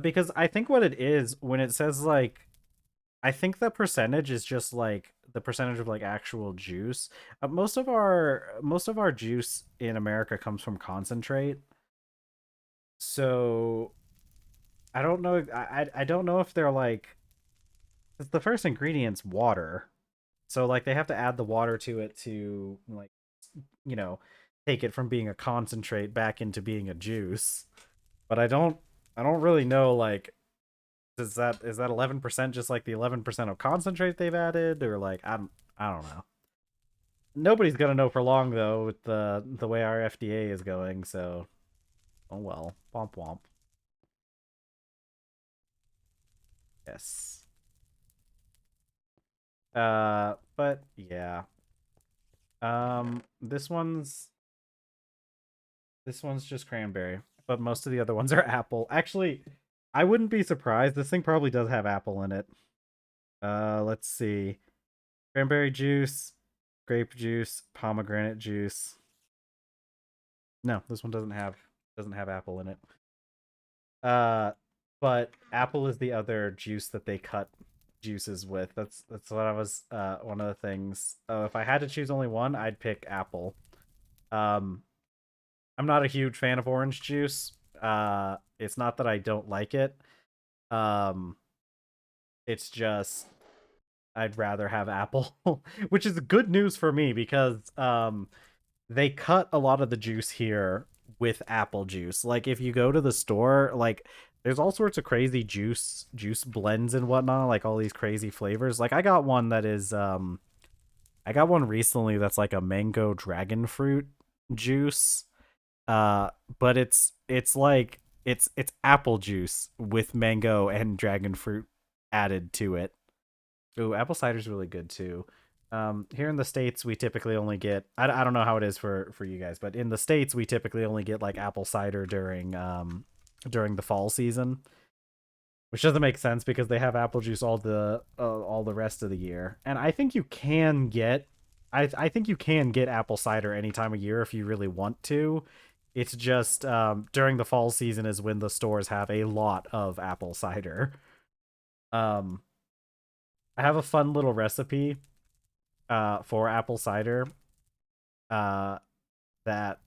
because I think what it is when it says like I think the percentage is just like the percentage of like actual juice. Most of our juice in America comes from concentrate, so I don't know. I don't know if they're like 'cause the first ingredient's water, so like they have to add the water to it to like you know take it from being a concentrate back into being a juice. But I don't really know like is that 11% just like the 11% of concentrate they've added or like I don't know. Nobody's gonna know for long though with the way our FDA is going. So oh well, womp womp. Yes. But yeah. This one's just cranberry, but most of the other ones are apple. Actually, I wouldn't be surprised. This thing probably does have apple in it. Let's see. Cranberry juice, grape juice, pomegranate juice. No, this one doesn't have apple in it. Uh, but apple is the other juice that they cut juices with. That's what I was one of the things. If I had to choose only one, I'd pick apple. Um, I'm not a huge fan of orange juice. It's not that I don't like it. Um, it's just I'd rather have apple, which is good news for me because they cut a lot of the juice here with apple juice. Like if you go to the store, like there's all sorts of crazy juice blends and whatnot, like all these crazy flavors. Like I got one recently that's like a mango dragon fruit juice. Uh but it's like it's apple juice with mango and dragon fruit added to it. Ooh, apple cider's really good too. Here in the States, we typically only get. I don't know how it is for you guys, but in the States, we typically only get like apple cider during the fall season, which doesn't make sense because they have apple juice all the rest of the year. And I think you can get, I think you can get apple cider any time of year if you really want to. It's just during the fall season is when the stores have a lot of apple cider. Um, I have a fun little recipe for apple cider uh, that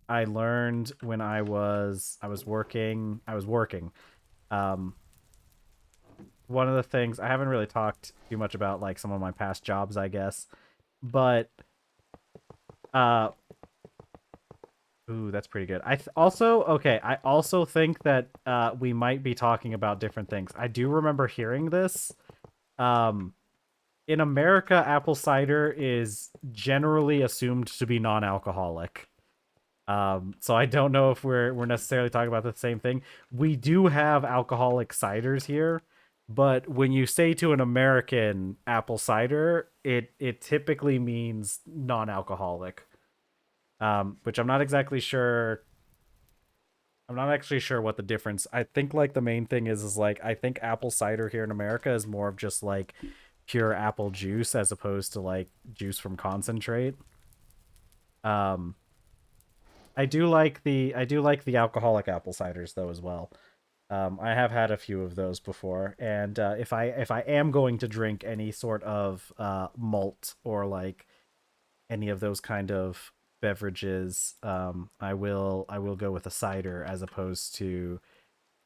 I learned when I was working. Um, One of the things I haven't really talked too much about like some of my past jobs, I guess, but uh, ooh, that's pretty good. Also okay. I also think that we might be talking about different things. I do remember hearing this. Um, in America, apple cider is generally assumed to be non-alcoholic. So I don't know if we're necessarily talking about the same thing. We do have alcoholic ciders here, But when you say to an American apple cider, it typically means non-alcoholic. Which I'm not exactly sure. I'm not actually sure what the difference. I think like the main thing is like I think apple cider here in America is more of just like pure apple juice as opposed to like juice from concentrate. Um, I do like the alcoholic apple ciders though as well. I have had a few of those before, and if I am going to drink any sort of malt or like any of those kind of beverages, I will go with a cider as opposed to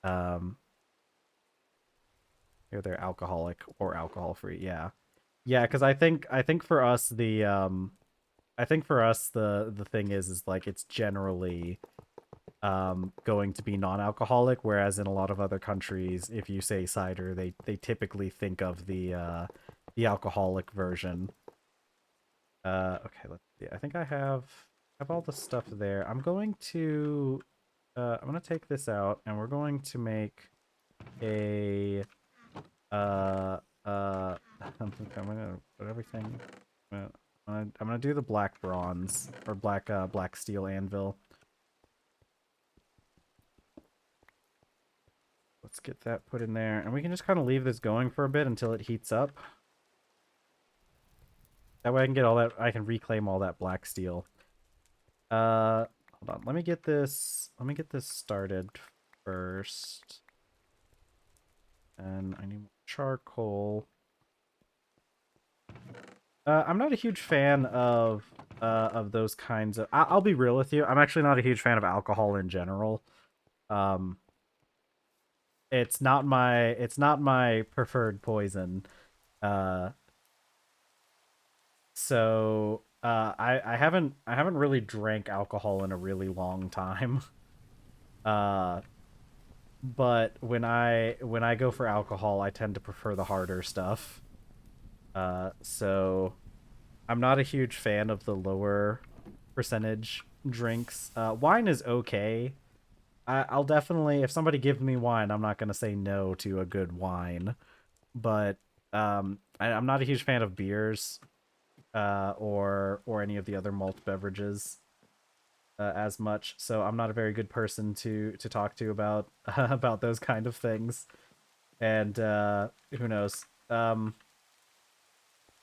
um, they're alcoholic or alcohol free. Yeah, yeah, because I think for us I think for us the thing is like it's generally going to be non-alcoholic, whereas in a lot of other countries if you say cider they typically think of the alcoholic version. Okay, let's see. I think I have all the stuff there. I'm going to take this out and we're going to make a I'm gonna put everything. I'm gonna do the black bronze or black steel anvil. Let's get that put in there, and we can just kind of leave this going for a bit until it heats up. That way I can get all that. I can reclaim all that black steel. Hold on. Let me get this. Let me get this started first. And I need charcoal. I'm not a huge fan of those kinds of. I'll be real with you. I'm actually not a huge fan of alcohol in general. Um, it's not my preferred poison. Uh, I haven't really drank alcohol in a really long time. Uh, but when I go for alcohol, I tend to prefer the harder stuff. So I'm not a huge fan of the lower percentage drinks. Wine is okay. I'll definitely, if somebody gives me wine, I'm not gonna say no to a good wine. But I'm not a huge fan of beers, or any of the other malt beverages, as much. So I'm not a very good person to talk to about about those kind of things. And who knows?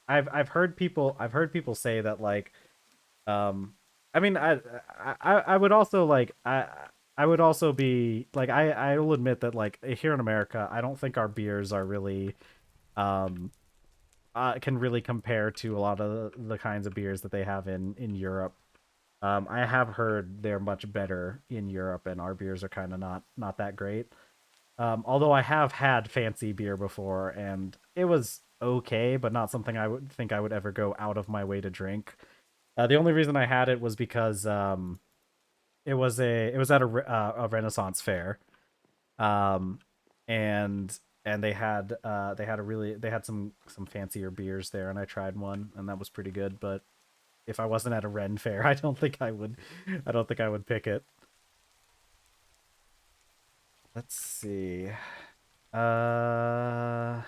I've heard people say that like um I mean I would also like I would also be like I will admit that like here in America I don't think our beers are really um can really compare to a lot of the kinds of beers that they have in Europe. I have heard they're much better in Europe, and our beers are kind of not that great. Although I have had fancy beer before, and it was okay, but not something I would think I would ever go out of my way to drink. The only reason I had it was because it was at a Renaissance fair, um, and they had a really they had some fancier beers there, and I tried one, and that was pretty good. But if I wasn't at a Ren fair, I don't think I would pick it. Let's see. Uh,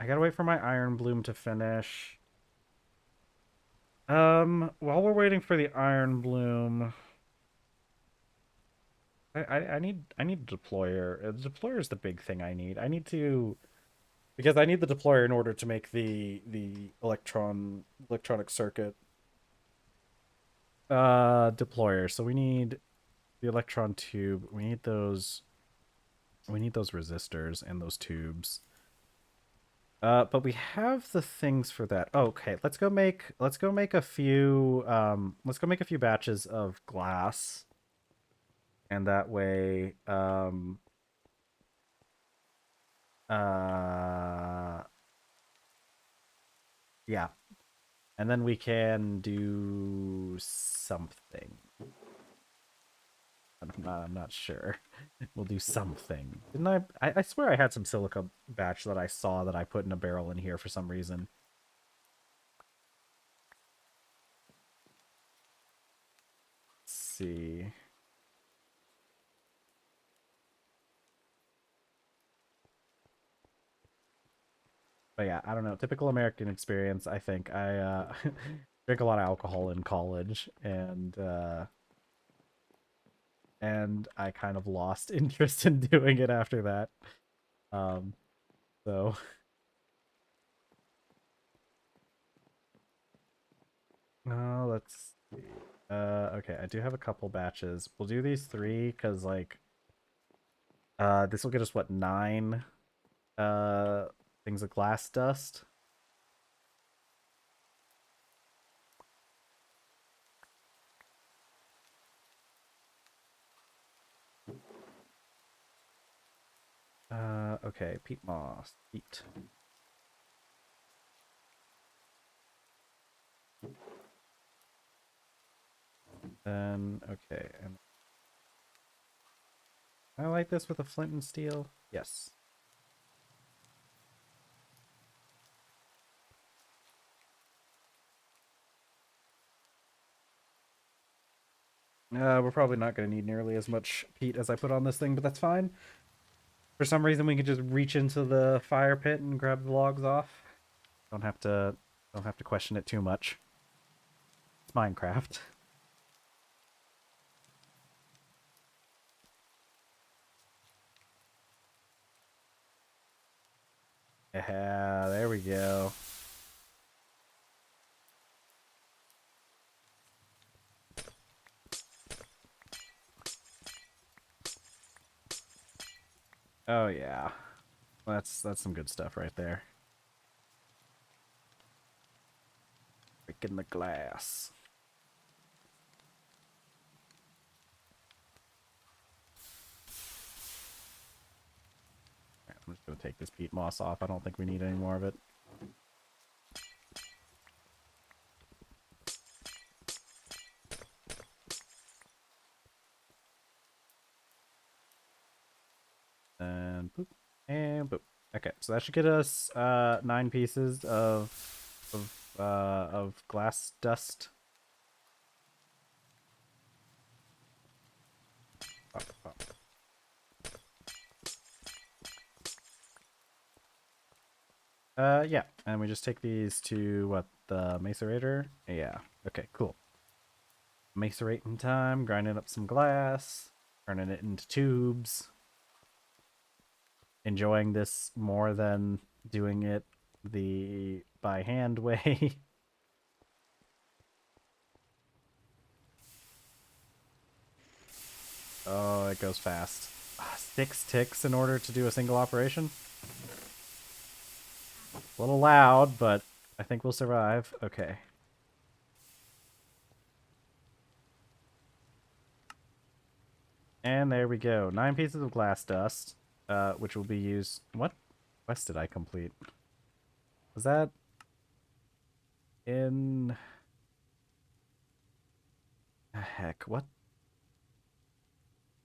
I gotta wait for my iron bloom to finish. While we're waiting for the iron bloom, I need a deployer. The deployer is the big thing I need. I need to because I need the deployer in order to make the electronic circuit deployer. So we need the electron tube. We need those resistors and those tubes. But we have the things for that. Okay, let's go make a few let's go make a few batches of glass. And that way uh yeah. And then we can do something. I'm not sure. We'll do something. Didn't I swear I had some silica batch that I saw that I put in a barrel in here for some reason. Let's see. But yeah, I don't know. Typical American experience, I think. I drink a lot of alcohol in college, and I kind of lost interest in doing it after that. Um, so let's see. Okay, I do have a couple batches. We'll do these three because like this will get us what, 9 uh things of glass dust. Okay, peat moss, peat. Then okay, and I like this with a flint and steel. Yes. We're probably not going to need nearly as much peat as I put on this thing, but that's fine. For some reason, we can just reach into the fire pit and grab the logs off. Don't have to, don't have to question it too much. It's Minecraft. Yeah, there we go. Oh yeah, that's some good stuff right there. Breaking the glass. I'm just gonna take this peat moss off. I don't think we need any more of it. And boop, and boop. Okay, so that should get us 9 pieces of glass dust. Oh, oh. Yeah, and we just take these to what, the macerator? Yeah. Okay, cool. Macerating time, grinding up some glass, turning it into tubes. Enjoying this more than doing it the by hand way. Oh, it goes fast. 6 ticks in order to do a single operation. A little loud, but I think we'll survive. Okay. And there we go. 9 pieces of glass dust, which will be used. What quest did I complete? Was that in? Heck, what?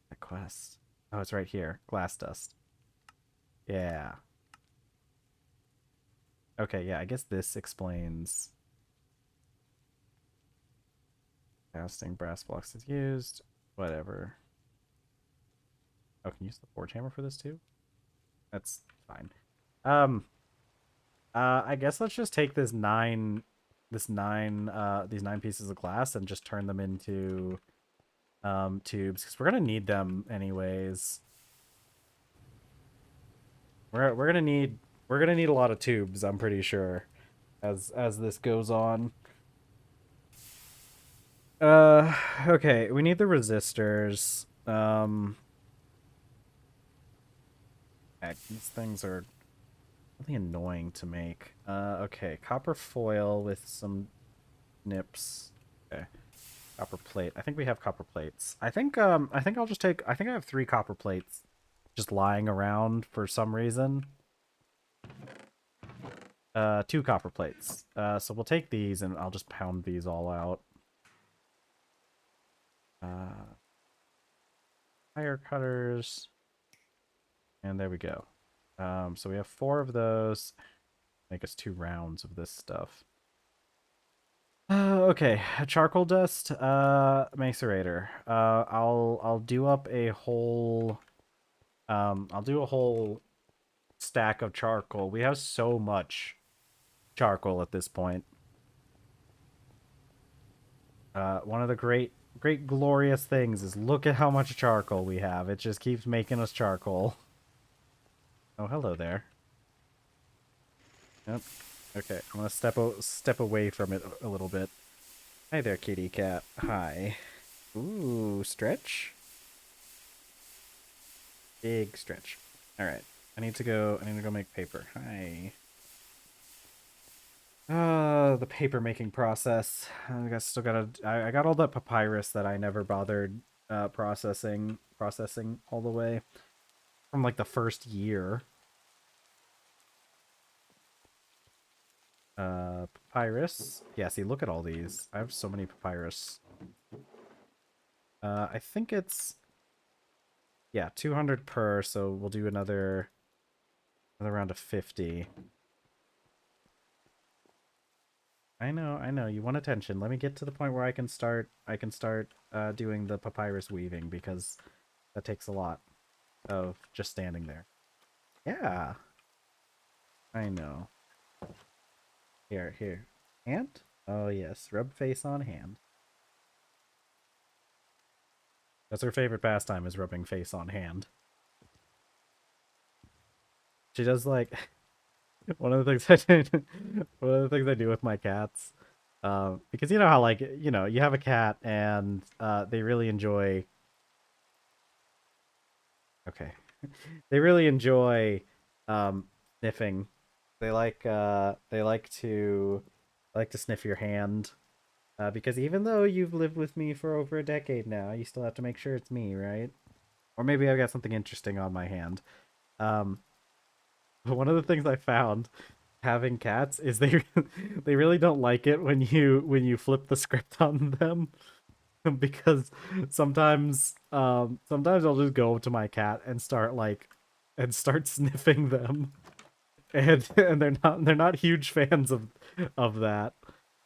The quest. Oh, it's right here. Glass dust. Yeah. Okay, yeah, I guess this explains. Casting brass blocks is used. Whatever. Oh, can you use the forge hammer for this too? That's fine. Um, I guess let's just take these 9 pieces of glass and just turn them into tubes because we're gonna need them anyways. We're gonna need a lot of tubes, I'm pretty sure, as this goes on. Okay, we need the resistors. Heck, these things are really annoying to make. Okay, copper foil with some nips. Okay. Copper plate. I think we have copper plates. I think I'll just take, I think I have 3 copper plates just lying around for some reason. 2 copper plates. So we'll take these and I'll just pound these all out. Tire cutters. And there we go. So we have 4 of those. Make us 2 rounds of this stuff. Okay, charcoal dust, macerator. I'll do up a whole, I'll do a whole stack of charcoal. We have so much charcoal at this point. One of the great glorious things is look at how much charcoal we have. It just keeps making us charcoal. Oh, hello there. Yep. Okay, I'm gonna step away from it a little bit. Hi there, kitty cat. Hi. Ooh, stretch. Big stretch. All right. I need to go make paper. Hi. The paper making process. I got all that papyrus that I never bothered processing all the way from like the first year. Papyrus. Yeah, see, look at all these. I have so many papyrus. I think it's, yeah, 200 per, so we'll do another round of 50. I know. You want attention. Let me get to the point where I can start doing the papyrus weaving, because that takes a lot of just standing there. Yeah. I know. Here. Hand? Oh yes, rub face on hand. That's her favorite pastime, is rubbing face on hand. She does like one of the things I do with my cats. Because you know how, like, you know, you have a cat and they really enjoy, okay. They really enjoy sniffing. They like to sniff your hand. Because even though you've lived with me for over a decade now, you still have to make sure it's me, right? Or maybe I've got something interesting on my hand. Um, but one of the things I found having cats is they they really don't like it when you flip the script on them. Because sometimes I'll just go to my cat and start sniffing them. And they're not huge fans of that.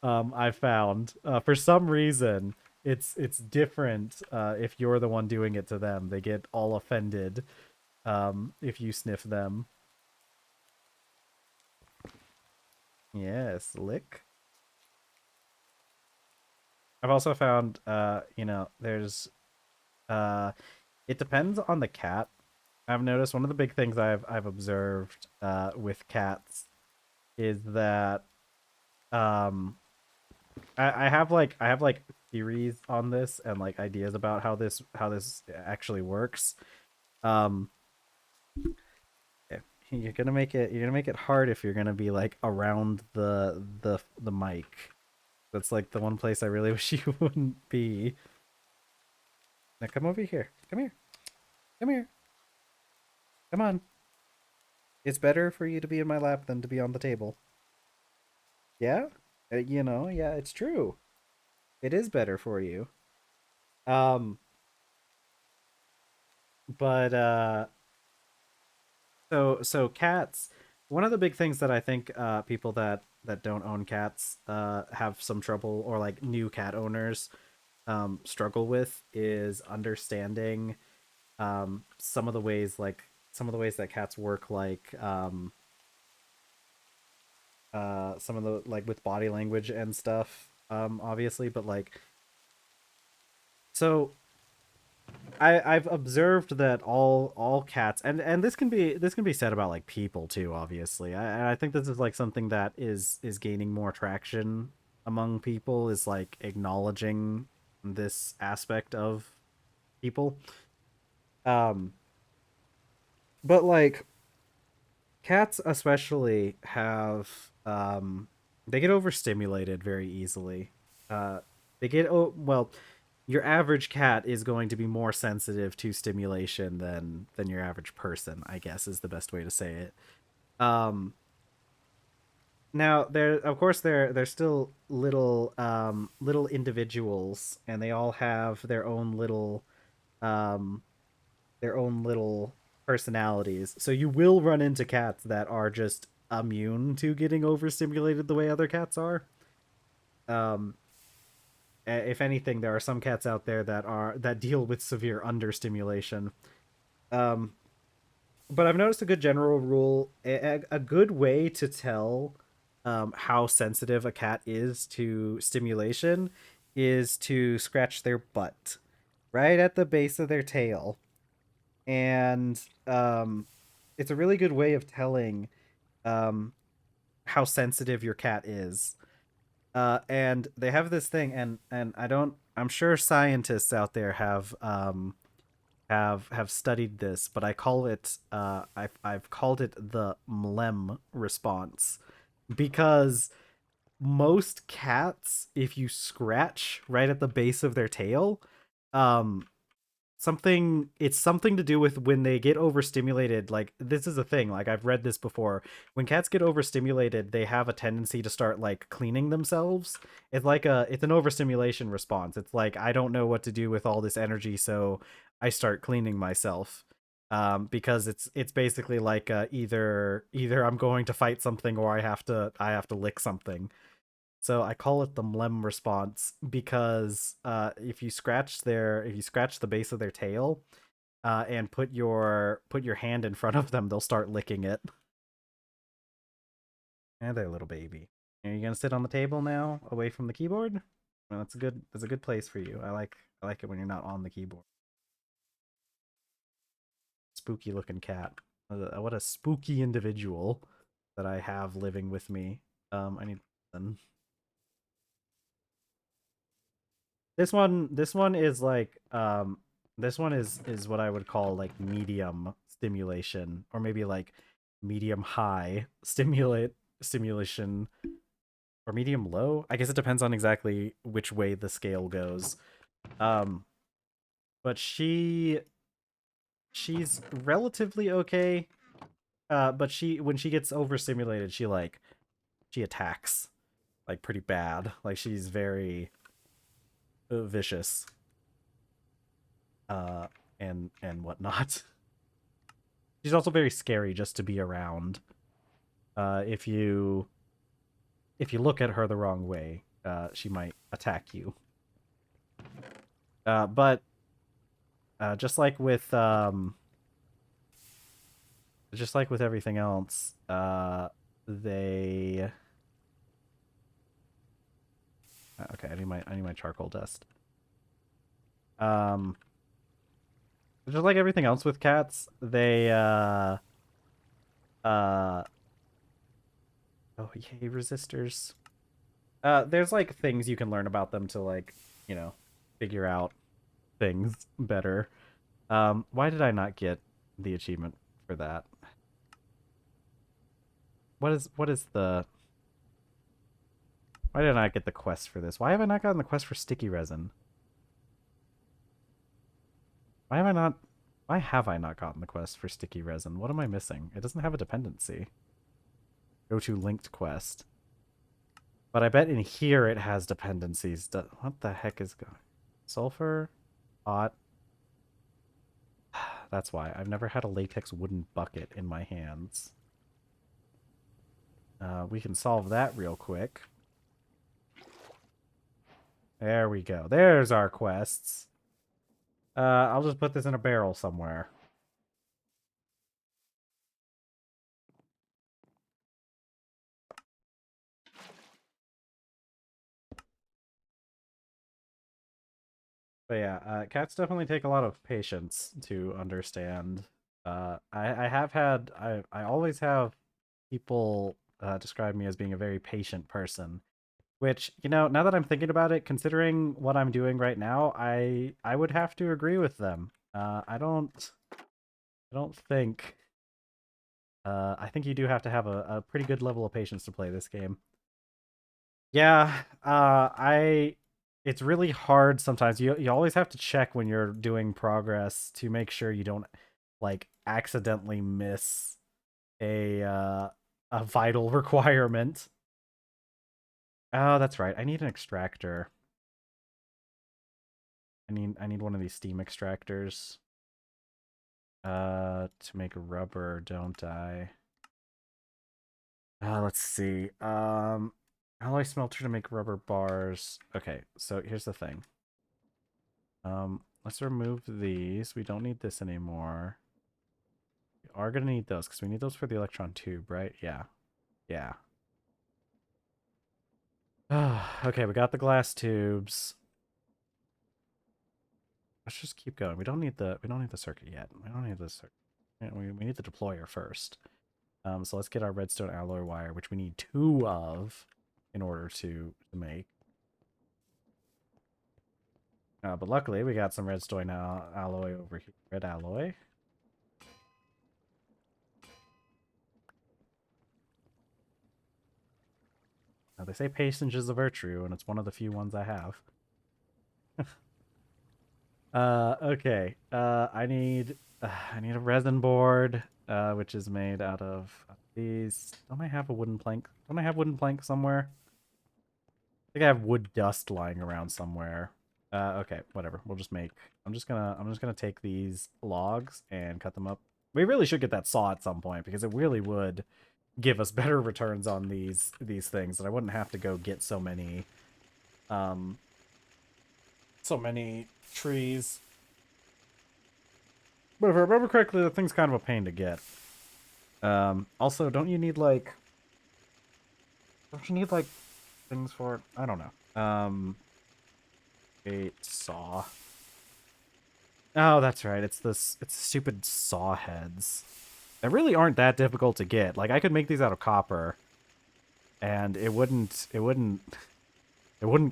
I found for some reason it's different if you're the one doing it to them. They get all offended if you sniff them. Yes, lick. I've also found there's it depends on the cat. I've noticed one of the big things I've observed with cats is that um I have theories on this and like ideas about how this actually works. Um yeah, you're gonna make it hard if you're gonna be like around the mic. That's like the one place I really wish you wouldn't be. Now come over here. Come here. Come here. Come on. It's better for you to be in my lap than to be on the table. Yeah? Yeah, it's true. It is better for you. Um, but so cats, one of the big things that I think people that don't own cats have some trouble, or like new cat owners struggle with, is understanding some of the ways that cats work, like some of the, like, with body language and stuff, obviously, but like, so I've observed that all cats, and this can be said about like people too, obviously. I think this is like something that is gaining more traction among people, is like acknowledging this aspect of people. um but like, cats especially have they get overstimulated very easily. They get, oh well, your average cat is going to be more sensitive to stimulation than your average person, I guess, is the best way to say it. um Now, there, of course, they're still little individuals, and they all have um their own little personalities. So you will run into cats that are just immune to getting overstimulated the way other cats are. Um, if anything, there are some cats out there that deal with severe understimulation. Um, But I've noticed a good general rule, a good way to tell how sensitive a cat is to stimulation is to scratch their butt right at the base of their tail. And it's a really good way of telling um, how sensitive your cat is. And they have this thing, and I'm sure scientists out there have studied this, but I call it I've called it the mlem response because most cats, if you scratch right at the base of their tail, um it's something to do with when they get overstimulated. Like, this is a thing, like I've read this before. When cats get overstimulated, they have a tendency to start like cleaning themselves. It's an overstimulation response. It's like, I don't know what to do with all this energy, so I start cleaning myself. Because it's basically like, either I'm going to fight something, or I have to lick something. So I call it the mlem response because if you scratch the base of their tail, and put your hand in front of them, they'll start licking it. And they're a little baby. Are you gonna sit on the table now, away from the keyboard? Well, that's a good place for you. I like it when you're not on the keyboard. Spooky looking cat. What a spooky individual that I have living with me. I need. This one is like, this one is what I would call like medium stimulation, or maybe like medium high stimulation, or medium low. I guess it depends on exactly which way the scale goes. Um but she's relatively okay. But when she gets overstimulated, she attacks like pretty bad. Like, she's very vicious, uh and whatnot. She's also very scary just to be around. If you look at her the wrong way, she might attack you. But just like with everything else, they okay. I need my charcoal dust. Um, just like everything else with cats, they uh oh, yay, resistors. There's like things you can learn about them to, like, you know, figure out things better. Why did I not get the achievement for that? What is the Why did I not get the quest for this? Why have I not gotten the quest for sticky resin? Why have I not Why have I not gotten the quest for sticky resin? What am I missing? It doesn't have a dependency. Go to linked quest. But I bet in here it has dependencies. What the heck is going? Sulfur? Hot? That's why. I've never had a latex wooden bucket in my hands. We can solve that real quick. There we go. There's our quests. I'll just put this in a barrel somewhere. But yeah, cats definitely take a lot of patience to understand. I always have people describe me as being a very patient person, which, now that I'm thinking about it, considering what I'm doing right now, I would have to agree with them. I don't think. I think you do have to have a pretty good level of patience to play this game. Yeah, it's really hard sometimes. You always have to check when you're doing progress to make sure you don't, like, accidentally miss a vital requirement. Oh, that's right. I need an extractor. I need one of these steam extractors. To make rubber, don't I? Let's see. Alloy smelter to make rubber bars. Okay, so here's the thing. Let's remove these. We don't need this anymore. We are gonna need those because we need those for the electron tube, right? Yeah. Yeah. Okay, we got the glass tubes. Let's just keep going. We don't need the circuit yet. We don't need the circuit. We need the deployer first. So let's get our redstone alloy wire, which we need 2 of in order to make. But luckily, we got some redstone alloy over here. Red alloy. Now, they say patience is a virtue, and it's one of the few ones I have. Okay. I need a resin board, which is made out of these. Don't I have a wooden plank? Don't I have wooden plank somewhere? I think I have wood dust lying around somewhere. Okay, whatever. We'll just make. I'm just gonna take these logs and cut them up. We really should get that saw at some point because it really would give us better returns on these things, and I wouldn't have to go get so many trees. But if I remember correctly, the thing's kind of a pain to get. Also, don't you need like things for it? I don't know. A saw. Oh, that's right. It's stupid saw heads. They really aren't that difficult to get. Like I could make these out of copper, and it wouldn't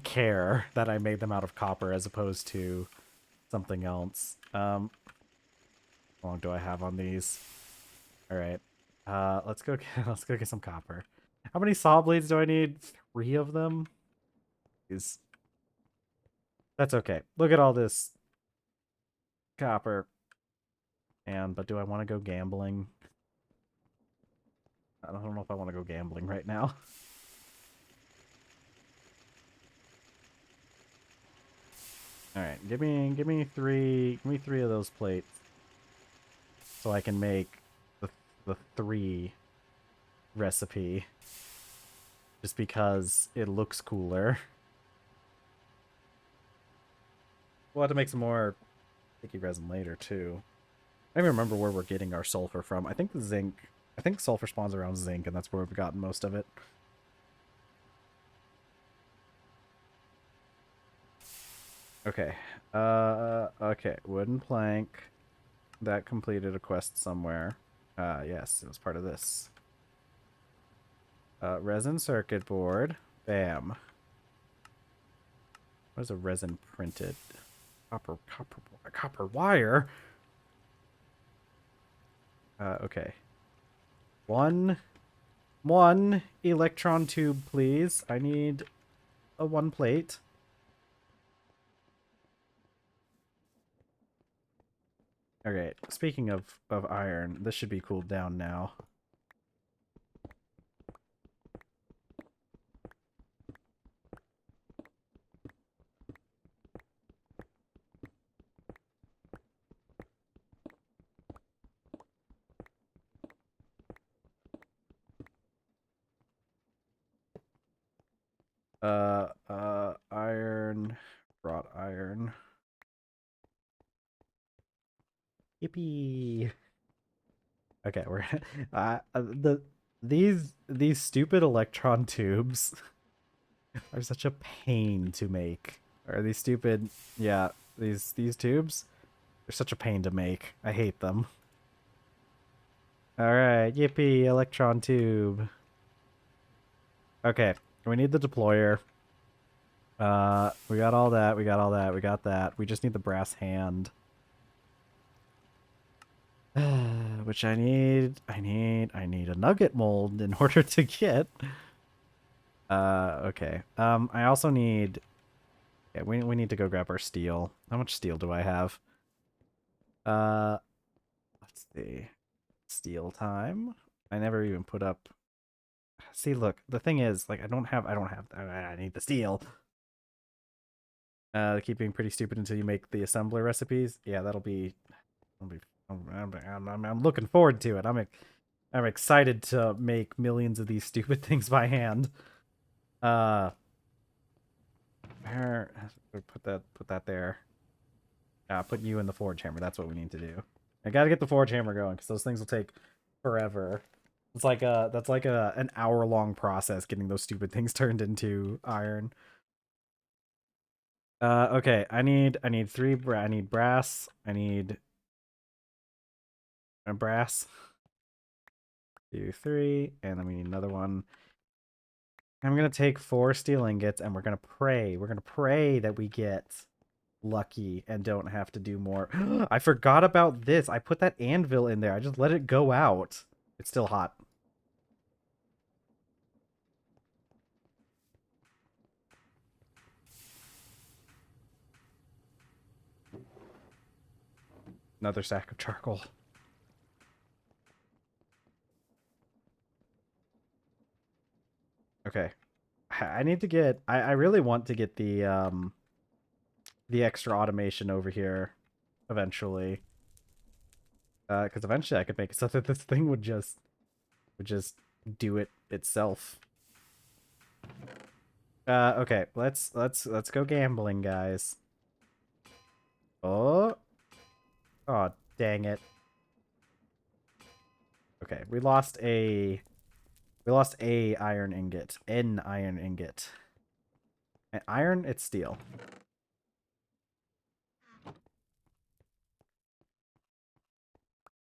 care that I made them out of copper as opposed to something else. How long do I have on these? All right. Let's go get some copper. How many saw blades do I need? 3 of them. That's okay. Look at all this copper. But do I want to go gambling? I don't know if I want to go gambling right now. All right, give me 3 of those plates, so I can make the 3 recipe. Just because it looks cooler. We'll have to make some more sticky resin later too. I don't even remember where we're getting our sulfur from. I think the zinc. I think sulfur spawns around zinc, and that's where we've gotten most of it. Okay. Okay. Wooden plank. That completed a quest somewhere. Yes, it was part of this. Resin circuit board. Bam. What is a resin printed? Copper wire? Okay. One electron tube, please. I need a 1 plate. Okay, speaking of iron, this should be cooled down now. Iron, brought iron. Yippee! Okay, we're these stupid electron tubes are such a pain to make. Are these stupid? Yeah, these tubes are such a pain to make. I hate them. All right, yippee! Electron tube. Okay, we need the deployer. We got all that. We got all that. We got that. We just need the brass hand. Which I need a nugget mold in order to get. Okay. I also need. Yeah, we need to go grab our steel. How much steel do I have? Let's see. Steel time. I never even put up. See, look. The thing is, like, I don't have. I need the steel. They keep being pretty stupid until you make the assembler recipes. Yeah, that'll be. I'm looking forward to it. I'm excited to make millions of these stupid things by hand. Put that there. Put you in the forge hammer. That's what we need to do. I gotta get the forge hammer going because those things will take forever. It's like that's like an hour-long process getting those stupid things turned into iron. Okay, I need three. I need brass. I need a brass. 2, 3, and then we need another one. I'm gonna take 4 steel ingots, and we're gonna pray. We're gonna pray that we get lucky and don't have to do more. I forgot about this. I put that anvil in there. I just let it go out. It's still hot. Another sack of charcoal. Okay. I need to get I really want to get the extra automation over here eventually. Because eventually I could make it so that this thing would just do it itself. Okay, let's go gambling, guys. Oh. Oh, dang it. Okay, we lost a iron ingot. An iron ingot. And iron, it's steel. I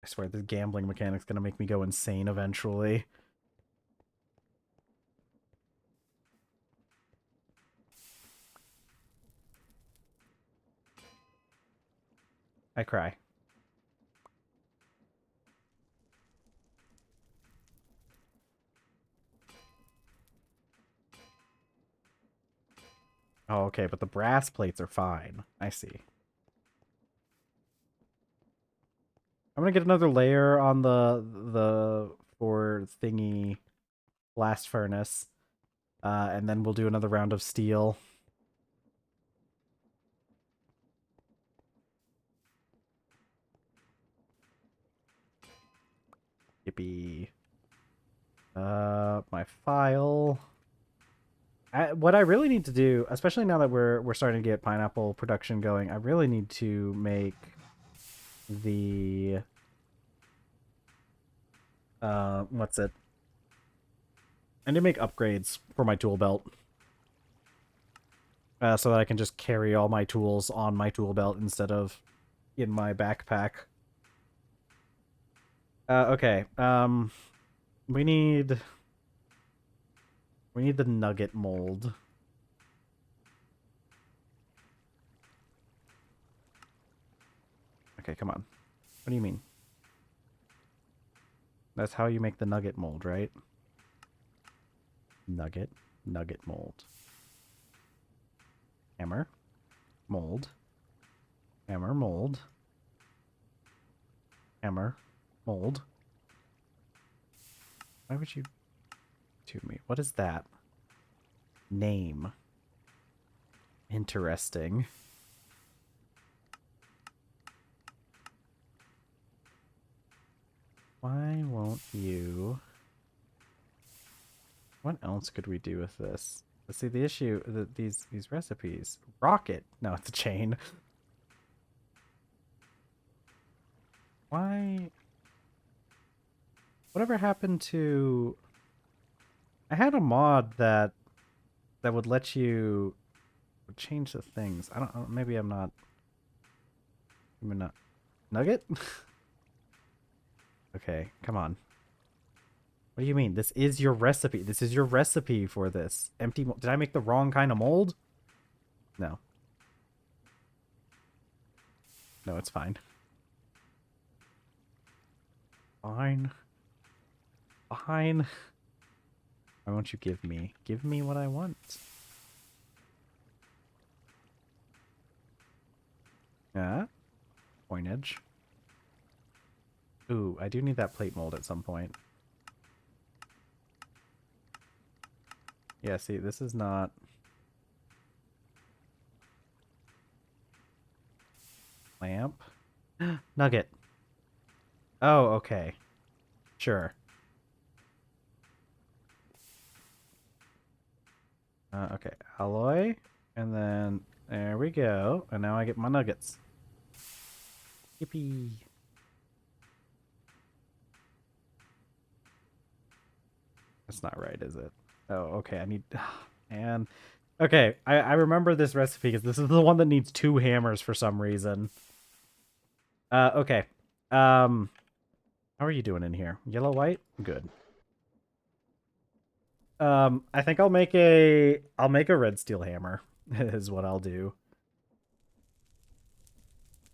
swear this gambling mechanic's gonna make me go insane eventually. I cry. Oh, okay, but the brass plates are fine. I see. I'm gonna get another layer on the for thingy blast furnace. And then we'll do another round of steel. Yippee. My file. What I really need to do, especially now that we're starting to get pineapple production going, I really need to make the what's it? I need to make upgrades for my tool belt. So that I can just carry all my tools on my tool belt instead of in my backpack. Okay. We need the nugget mold. Okay, come on. What do you mean? That's how you make the nugget mold, right? Nugget mold. Hammer, mold. Hammer, mold. Hammer, mold. Why would you do me? What is that? Name. Interesting. Why won't you... What else could we do with this? Let's see, the issue, these recipes. Rocket! No, it's a chain. Why... Whatever happened to... I had a mod that would let you change the things. I don't know, maybe I'm not... Nugget? Okay, come on. What do you mean? This is your recipe. This is your recipe for this. Empty mold. Did I make the wrong kind of mold? No. No, it's fine. Fine. Fine. Why won't you give me? Give me what I want. Yeah. Coinage. Ooh, I do need that plate mold at some point. Yeah, see, this is not... Lamp? Nugget. Oh, okay. Sure. Okay, alloy. And then, there we go. And now I get my nuggets. Yippee. That's not right, is it? Oh, okay. I need. Man. Okay, I remember this recipe because this is the one that needs 2 hammers for some reason. Okay. How are you doing in here? Yellow, white? Good. I think I'll make a red steel hammer is what I'll do.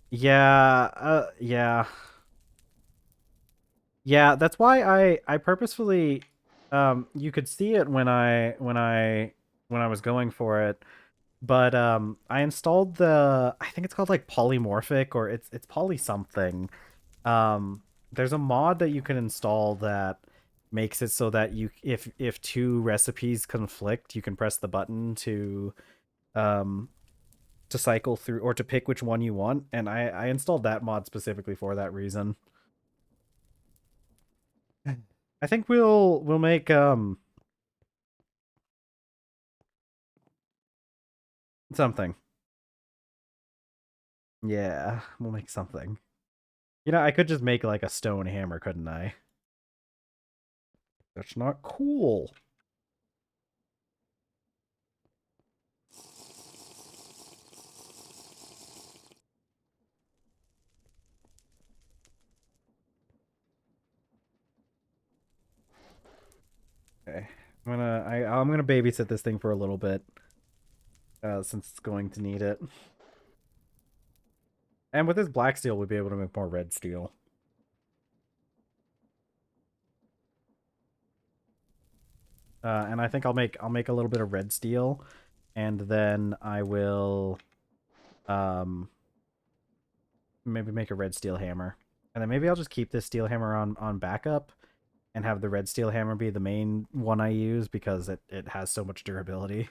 Yeah, yeah. Yeah, that's why I purposefully you could see it when I was going for it, but I installed the I think it's called like polymorphic or it's poly something. There's a mod that you can install that makes it so that you if 2 recipes conflict, you can press the button um to cycle through or to pick which one you want, and I installed that mod specifically for that reason. I think we'll make something. Yeah, we'll make something. You know, I could just make like a stone hammer, couldn't I? That's not cool. Okay. I'm gonna babysit this thing for a little bit. Since it's going to need it. And with this black steel, we'll be able to make more red steel. And I think I'll make a little bit of red steel, and then I will maybe make a red steel hammer. And then maybe I'll just keep this steel hammer on backup and have the red steel hammer be the main one I use because it has so much durability.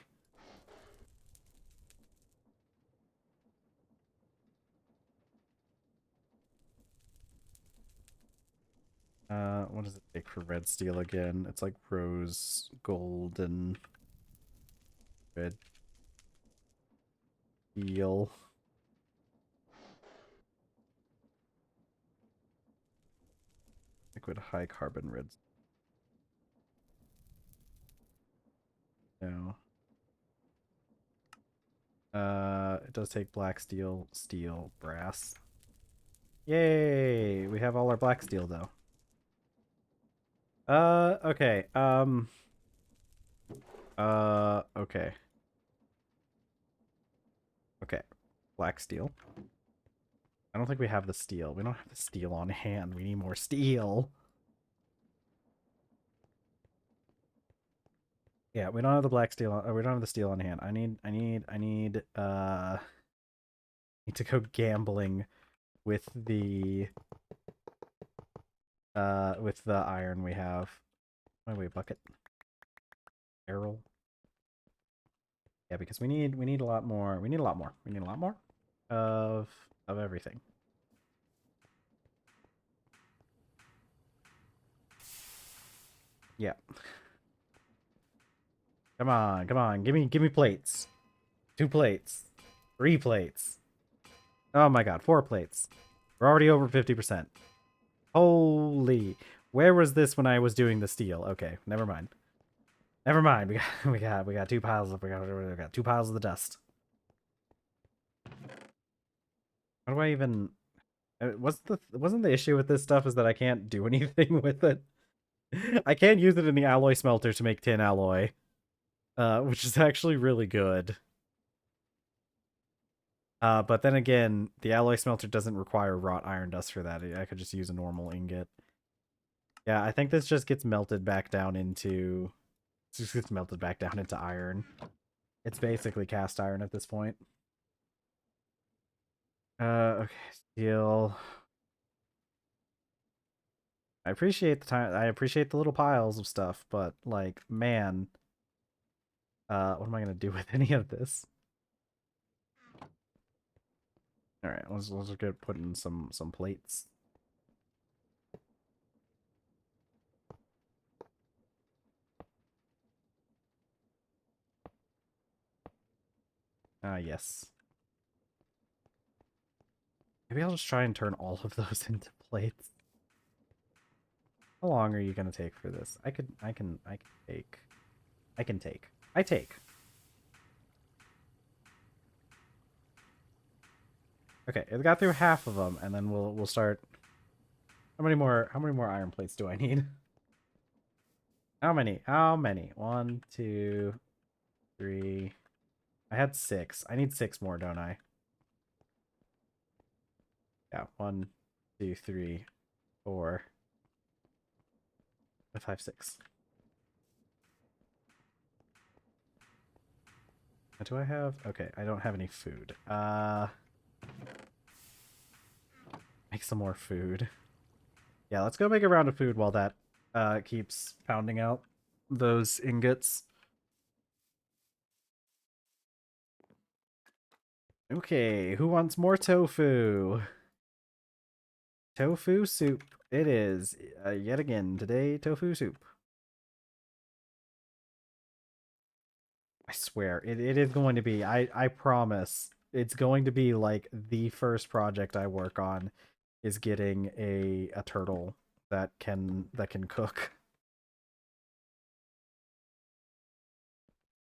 What does it take for red steel again? It's like rose, gold, and red steel. Liquid high carbon red. No. It does take black steel, steel, brass. Yay! We have all our black steel though. Okay. Okay. Okay. Black steel. I don't think we have the steel. We don't have the steel on hand. We need more steel. Yeah, we don't have the black steel. We don't have the steel on hand. I need need to go gambling with the iron we have. Oh wait, bucket, barrel. Yeah, because we need a lot more. We need a lot more. We need a lot more of everything. Yeah. Come on, come on. Give me plates. 2 plates. 3 plates. Oh my god, 4 plates. We're already over 50%. Holy. Where was this when I was doing the steel? Okay, never mind. Never mind. We got 2 piles of we got 2 piles of the dust. How do I even wasn't the issue with this stuff is that I can't do anything with it. I can use it in the alloy smelter to make tin alloy, which is actually really good. But then again, the alloy smelter doesn't require wrought iron dust for that. I could just use a normal ingot. Yeah, I think this just gets melted back down into iron. It's basically cast iron at this point. Okay, steel. I appreciate the time. I appreciate the little piles of stuff, but like, man, what am I gonna do with any of this? All right, let's get putting some plates. Ah, yes. Maybe I'll just try and turn all of those into plates. How long are you gonna take for this? I can take. I take. Okay, it got through half of them, and then we'll start. How many more iron plates do I need? How many? How many? 1, 2, 3. I had 6. I need 6 more, don't I? Yeah, 1, 2, 3, 4, 5, 6. What do I have? Okay, I don't have any food. Make some more food. Yeah, let's go make a round of food while that keeps pounding out those ingots. Okay, who wants more tofu? Tofu soup. It is yet again today. Tofu soup. I swear it is going to be. I promise it's going to be like the first project I work on is getting a turtle that can cook.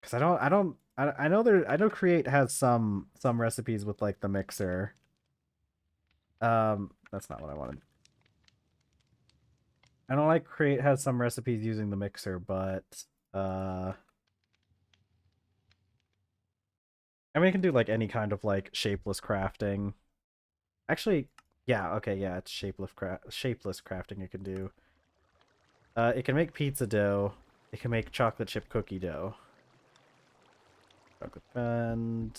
Because I know I know Create has some recipes with like the mixer. That's not what I wanted. I know like Create has some recipes using the mixer, but I mean, you can do like any kind of like shapeless crafting. Actually, yeah, okay, yeah, it's shapeless crafting you can do. It can make pizza dough. It can make chocolate chip cookie dough. Chocolate and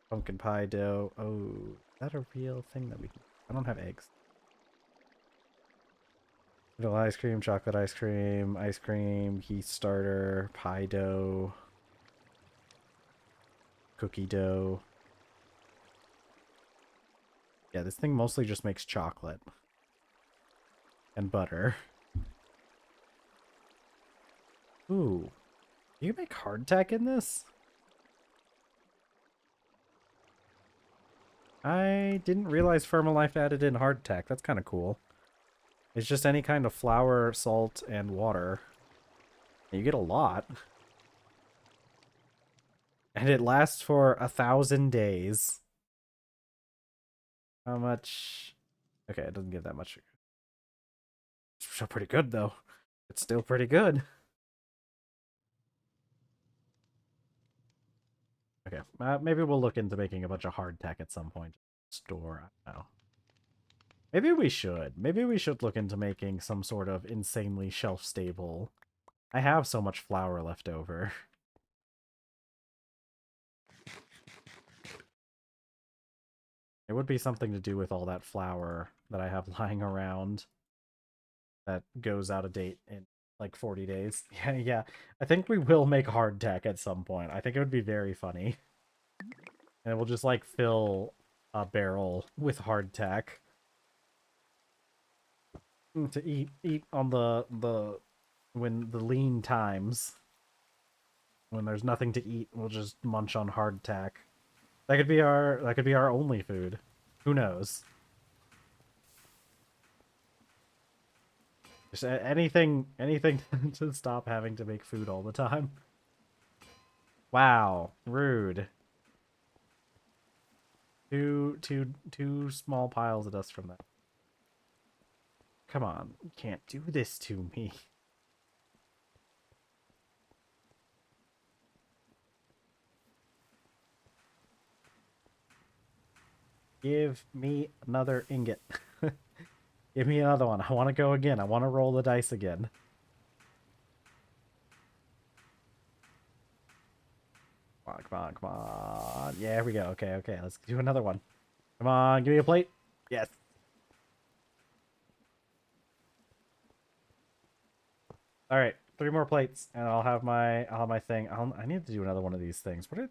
pumpkin pie dough. Oh, is that a real thing that we can... I don't have eggs. Vanilla ice cream, heat starter, pie dough, cookie dough. Yeah, this thing mostly just makes chocolate. And butter. Ooh. Do you make hardtack in this? I didn't realize Firmalife added in hardtack. That's kind of cool. It's just any kind of flour, salt, and water. And you get a lot. And it lasts for 1,000 days. How much? Okay, it doesn't give that much. It's still pretty good, though. It's still pretty good. Okay, maybe we'll look into making a bunch of hardtack at some point. Store, I don't know. Maybe we should. Maybe we should look into making some sort of insanely shelf-stable. I have so much flour left over. It would be something to do with all that flour that I have lying around that goes out of date in like 40 days. Yeah, yeah. I think we will make hardtack at some point. I think it would be very funny. And we'll just like fill a barrel with hardtack to eat on the when the lean times. When there's nothing to eat, we'll just munch on hardtack. That could be our only food. Who knows? Just anything to stop having to make food all the time. Wow, rude. Two small piles of dust from that. Come on, you can't do this to me. Give me another ingot. Give me another one. I want to go again. I want to roll the dice again. Come on, come on, come on. Yeah, here we go. Okay, okay. Let's do another one. Come on, give me a plate. Yes. All right, 3 more plates, and I'll have my thing. I need to do another one of these things. What are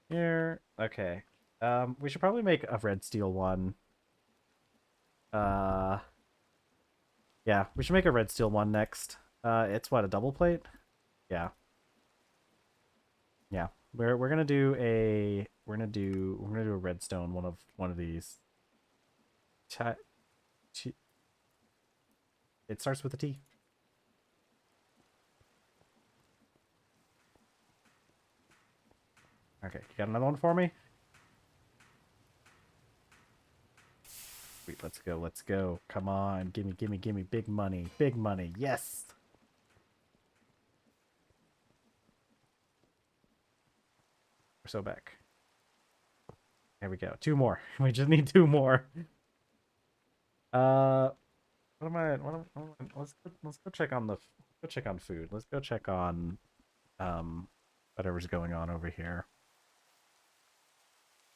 here? Okay. We should probably make a red steel one. Uh, yeah, we should make a red steel one next. It's what, a double plate? Yeah. Yeah. We're gonna do a redstone one of these. It starts with a T. Okay, you got another one for me? Sweet, let's go, let's go. Come on, gimme, gimme, gimme. Big money, big money. Yes! We're so back. There we go. 2 more. We just need 2 more. What am I? Let's go check on food. Let's go check on whatever's going on over here.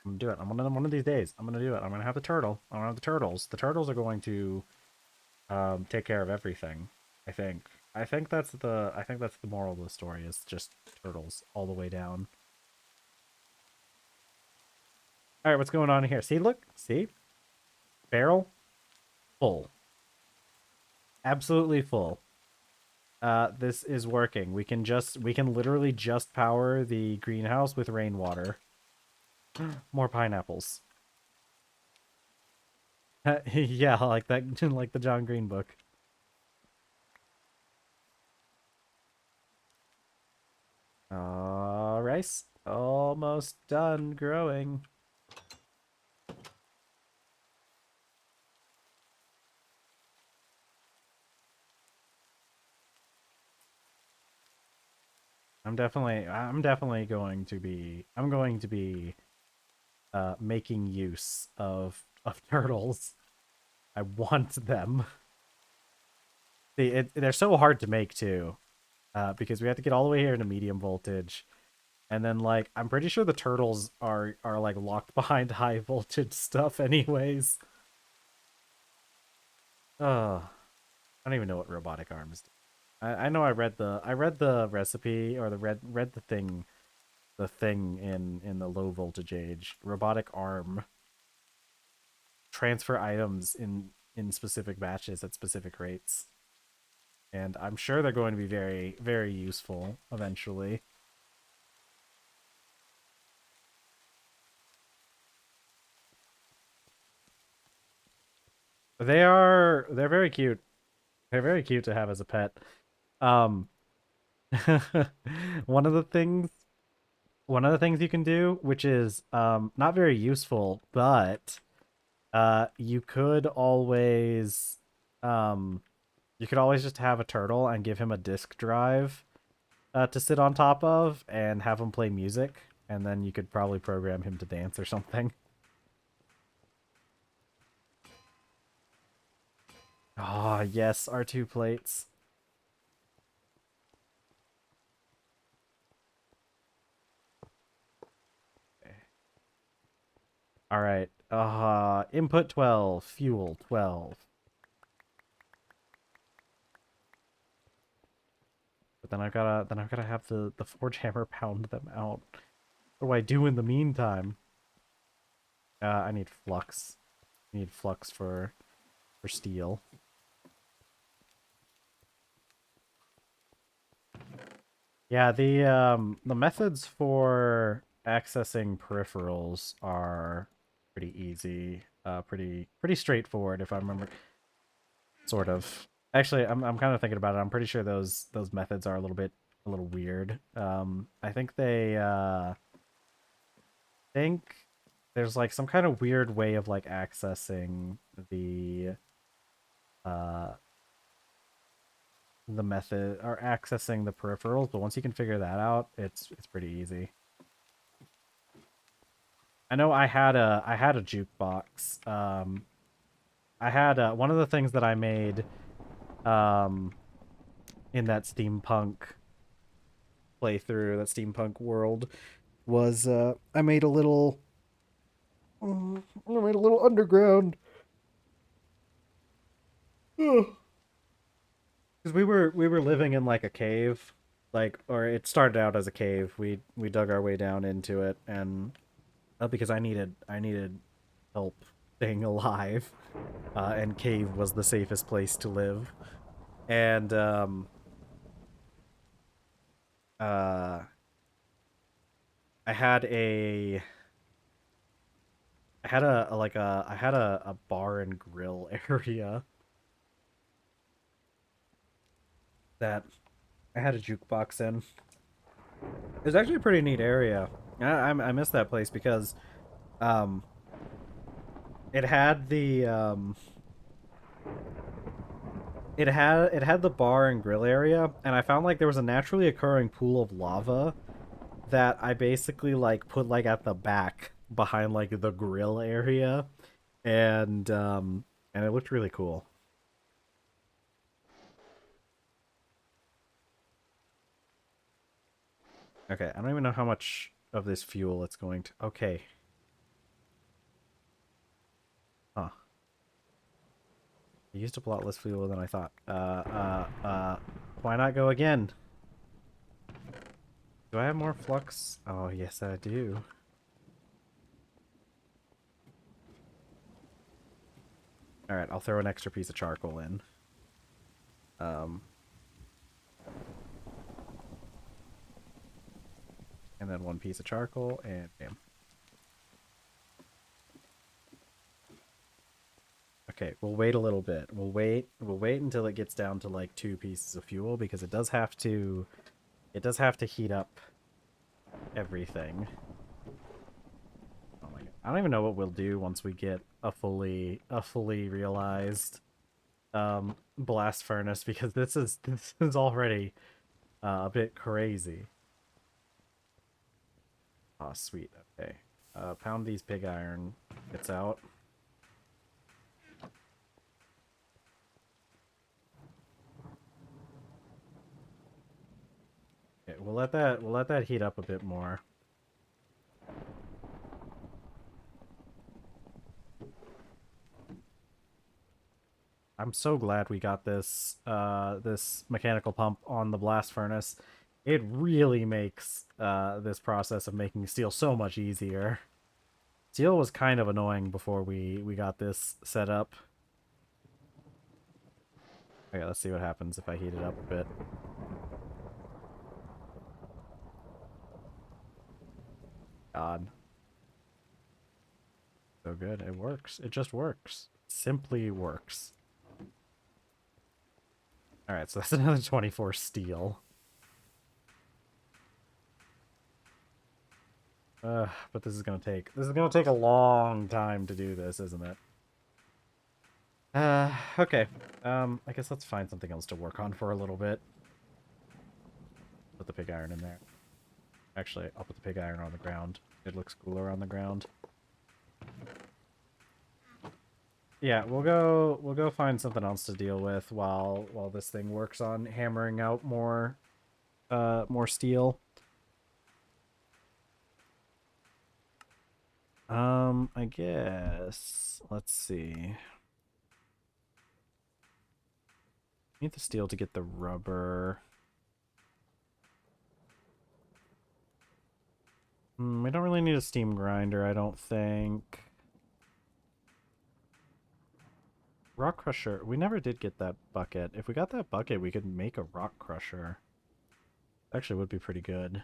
I'm gonna do it. I'm one of these days. I'm gonna do it. I'm gonna have the turtle. I'm gonna have the turtles. The turtles are going to take care of everything. I think. I think that's the moral of the story is just turtles all the way down. All right, what's going on here? See, look, see, barrel full, absolutely full. This is working. We can literally just power the greenhouse with rainwater. More pineapples. Yeah, like that, like the John Green book. Rice almost done growing. I'm definitely going to be making use of turtles. I want them. They're so hard to make too, because we have to get all the way here to medium voltage, and then like I'm pretty sure the turtles are like locked behind high voltage stuff anyways. I don't even know what robotic arms do. I know I read the recipe or read the thing in the low voltage age. Robotic arm transfer items in specific batches at specific rates. And I'm sure they're going to be very, very useful eventually. They're very cute. They're very cute to have as a pet. Um one of the things you can do, which is not very useful, but you could always um just have a turtle and give him a disk drive to sit on top of and have him play music, and then you could probably program him to dance or something. Ah, yes, R2 plates. All right. Input 12, fuel 12. But then I've gotta have the forge hammer pound them out. What do I do in the meantime? I need flux. I need flux for steel. Yeah, the methods for accessing peripherals are pretty easy. Pretty straightforward if I remember. Sort of. Actually, I'm kind of thinking about it. I'm pretty sure those methods are a little weird. I think think there's like some kind of weird way of like accessing uh the method or accessing the peripherals, but once you can figure that out, it's pretty easy. I know I had a jukebox. I had one of the things that I made um in that steampunk playthrough, that steampunk world, was I made a little underground. Because we were living in like a cave, like, or it started out as a cave. We dug our way down into it, and because I needed help staying alive, and cave was the safest place to live. And uh, I had a bar and grill area. that I had a jukebox in. It was actually a pretty neat area. I miss that place because um, it had the it had the bar and grill area, and I found like there was a naturally occurring pool of lava that I basically like put like at the back behind like the grill area, and it looked really cool. Okay, I don't even know how much of this fuel it's going to. Okay, huh? I used up a lot less fuel than I thought. Why not go again? Do I have more flux? Oh, yes, I do. All right, I'll throw an extra piece of charcoal in. Um, and then one piece of charcoal, and bam. Okay, we'll wait a little bit. We'll wait until it gets down to like 2 pieces of fuel because it does have to heat up everything. Oh my god. I don't even know what we'll do once we get a fully realized blast furnace because this is already a bit crazy. Oh, sweet. Okay. Pound these pig iron bits out. Okay, we'll let that heat up a bit more. I'm so glad we got this mechanical pump on the blast furnace. It really makes this process of making steel so much easier. Steel was kind of annoying before we got this set up. Okay, let's see what happens if I heat it up a bit. God. So good. It works. It just works. It simply works. Alright, so that's another 24 steel. But this is gonna take a long time to do this, isn't it? Okay. I guess let's find something else to work on for a little bit. Put the pig iron in there. Actually, I'll put the pig iron on the ground. It looks cooler on the ground. Yeah, we'll go find something else to deal with while this thing works on hammering out more steel. I guess let's see. Need the steel to get the rubber. We don't really need a steam grinder, I don't think. Rock crusher. We never did get that bucket. If we got that bucket, we could make a rock crusher. Actually, would be pretty good.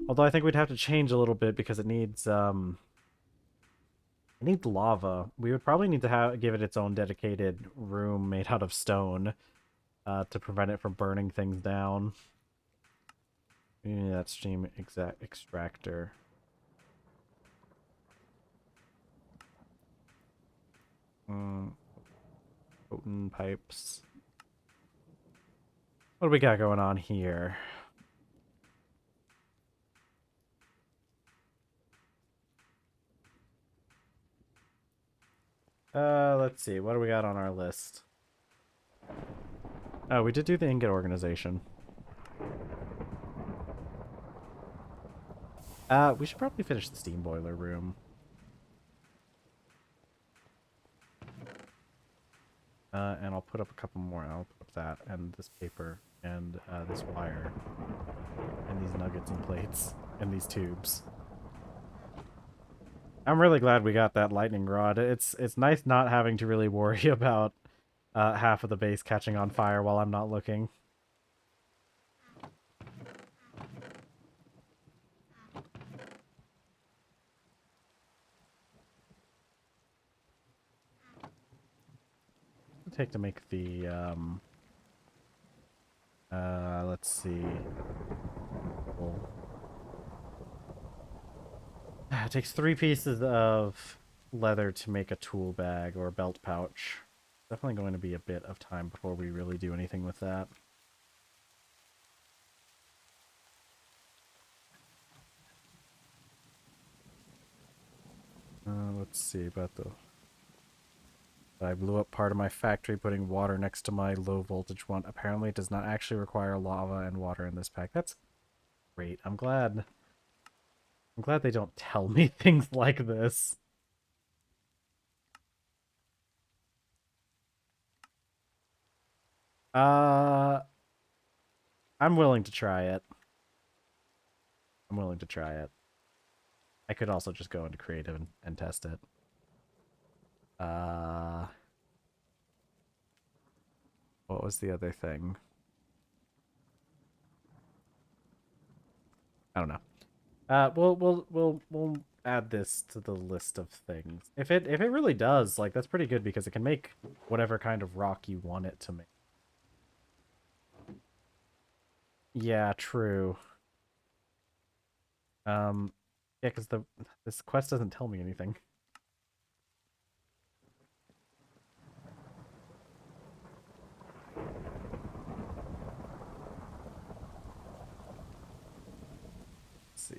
Although I think we'd have to change a little bit because it needs lava. We would probably need to give it its own dedicated room made out of stone to prevent it from burning things down. We need that steam extractor. Potent pipes. What do we got going on here? Let's see. What do we got on our list? Oh, we did do the ingot organization. We should probably finish the steam boiler room. And I'll put up a couple more. I'll put up that and this paper and this wire and these nuggets and plates and these tubes. I'm really glad we got that lightning rod. It's nice not having to really worry about half of the base catching on fire while I'm not looking. Take to make the Let's see. Well, it takes 3 pieces of leather to make a tool bag or a belt pouch. Definitely going to be a bit of time before we really do anything with that. Let's see about the... I blew up part of my factory putting water next to my low voltage one. Apparently it does not actually require lava and water in this pack. That's great. I'm glad they don't tell me things like this. Uh, I'm willing to try it. I'm willing to try it. I could also just go into creative and test it. What was the other thing? I don't know. We'll add this to the list of things. If it really does, like, that's pretty good because it can make whatever kind of rock you want it to make. Yeah, true. Yeah, because this quest doesn't tell me anything. Let's see.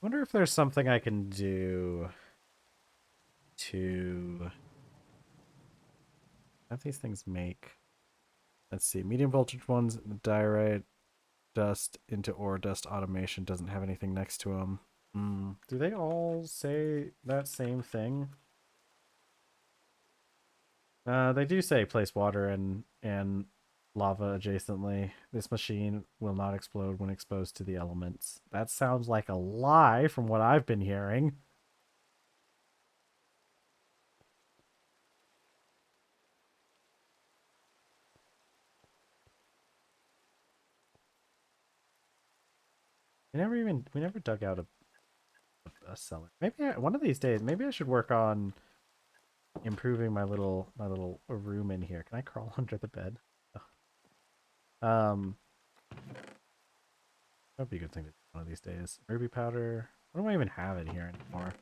I wonder if there's something I can do to have these things make. Let's see. Medium voltage ones, diorite dust into ore dust automation doesn't have anything next to them. Do they all say that same thing? They do say place water and lava adjacently. This machine will not explode when exposed to the elements. That sounds like a lie from what I've been hearing. We never dug out a cellar. Maybe one of these days, maybe I should work on improving my little room in here. Can I crawl under the bed? Um, that'd be a good thing to do one of these days. Ruby powder. What do I even have in here anymore?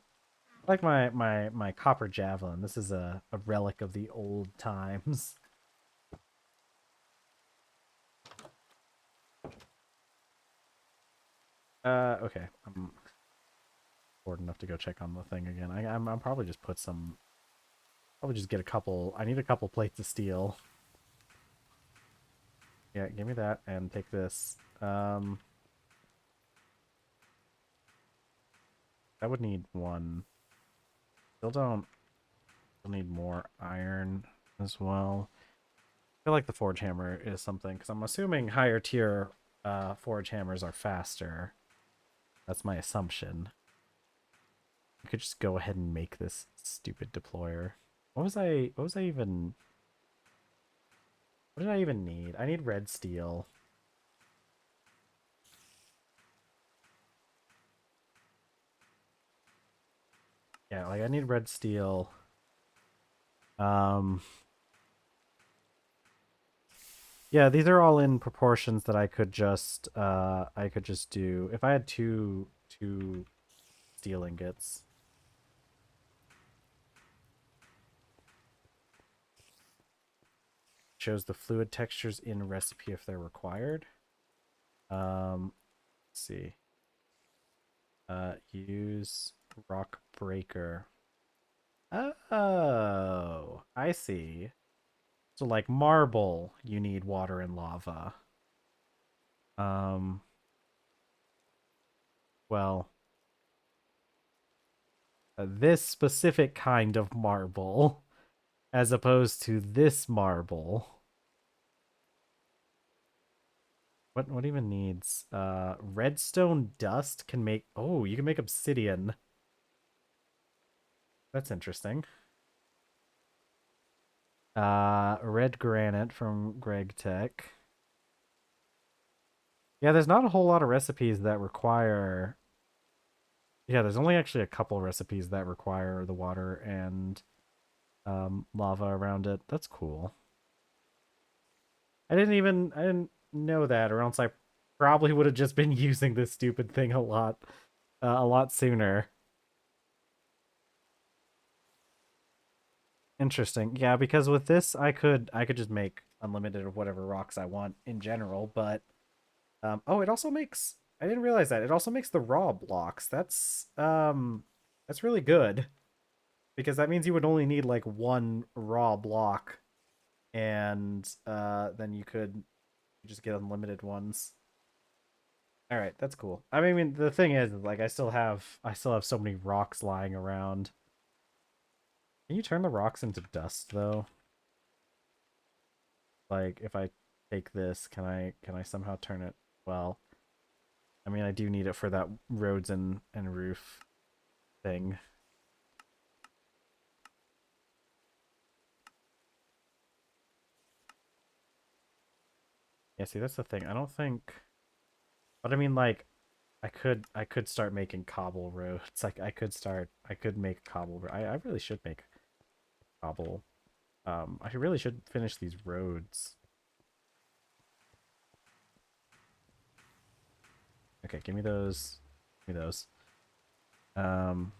I like my copper javelin. This is a relic of the old times. Okay. I'm bored enough to go check on the thing again. I'm probably just put some. Probably just get a couple. I need a couple plates of steel. Yeah, give me that and take this. I would need one. Still don't. Still need more iron as well. I feel like the forge hammer is something because I'm assuming higher tier forge hammers are faster. That's my assumption. I could just go ahead and make this stupid deployer. What was I even what did I even need? I need red steel. Yeah, like I need red steel. Um Yeah, these are all in proportions that I could just do if I had two steel ingots. Shows the fluid textures in recipe if they're required. Let's see. Use rock breaker. Oh, I see. So like marble, you need water and lava. Um, well, this specific kind of marble, as opposed to this marble. What even needs? Redstone dust can make. Oh, you can make obsidian. That's interesting. Red granite from Greg Tech. Yeah, there's not a whole lot of recipes that require. Yeah, there's only actually a couple recipes that require the water and lava around it. That's cool. I didn't know that, or else I probably would have just been using this stupid thing a lot sooner. Interesting. Yeah, because with this I could just make unlimited of whatever rocks I want in general, but oh, it also makes I didn't realize that. It also makes the raw blocks. That's really good because that means you would only need like one raw block and then you could just get unlimited ones. All right, that's cool. I mean, the thing is, like, I still have so many rocks lying around. Can you turn the rocks into dust though? Like, if I take this, can I somehow turn it? Well, I mean, I do need it for that roads and roof thing. Yeah, see, that's the thing. I don't think, but I mean, like, I could start making cobble roads. Like, I could make cobble. I really should make cobble. I really should finish these roads. Okay, give me those. Give me those. Um.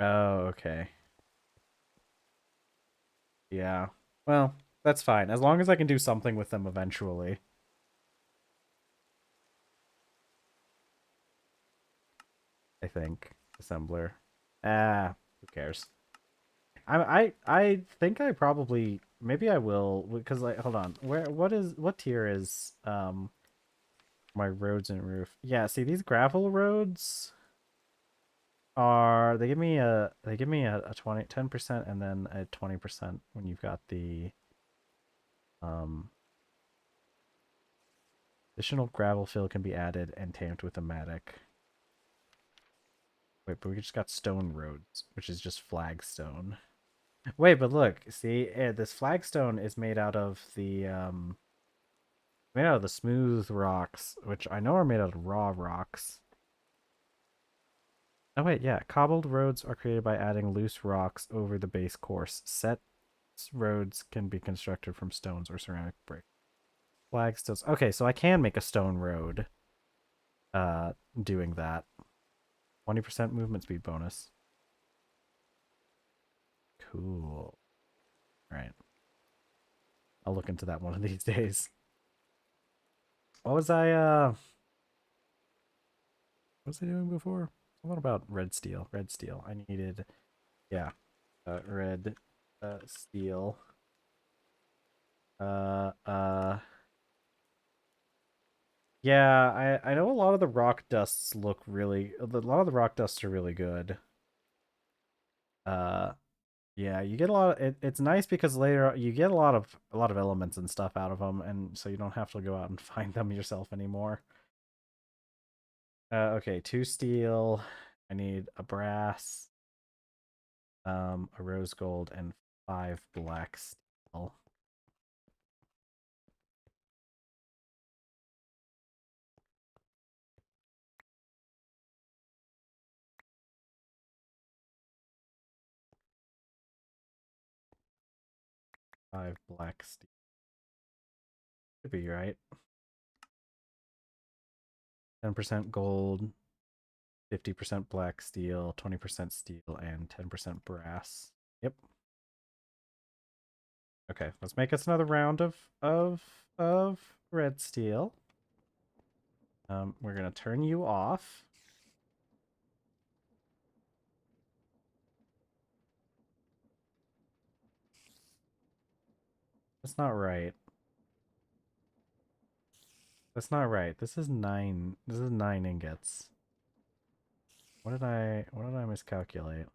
Oh, okay. Yeah. Well, that's fine. As long as I can do something with them eventually. I think. Assembler. Ah, who cares? I think I probably maybe I will because like hold on. What tier is my roads and roof? Yeah, see these gravel roads are they give me a 10% and then a 20% when you've got the um additional gravel fill can be added and tamed with a matic. Wait, but we just got stone roads, which is just flagstone. Wait, but look, see, this flagstone is made out of the smooth rocks, which I know are made out of raw rocks. Oh wait, yeah, cobbled roads are created by adding loose rocks over the base course. Set roads can be constructed from stones or ceramic brick. Flagstones. Okay, so I can make a stone road. Doing that. 20% movement speed bonus. Cool. All right. I'll look into that one of these days. What was what was I doing before? What about red steel? Red steel. I needed yeah. Red steel. Uh uh yeah, I know a lot of the rock dusts look really a lot of the rock dusts are really good. Uh yeah, you get a lot of it's nice because later you get a lot of elements and stuff out of them and so you don't have to go out and find them yourself anymore. Okay, 2 steel. I need a brass, a rose gold, and 5 black steel. 5 black steel. Should be right. 10% gold, 50% black steel, 20% steel, and 10% brass. Yep. Okay, let's make us another round of red steel. We're gonna turn you off. That's not right. That's not right. This is 9. This is 9 ingots. What did I miscalculate?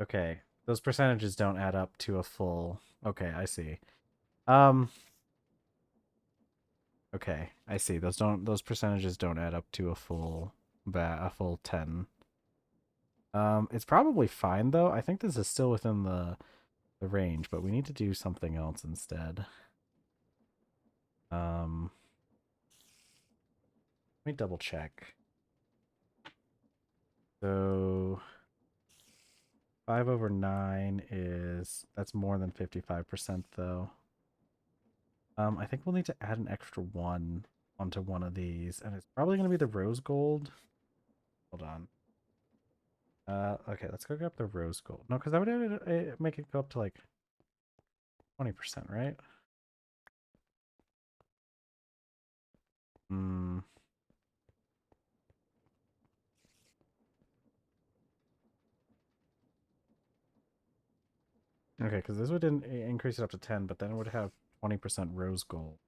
Okay. Those percentages don't add up to a full. Okay, I see. Um Okay, I see. Those percentages don't add up to a full 10. It's probably fine though. I think this is still within the range, but we need to do something else instead. Um, Let me double check. So 5/9 that's more than 55% though. I think we'll need to add an extra one onto one of these, and it's probably gonna be the rose gold. Hold on. Okay, let's go grab the rose gold. No, because that would make it go up to like 20%, right? Hmm. Okay, because this would increase it up to 10, but then it would have 20% rose gold.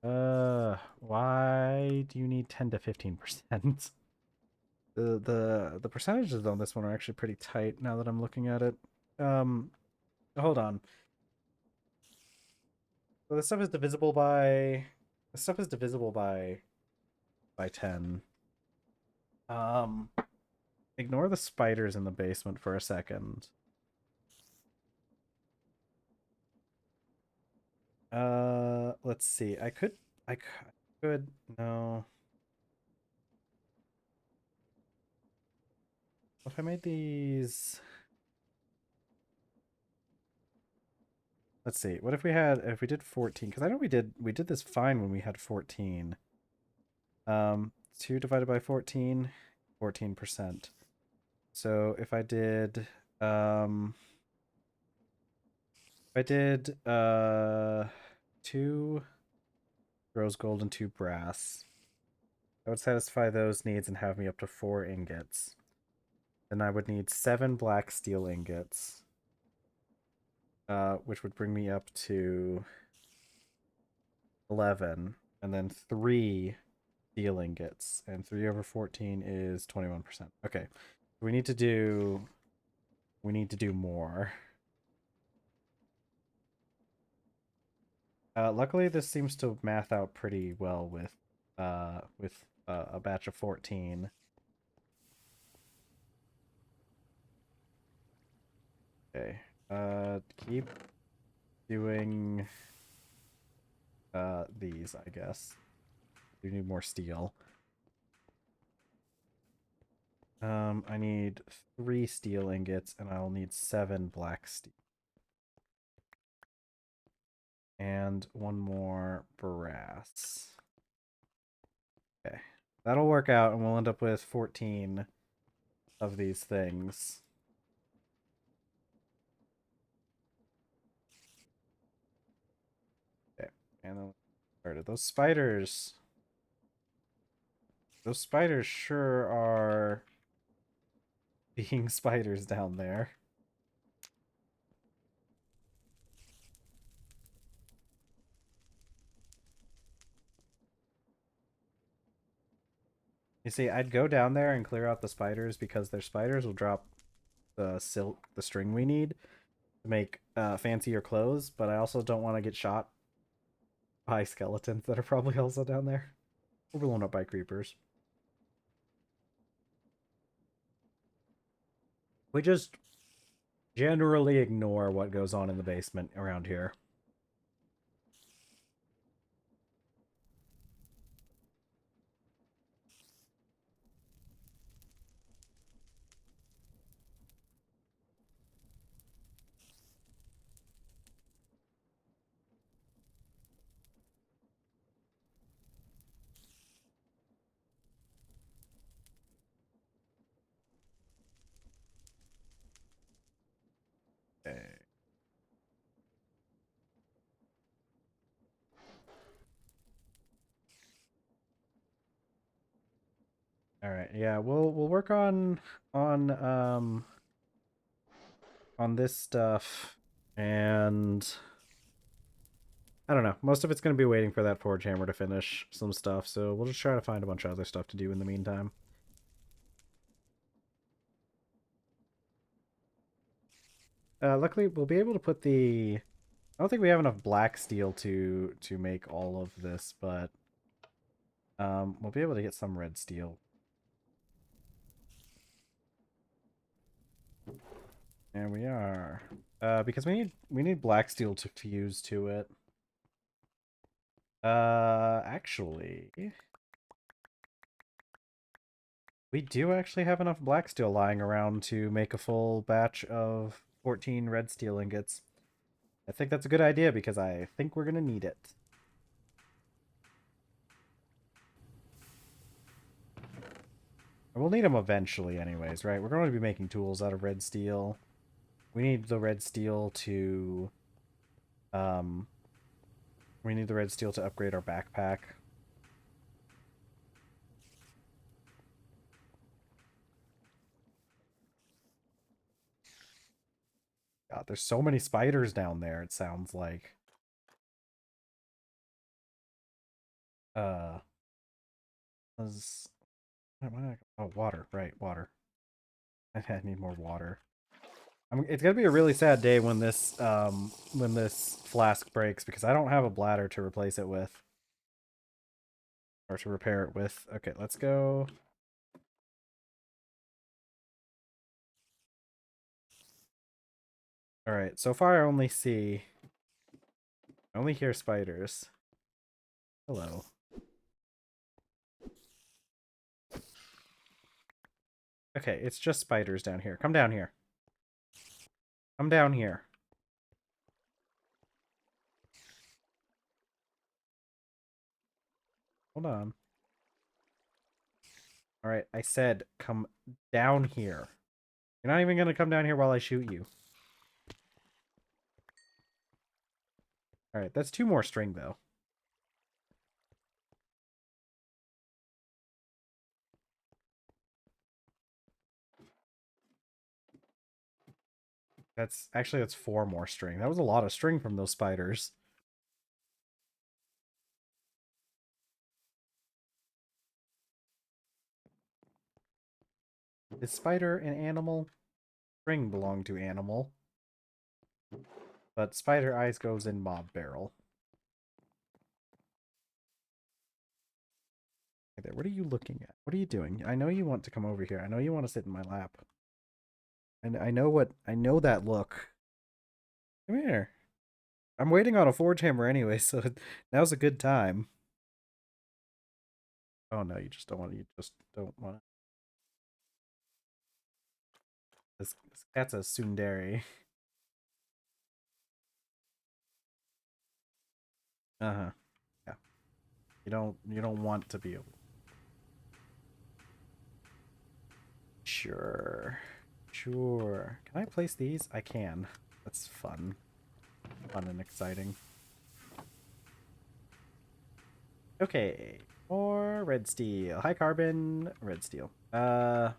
Why do you need 10 to 15%? The percentages on this one are actually pretty tight now that I'm looking at it. Um, Hold on. So this stuff is divisible by 10. Um, Ignore the spiders in the basement for a second. Let's see. I could, no. What if I made these? Let's see. What if we did 14? Because I know we did this fine when we had 14. 2 divided by 14, 14%. So if I did 2 rose gold and 2 brass, that would satisfy those needs and have me up to 4 ingots. Then I would need 7 black steel ingots, which would bring me up to 11, and then 3 steel ingots, and 3/14 is 21%. Okay, we need to do more. Luckily, this seems to math out pretty well with a batch of 14. Okay. Keep doing these, I guess. We need more steel. I need 3 steel ingots, and I'll need 7 black steel. And 1 more brass. Okay. That'll work out, and we'll end up with 14 of these things. Okay. And then started. Those spiders sure are being spiders down there. You see, I'd go down there and clear out the spiders because their spiders will drop the string we need to make fancier clothes, but I also don't want to get shot by skeletons that are probably also down there. Or blown up by creepers. We just generally ignore what goes on in the basement around here. Okay. All right. Yeah, we'll work on on this stuff, and I don't know. Most of it's going to be waiting for that forge hammer to finish some stuff, so we'll just try to find a bunch of other stuff to do in the meantime. Luckily, we'll be able to put the... don't think we have enough black steel to make all of this, but we'll be able to get some red steel. There we are. Because we need black steel to fuse to it. Actually, we do actually have enough black steel lying around to make a full batch of 14 red steel ingots. I think that's a good idea because I think we're gonna need it. We'll need them eventually anyways, right? We're going to be making tools out of red steel. We need the red steel to upgrade our backpack. God, there's so many spiders down there, it sounds like. Was... Oh, water. Right, water. I need more water. It's gonna be a really sad day when this flask breaks because I don't have a bladder to replace it with. Or to repair it with. Okay, let's go. Alright, so far I only hear spiders. Hello. Okay, it's just spiders down here. Come down here. Come down here. Hold on. Alright, I said come down here. You're not even gonna come down here while I shoot you. Alright, that's 2 more string, though. That's 4 more string. That was a lot of string from those spiders. Is spider an animal? String belong to animal. But spider eyes goes in mob barrel. Hey there, what are you looking at? What are you doing? I know you want to come over here. I know you want to sit in my lap. And I know that look. Come here. I'm waiting on a forge hammer anyway, so now's a good time. Oh no, you just don't want to. You just don't want to. This cat's a tsundere. Uh-huh. Yeah. You don't want to be able. Sure. Sure. Can I place these? I can. That's fun. Fun and exciting. Okay. More red steel. High carbon red steel. I'm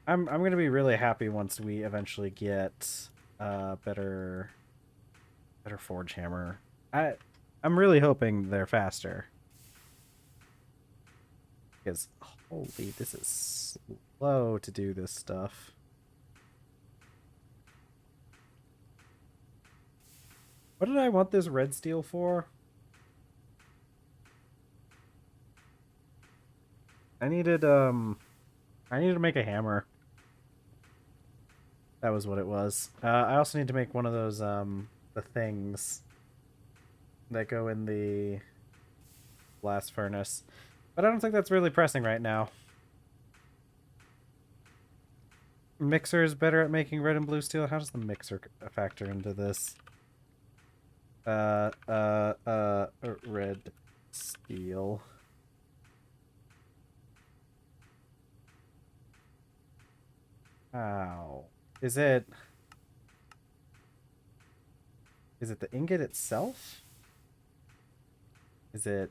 gonna be really happy once we eventually get better forge hammer. I'm really hoping they're faster. Because holy, this is slow to do this stuff. What did I want this red steel for? I needed to make a hammer. That was what it was. I also need to make one of those the things that go in the blast furnace. But I don't think that's really pressing right now. Mixer is better at making red and blue steel. How does the mixer factor into this? Red steel. How? Is it the ingot itself? Is it...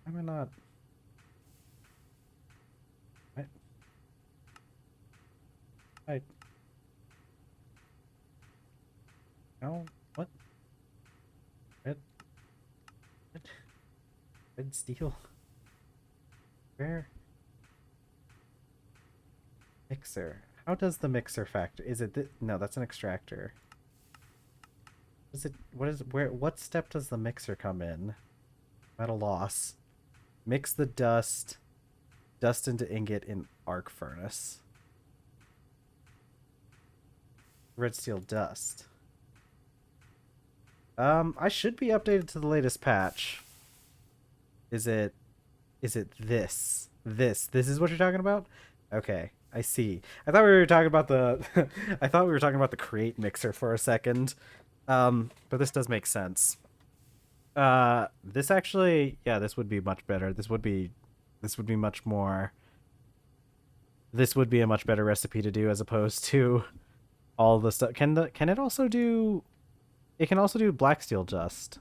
Am I not... No? What? Red? Red? Red steel? Where? Mixer. How does the mixer factor? Is it no, that's an extractor. Is it what step does the mixer come in? Metal loss. Mix the dust. Dust into ingot in arc furnace. Red steel dust. I should be updated to the latest patch. Is it this? This is what you're talking about? Okay, I see. I thought we were talking about the I thought we were talking about the create mixer for a second. But this does make sense. This actually, yeah, this would be much better. This would be much more. This would be a much better recipe to do as opposed to all the stuff. Can it also do? It can also do black steel dust.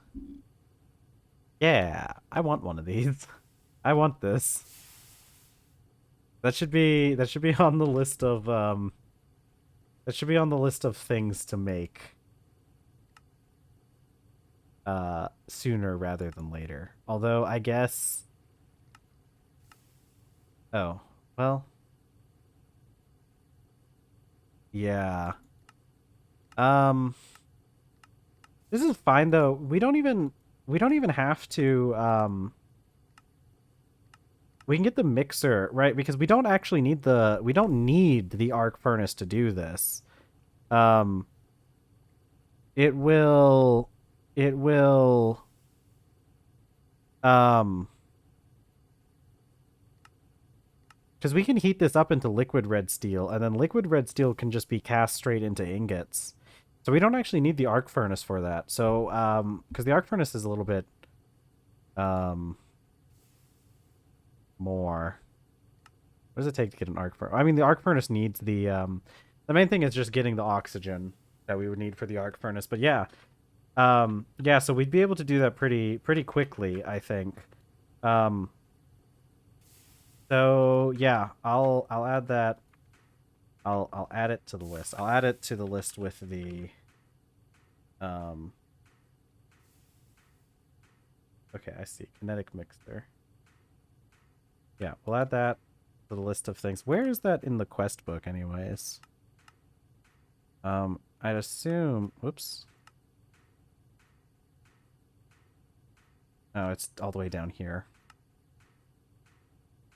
Yeah, I want one of these. I want this. That should be on the list of that should be on the list of things to make sooner rather than later. Although I guess oh, well. Yeah. Um this is fine though. We don't even have to we can get the mixer, right? Because we don't actually need we don't need the arc furnace to do this. Um it will it will um because we can heat this up into liquid red steel, and then liquid red steel can just be cast straight into ingots. So we don't actually need the arc furnace for that. So because the arc furnace is a little bit more. What does it take to get an arc furnace? I mean, the arc furnace needs the main thing is just getting the oxygen that we would need for the arc furnace. But yeah, yeah. So we'd be able to do that pretty quickly, I think. So yeah, I'll add that. I'll add it to the list. I'll add it to the list with the okay, I see. Kinetic mixer. Yeah, we'll add that to the list of things. Where is that in the quest book anyways? I'd assume whoops. Oh, it's all the way down here.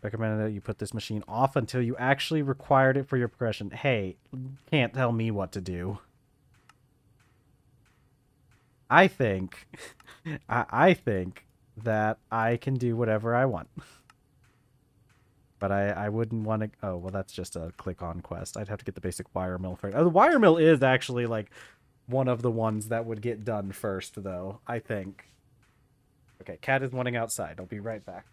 Recommended that you put this machine off until you actually required it for your progression. Hey, can't tell me what to do. I think, I think that I can do whatever I want. But I wouldn't want to. Oh, well, that's just a click on quest. I'd have to get the basic wire mill first. Oh, the wire mill is actually like one of the ones that would get done first, though, I think. Okay, cat is wanting outside. I'll be right back.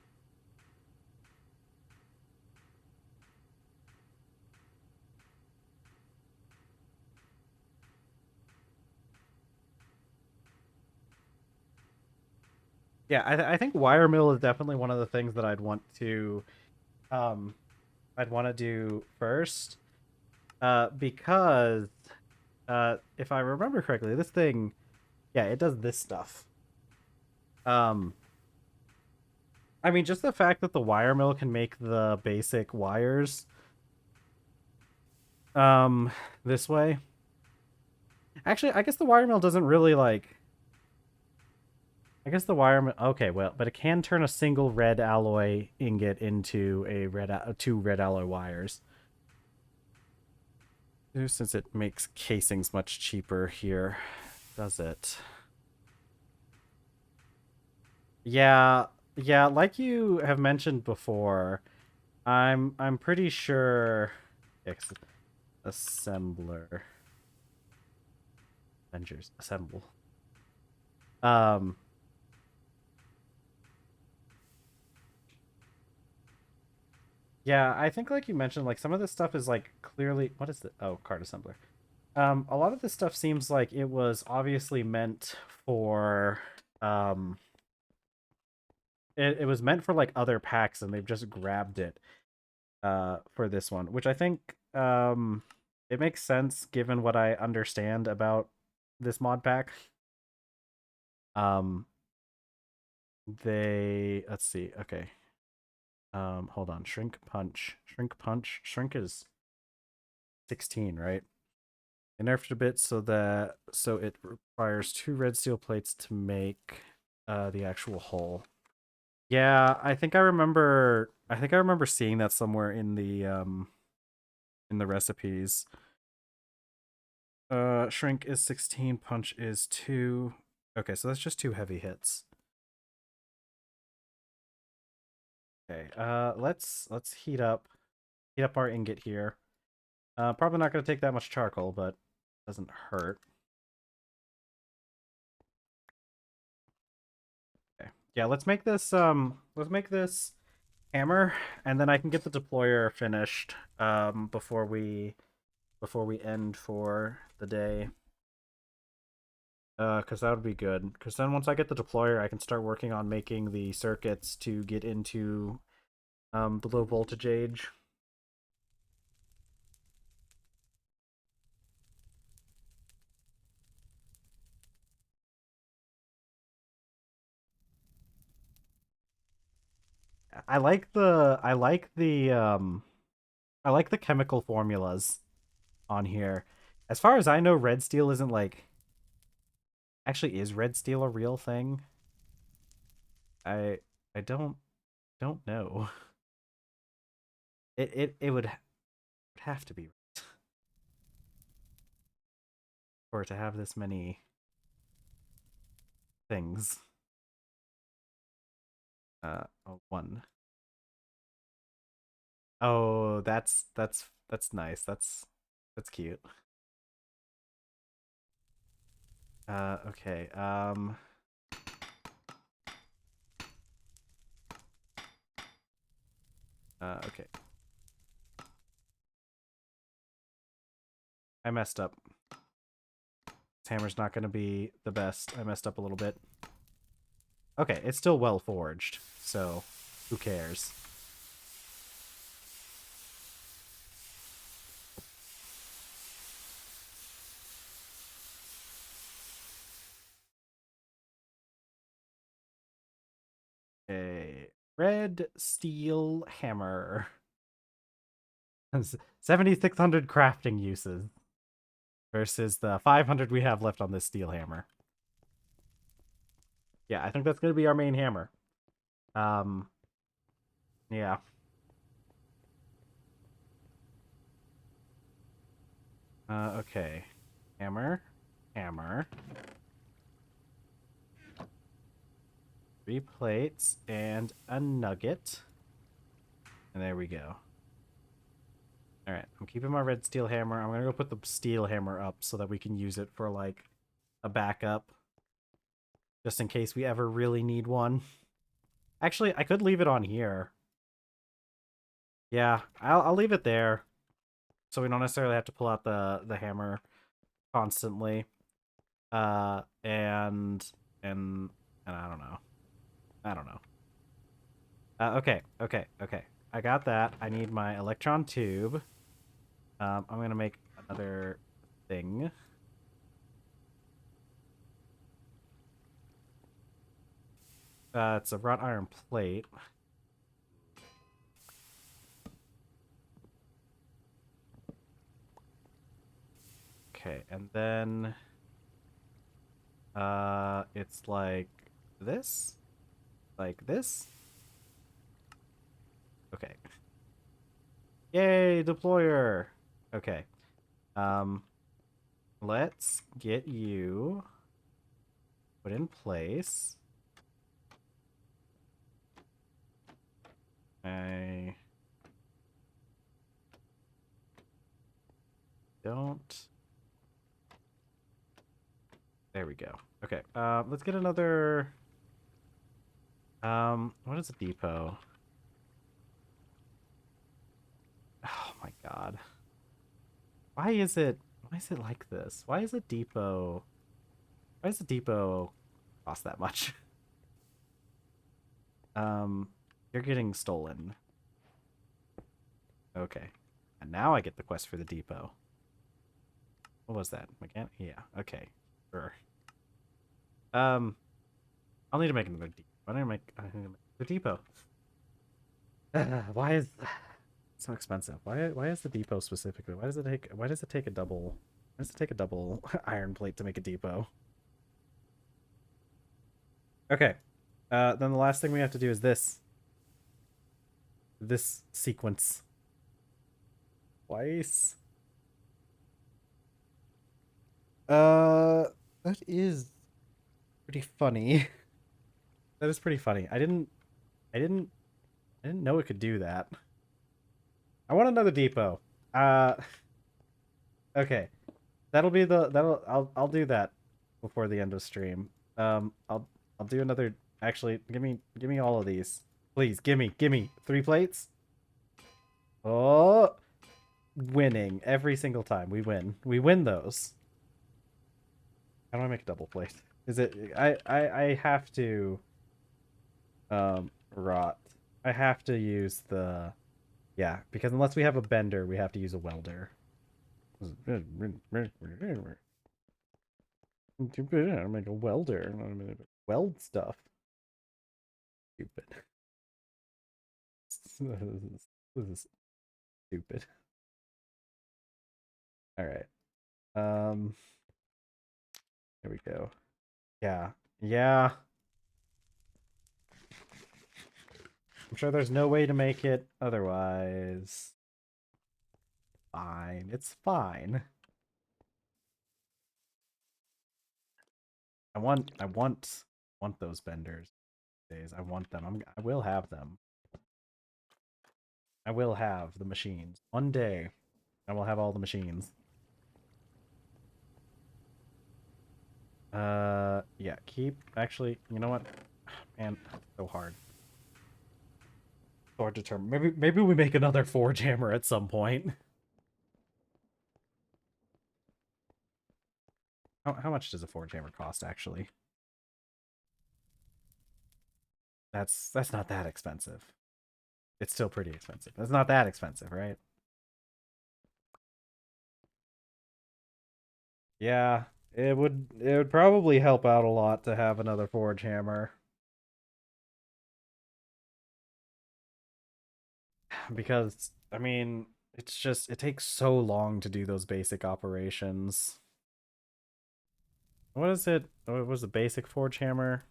Yeah, I think wire mill is definitely one of the things that I'd want to do first, because if I remember correctly, this thing, yeah, it does this stuff. Um, I mean, just the fact that the wire mill can make the basic wires, this way. Actually, I guess the wire mill doesn't really like. I guess the wire mill. Okay, well, but it can turn a single red alloy ingot into a two red alloy wires. Since it makes casings much cheaper here, does it? Yeah, yeah, like you have mentioned before, I'm pretty sure assembler Avengers assemble. Um yeah, I think like you mentioned, like some of this stuff is like clearly what is the card assembler. A lot of this stuff seems like it was obviously meant for it was meant for like other packs and they've just grabbed it for this one, which I think it makes sense given what I understand about this mod pack. Um let's see. Okay. Hold on. Shrink punch. Shrink punch. Shrink is 16, right? They nerfed it a bit so it requires 2 red steel plates to make the actual hull. Yeah, I think I remember seeing that somewhere in the recipes. Shrink is 16, punch is 2. Okay, so that's just 2 heavy hits. Okay, let's heat up our ingot here. Probably not gonna take that much charcoal, but doesn't hurt. Okay. Yeah, let's make this hammer, and then I can get the deployer finished before we end for the day. Because that would be good. Because then once I get the deployer, I can start working on making the circuits to get into the low voltage age. I like the chemical formulas on here. As far as I know, red steel isn't like actually is red steel a real thing? I don't know. It would have to be right for it to have this many things. Oh, 1. Oh, that's nice. That's cute. Okay. Okay. I messed up. This hammer's not going to be the best. I messed up a little bit. Okay, it's still well forged, so who cares? A red steel hammer. 7,600 crafting uses versus the 500 we have left on this steel hammer. Yeah, I think that's going to be our main hammer. Yeah. Okay. Hammer. 3 plates and a nugget. And there we go. Alright, I'm keeping my red steel hammer. I'm gonna go put the steel hammer up so that we can use it for, like, a backup. Just in case we ever really need one. Actually, I could leave it on here. Yeah, I'll leave it there. So we don't necessarily have to pull out the hammer constantly. And I don't know. Okay. I got that. I need my electron tube. I'm gonna make another thing. It's a wrought iron plate. Okay, and then it's like this? Like this? Okay. Yay, deployer. Okay. Let's get you put in place. I don't. There we go. Okay. Let's get another. What is a depot? Oh my god. Why is it like this? Why is a depot cost that much? You're getting stolen. Okay. And now I get the quest for the depot. What was that? Mechanic? Yeah, okay. Sure. I'll need to make another depot. I need to make the depot. Why is so expensive? Why is the depot specifically? Why does it take a double? Why does it take a double iron plate to make a depot? Okay. Then the last thing we have to do is this sequence twice. That is pretty funny. That is pretty funny. I didn't know it could do that. I want another depot. Uh okay. I'll do that before the end of stream. I'll do another. Actually, give me all of these. Please, give me 3 plates. Oh, winning every single time. We win those. How do I make a double plate? Is it I have to rot. I have to use the, yeah, because unless we have a bender, we have to use a welder. I make a welder. Weld stuff. Stupid. This is stupid. All right. There we go. Yeah. Yeah. I'm sure there's no way to make it otherwise. Fine. It's fine. I want those benders days. I want them. I will have them. I will have the machines. One day, I will have all the machines. Yeah, actually, you know what? Man, so hard. So hard to determine. Maybe we make another forge hammer at some point. How much does a forge hammer cost, actually? That's not that expensive. It's still pretty expensive. It's not that expensive, right? Yeah, it would probably help out a lot to have another forge hammer. Because I mean, it takes so long to do those basic operations. What is it? What was the basic forge hammer?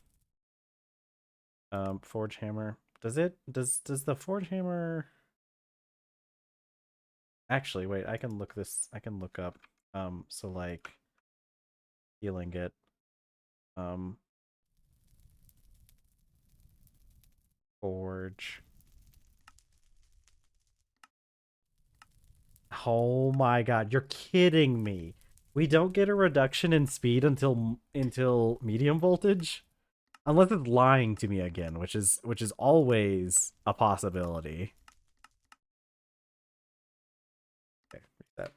Forge hammer. Does the forge hammer actually, wait, I can look up. So like healing it. Forge. Oh my god, you're kidding me. We don't get a reduction in speed until medium voltage? Unless it's lying to me again, which is always a possibility. Okay, reset.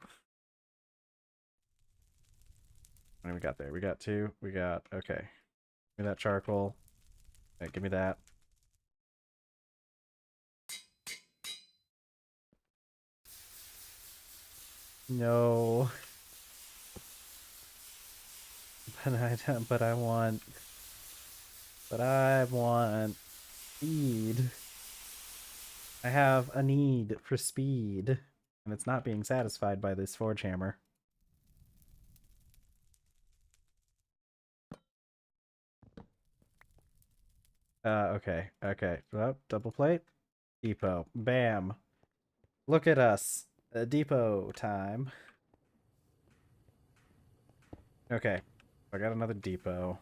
What do we got there? We got 2. We got, okay. Give me that charcoal. Okay, give me that. No. But I want speed. I have a need for speed, and it's not being satisfied by this forge hammer. Okay. Well, double plate. Depot. Bam. Look at us. Depot time. Okay. I got another depot.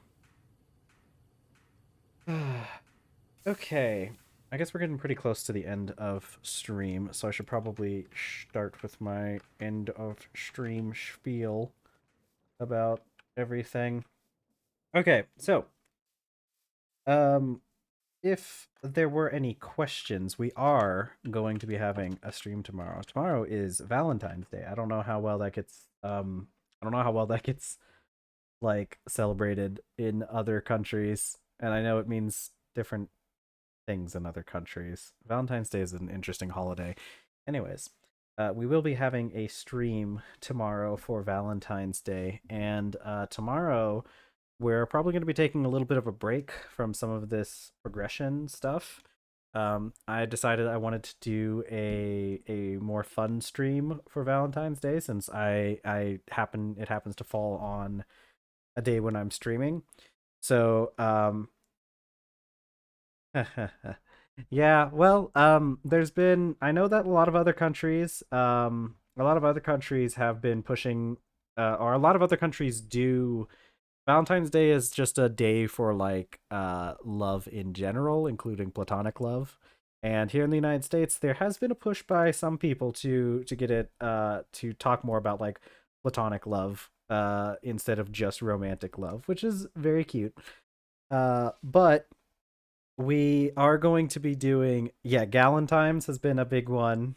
Okay. I guess we're getting pretty close to the end of stream, so I should probably start with my end of stream spiel about everything. Okay, so if there were any questions, we are going to be having a stream tomorrow. Tomorrow is Valentine's Day. I don't know how well that gets like celebrated in other countries, and I know it means different things in other countries. Valentine's Day is an interesting holiday. Anyways, we will be having a stream tomorrow for Valentine's Day, and tomorrow we're probably going to be taking a little bit of a break from some of this progression stuff. I decided I wanted to do a more fun stream for Valentine's Day since I happen it happens to fall on a day when I'm streaming. So yeah, well, there's been I know that a lot of other countries have been pushing or a lot of other countries do Valentine's Day is just a day for like love in general, including platonic love. And here in the United States, there has been a push by some people to get it to talk more about like platonic love instead of just romantic love, which is very cute. But we are going to be doing Galentimes has been a big one,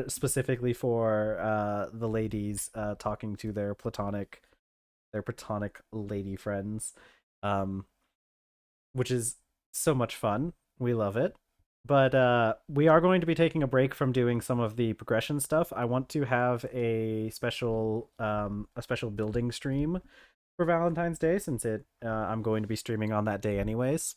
specifically for the ladies talking to their platonic lady friends, um, which is so much fun. We love it. But we are going to be taking a break from doing some of the progression stuff. I want to have a special building stream for Valentine's Day since it I'm going to be streaming on that day anyways.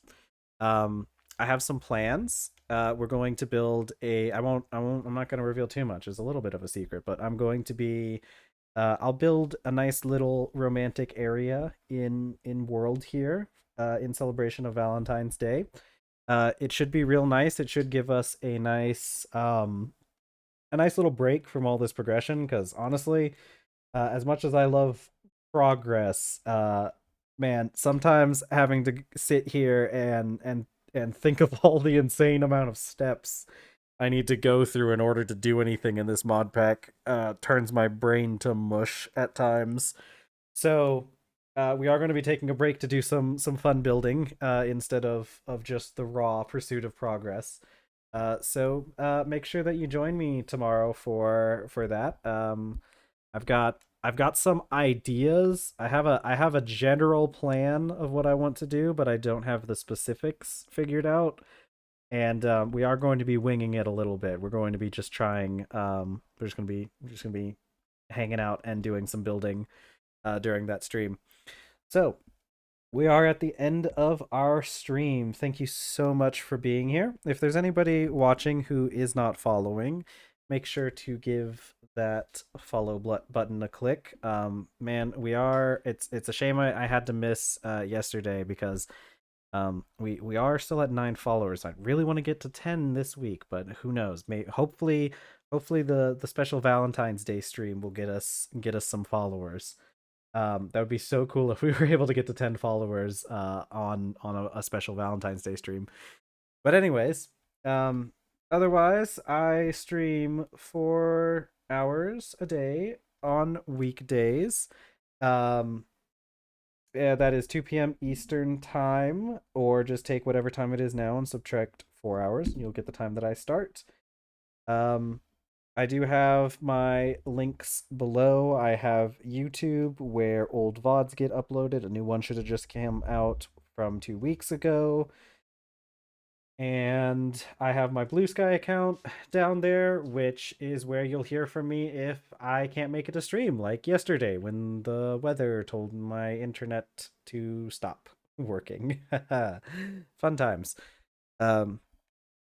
Um, I have some plans. We're going to build a. I'm not going to reveal too much. It's a little bit of a secret, but I'm going to be I'll build a nice little romantic area in world here in celebration of Valentine's Day. It should be real nice. It should give us a nice little break from all this progression because honestly, as much as I love progress, man, sometimes having to sit here and think of all the insane amount of steps I need to go through in order to do anything in this mod pack turns my brain to mush at times. So we are going to be taking a break to do some fun building instead of just the raw pursuit of progress. So make sure that you join me tomorrow for that. I've got some ideas. I have a general plan of what I want to do, but I don't have the specifics figured out. And we are going to be winging it a little bit. We're going to be just trying. We're just gonna be hanging out and doing some building during that stream. So we are at the end of our stream. Thank you so much for being here. If there's anybody watching who is not following, make sure to give that follow button a click. Man, we are. It's a shame I had to miss yesterday because we are still at 9 followers. I really want to get to 10 this week, but who knows? Hopefully the special Valentine's Day stream will get us some followers. That would be so cool if we were able to get to 10 followers on a special Valentine's Day stream. But anyways, um otherwise I stream 4 hours a day on weekdays. Um yeah, that is 2 p.m. Eastern time, or just take whatever time it is now and subtract 4 hours, and you'll get the time that I start. Um, I do have my links below. I have YouTube where old VODs get uploaded. A new one should have just come out from 2 weeks ago. And I have my Blue Sky account down there, which is where you'll hear from me if I can't make it to stream, like yesterday when the weather told my internet to stop working. Fun times. Um,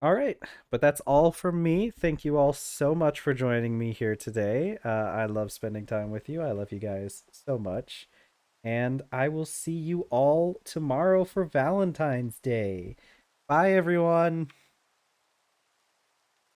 all right, but that's all from me. Thank you all so much for joining me here today. I love spending time with you. I love you guys so much. And I will see you all tomorrow for Valentine's Day. Bye, everyone.